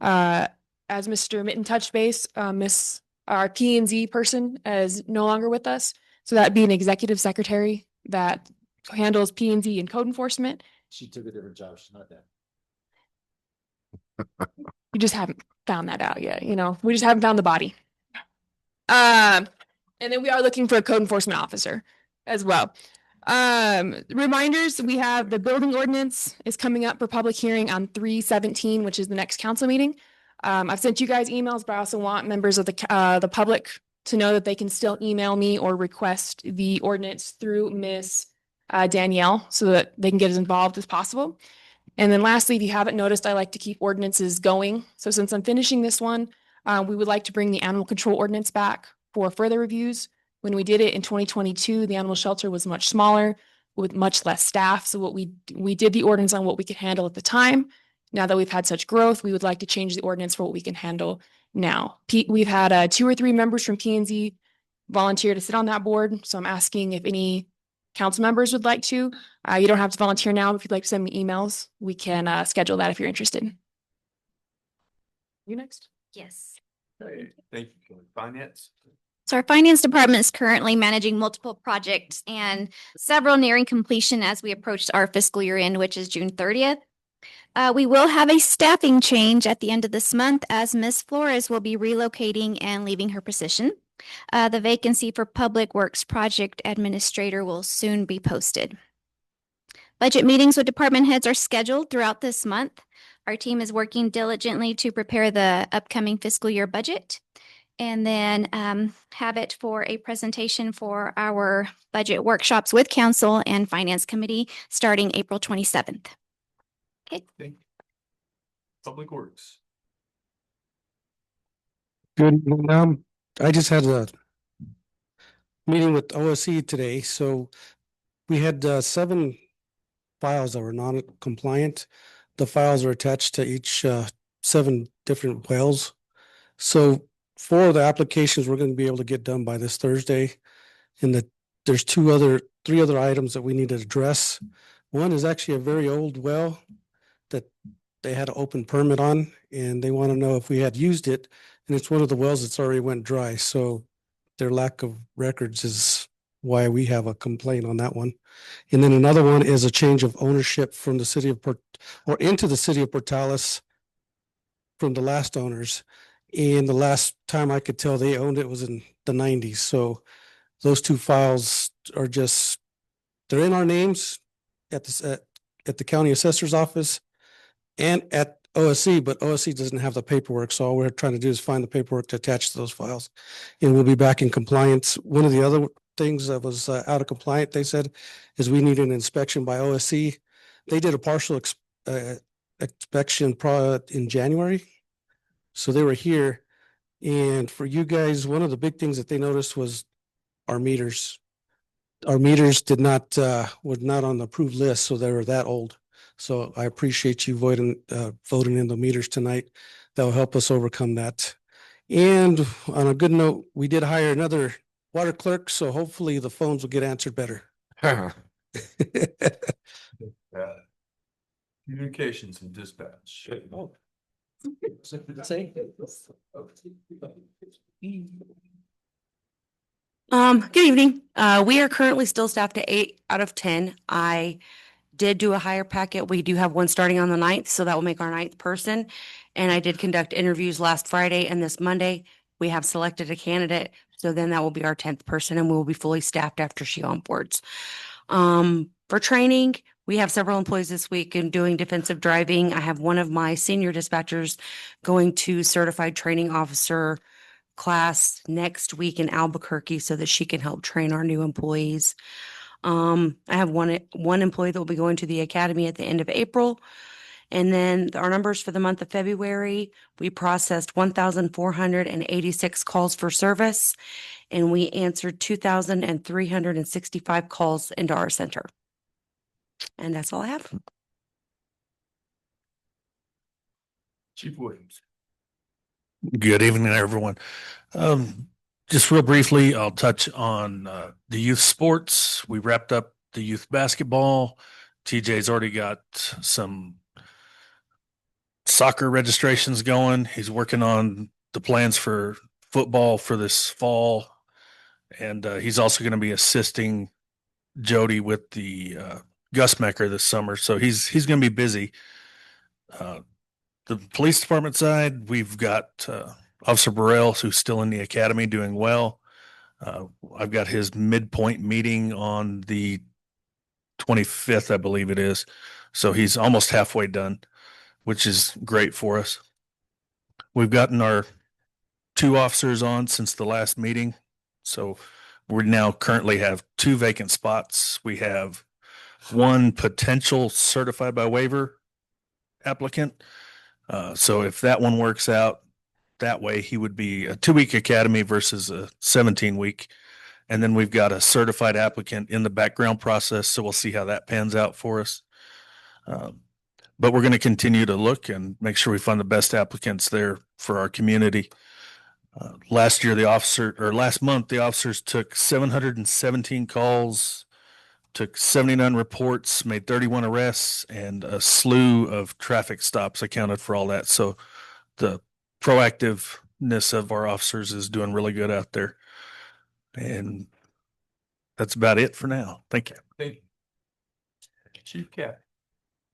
Speaker 15: As Mr. Mitten touched base, our P&Z person is no longer with us. So that'd be an executive secretary that handles P&Z and code enforcement.
Speaker 6: She took a different job. She's not that.
Speaker 15: You just haven't found that out yet, we just haven't found the body. And then we are looking for a code enforcement officer as well. Reminders, we have the building ordinance is coming up for public hearing on 3/17, which is the next council meeting. I've sent you guys emails, but I also want members of the public to know that they can still email me or request the ordinance through Miss Danielle so that they can get as involved as possible. And then lastly, if you haven't noticed, I like to keep ordinances going. So since I'm finishing this one, we would like to bring the animal control ordinance back for further reviews. When we did it in 2022, the animal shelter was much smaller with much less staff. So what we did the ordinance on what we could handle at the time. Now that we've had such growth, we would like to change the ordinance for what we can handle now. We've had 2 or 3 members from P&Z volunteer to sit on that board. So I'm asking if any council members would like to. You don't have to volunteer now. If you'd like to send me emails, we can schedule that if you're interested. You next?
Speaker 12: Yes.
Speaker 1: Hey, thank you. Finance.
Speaker 12: So our finance department is currently managing multiple projects and several nearing completion as we approach our fiscal year end, which is June 30th. We will have a staffing change at the end of this month as Ms. Flores will be relocating and leaving her position. The vacancy for Public Works Project Administrator will soon be posted. Budget meetings with department heads are scheduled throughout this month. Our team is working diligently to prepare the upcoming fiscal year budget and then have it for a presentation for our budget workshops with council and finance committee starting April 27th. Okay.
Speaker 1: Thank you. Public Works.
Speaker 16: Good. I just had a meeting with OSC today. So we had 7 files that were non-compliant. The files are attached to each 7 different wells. So 4 of the applications we're going to be able to get done by this Thursday. And there's 3 other items that we need to address. One is actually a very old well that they had an open permit on, and they want to know if we had used it. And it's one of the wells that's already went dry. So their lack of records is why we have a complaint on that one. And then another one is a change of ownership from the city of into the city of Portales from the last owners. And the last time I could tell they owned it was in the 90s. So those 2 files are they're in our names at the county assessor's office and at OSC, but OSC doesn't have the paperwork. So all we're trying to do is find the paperwork to attach to those files. And we'll be back in compliance. One of the other things that was out of compliance, they said, is we need an inspection by OSC. They did a partial inspection in January. So they were here. And for you guys, one of the big things that they noticed was our meters. Our meters were not on the approved list, so they were that old. So I appreciate you voting in the meters tonight. That will help us overcome that. And on a good note, we did hire another water clerk, so hopefully the phones will get answered better.
Speaker 1: Communications and dispatch.
Speaker 17: Good evening. We are currently still staffed at 8 out of 10. I did do a hire packet. We do have one starting on the 9th, so that will make our 9th person. And I did conduct interviews last Friday and this Monday. We have selected a candidate, so then that will be our 10th person and we will be fully staffed after she onboards. For training, we have several employees this week in doing defensive driving. I have one of my senior dispatchers going to certified training officer class next week in Albuquerque so that she can help train our new employees. I have one employee that will be going to the academy at the end of April. And then our numbers for the month of February, we processed 1,486 calls for service, and we answered 2,365 calls into our center. And that's all I have.
Speaker 1: Chief Williams.
Speaker 10: Good evening, everyone. Just real briefly, I'll touch on the youth sports. We wrapped up the youth basketball. TJ's already got some soccer registrations going. He's working on the plans for football for this fall. And he's also going to be assisting Jody with the Gus Mecker this summer. So he's going to be busy. The police department side, we've got Officer Burrell, who's still in the academy doing well. I've got his midpoint meeting on the 25th, I believe it is. So he's almost halfway done, which is great for us. We've gotten our 2 officers on since the last meeting. So we now currently have 2 vacant spots. We have 1 potential certified by waiver applicant. So if that one works out that way, he would be a 2-week academy versus a 17-week. And then we've got a certified applicant in the background process. So we'll see how that pans out for us. But we're going to continue to look and make sure we find the best applicants there for our community. Last month, the officers took 717 calls, took 79 reports, made 31 arrests, and a slew of traffic stops accounted for all that. So the proactiveness of our officers is doing really good out there. And that's about it for now. Thank you.
Speaker 1: Thank you. Chief Cap.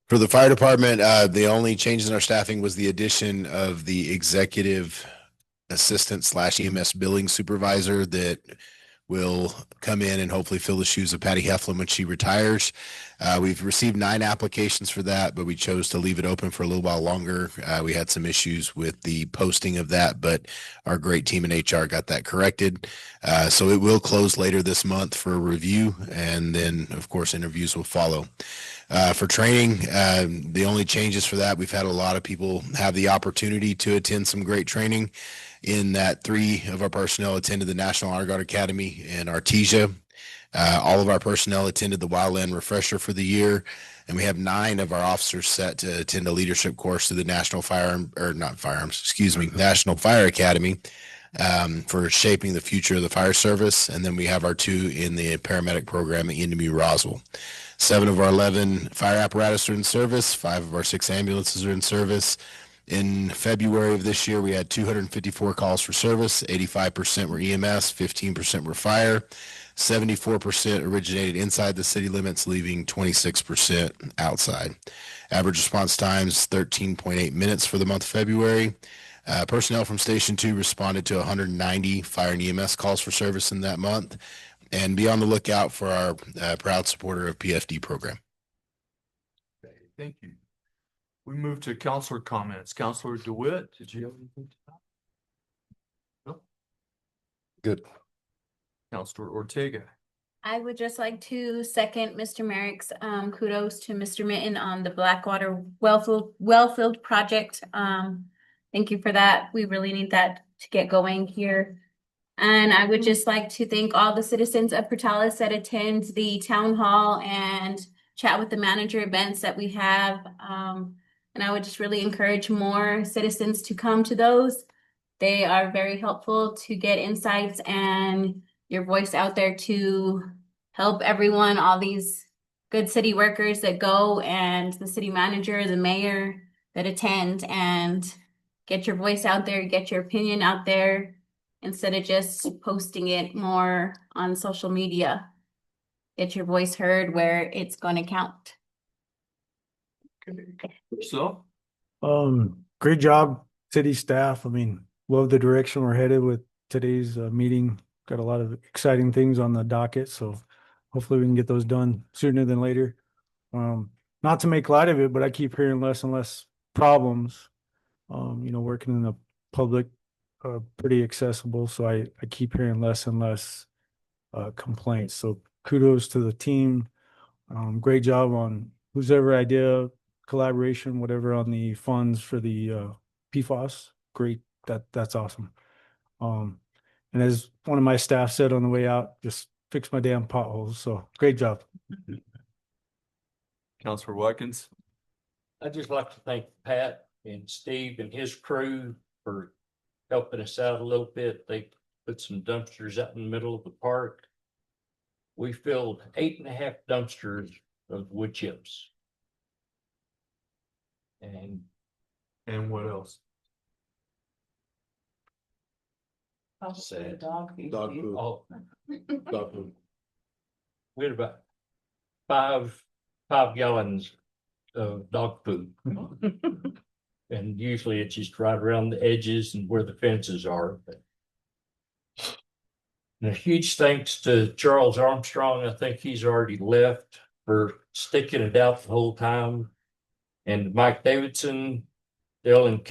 Speaker 18: For the fire department, the only change in our staffing was the addition of the executive assistant / EMS billing supervisor that will come in and hopefully fill the shoes of Patty Heflin when she retires. We've received 9 applications for that, but we chose to leave it open for a little while longer. We had some issues with the posting of that, but our great team in HR got that corrected. So it will close later this month for review, and then, of course, interviews will follow. For training, the only changes for that, we've had a lot of people have the opportunity to attend some great training. In that 3 of our personnel attended the National Honor Guard Academy in Artesia. All of our personnel attended the Wildland Refresher for the year, and we have 9 of our officers set to attend a leadership course to the National Fire Academy for shaping the future of the fire service. And then we have our 2 in the paramedic program at ENW Roswell. 7 of our 11 fire apparatus are in service. 5 of our 6 ambulances are in service. In February of this year, we had 254 calls for service. 85% were EMS, 15% were fire. 74% originated inside the city limits, leaving 26% outside. Average response times 13.8 minutes for the month of February. Personnel from Station 2 responded to 190 fire and EMS calls for service in that month. And be on the lookout for our proud supporter of PFD program.
Speaker 1: Okay, thank you. We move to counselor comments. Counselor DeWitt, did you have anything to add? No?
Speaker 18: Good.
Speaker 1: Counselor Ortega.
Speaker 19: I would just like to second Mr. Merrick's kudos to Mr. Mitten on the Blackwater well-filled project. Thank you for that. We really need that to get going here. And I would just like to thank all the citizens of Portales that attend the town hall and chat with the manager events that we have. And I would just really encourage more citizens to come to those. They are very helpful to get insights and your voice out there to help everyone, all these good city workers that go, and the city manager, the mayor that attend, and get your voice out there, get your opinion out there instead of just posting it more on social media. Get your voice heard where it's going to count.
Speaker 1: So,
Speaker 11: Great job, city staff. I mean, love the direction we're headed with today's meeting. Got a lot of exciting things on the docket, so hopefully we can get those done sooner than later. Not to make light of it, but I keep hearing less and less problems. Working in the public, pretty accessible, so I keep hearing less and less complaints. So kudos to the team. Great job on whose ever idea, collaboration, whatever on the funds for the PFAS. Great, that's awesome. And as one of my staff said on the way out, just fix my damn potholes. So great job.
Speaker 1: Counselor Watkins.
Speaker 20: I'd just like to thank Pat and Steve and his crew for helping us out a little bit. They put some dumpsters out in the middle of the park. We filled 8.5 dumpsters of wood chips.
Speaker 1: And what else?
Speaker 20: Sad.
Speaker 3: Dog food.
Speaker 4: Dog food.
Speaker 20: Oh,
Speaker 4: Dog food.
Speaker 20: we had about five gallons of dog food. And usually it's just right around the edges and where the fences are. And a huge thanks to Charles Armstrong. I think he's already left, for sticking it out the whole time. And Mike Davidson, Dylan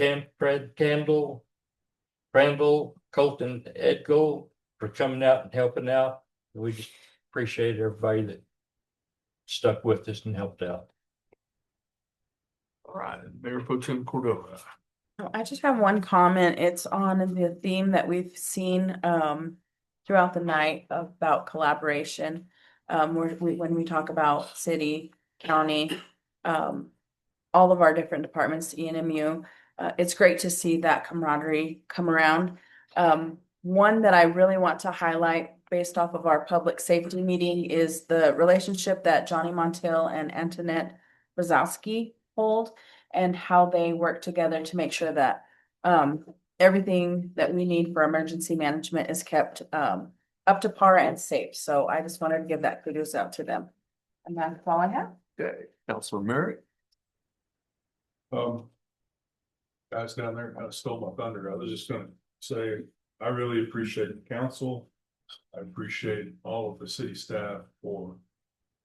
Speaker 20: Crandall, Colton Edgo for coming out and helping out. We just appreciate everybody that stuck with us and helped out.
Speaker 1: All right, Mayor Pro Tem Cordova.
Speaker 3: I just have one comment. It's on the theme that we've seen throughout the night about collaboration. When we talk about city, county, all of our different departments, ENMU, it's great to see that camaraderie come around. One that I really want to highlight based off of our public safety meeting is the relationship that Johnny Montiel and Antoinette Brzezowski hold, and how they work together to make sure that everything that we need for emergency management is kept up to par and safe. So I just wanted to give that kudos out to them. And that's all I have.
Speaker 1: Okay, Counselor Merrick.
Speaker 4: Guys down there kind of stole my thunder. I was just gonna say, I really appreciate the council. I appreciate all of the city staff for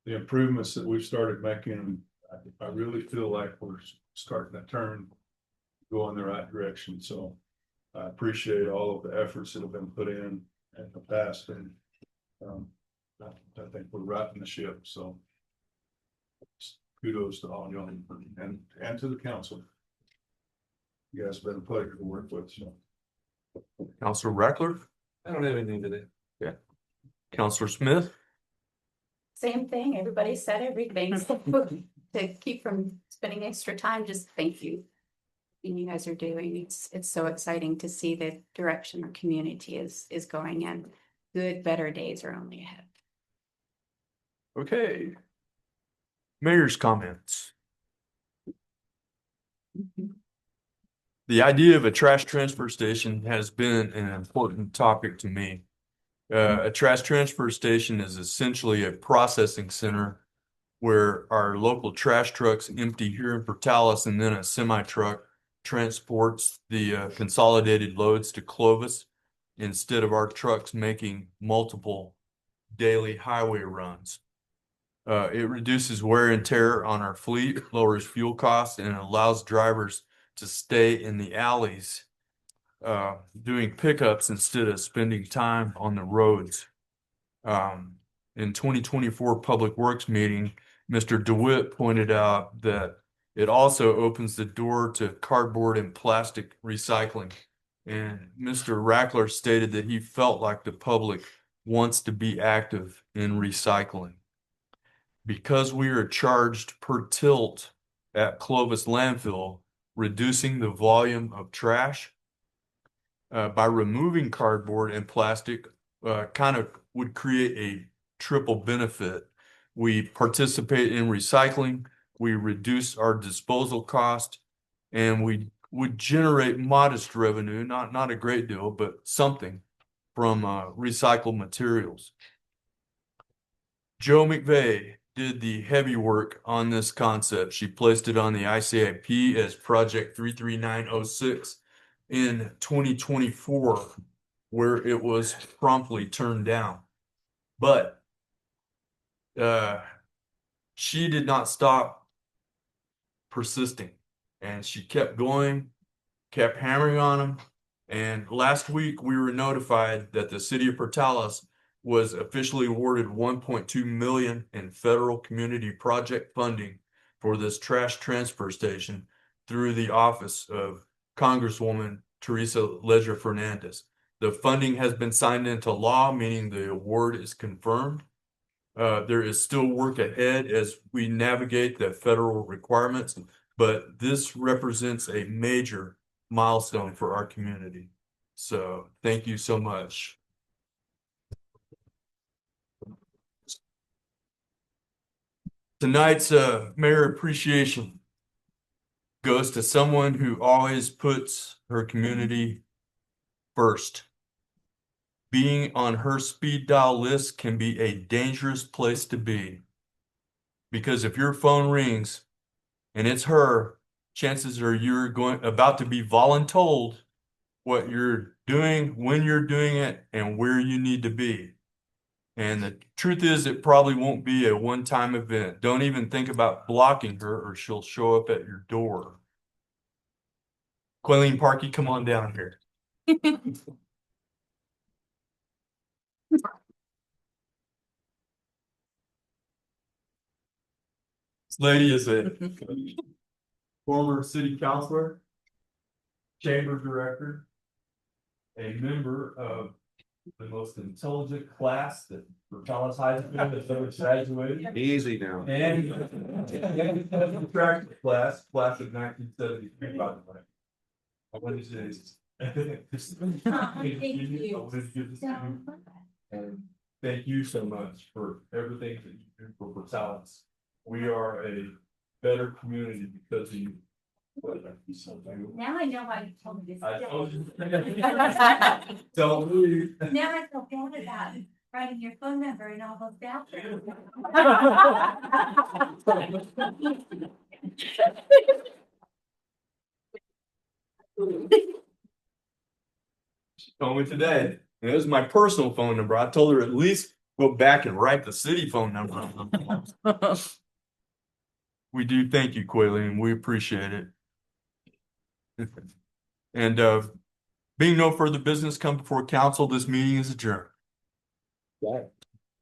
Speaker 4: the improvements that we've started making. I really feel like we're starting to turn, go in the right direction. So I appreciate all of the efforts that have been put in the past, and I think we're righting the ship. So kudos to all y'all and to the council. You guys have been a pleasure to work with. So.
Speaker 1: Counselor Rackler.
Speaker 8: I don't have anything today.
Speaker 1: Yeah. Counselor Smith.
Speaker 7: Same thing. Everybody said everything. So to keep from spending extra time, just thank you. You guys are doing. It's so exciting to see the direction our community is going in. Good, better days are only ahead.
Speaker 1: Okay. Mayor's comments. The idea of a trash transfer station has been an important topic to me. A trash transfer station is essentially a processing center where our local trash trucks empty here in Portales, and then a semi truck transports the consolidated loads to Clovis instead of our trucks making multiple daily highway runs. It reduces wear and tear on our fleet, lowers fuel costs, and allows drivers to stay in the alleys doing pickups instead of spending time on the roads. In 2024 Public Works meeting, Mr. DeWitt pointed out that it also opens the door to cardboard and plastic recycling. And Mr. Rackler stated that he felt like the public wants to be active in recycling. Because we are charged per tilt at Clovis landfill, reducing the volume of trash by removing cardboard and plastic kind of would create a triple benefit. We participate in recycling, we reduce our disposal cost, and we would generate modest revenue, not a great deal, but something from recycled materials. Joe McVeigh, did the heavy work on this concept. She placed it on the ICIP as Project 33906 in 2024, where it was promptly turned down. But she did not stop persisting, and she kept going, kept hammering on them. And last week we were notified that the city of Portales was officially awarded 1.2 million in federal community project funding for this trash transfer station through the office of Congresswoman Teresa Leger Fernandez. The funding has been signed into law, meaning the award is confirmed. There is still work ahead as we navigate the federal requirements, but this represents a major milestone for our community. So thank you so much. Tonight's mayor appreciation goes to someone who always puts her community first. Being on her speed dial list can be a dangerous place to be, because if your phone rings and it's her, chances are you're about to be voluntold what you're doing, when you're doing it, and where you need to be. And the truth is, it probably won't be a one-time event. Don't even think about blocking her, or she'll show up at your door. Quaileen Parkey, come on down here. This lady is a former city councilor, chamber director, a member of the most intelligent class that Portales High School has ever graduated.
Speaker 8: Easy now.
Speaker 1: And attractive class of 1973, by the way. I wanted to and thank you so much for everything that you do for Portales. We are a better community because of you.
Speaker 12: Now I know why you told me this.
Speaker 1: I told you. Don't leave.
Speaker 12: Now I feel bad about writing your phone number and all those bathrooms.
Speaker 1: She told me today, and it was my personal phone number. I told her at least go back and write the city phone number. We do thank you, Quaileen. We appreciate it. And being no further business come before council, this meeting is adjourned.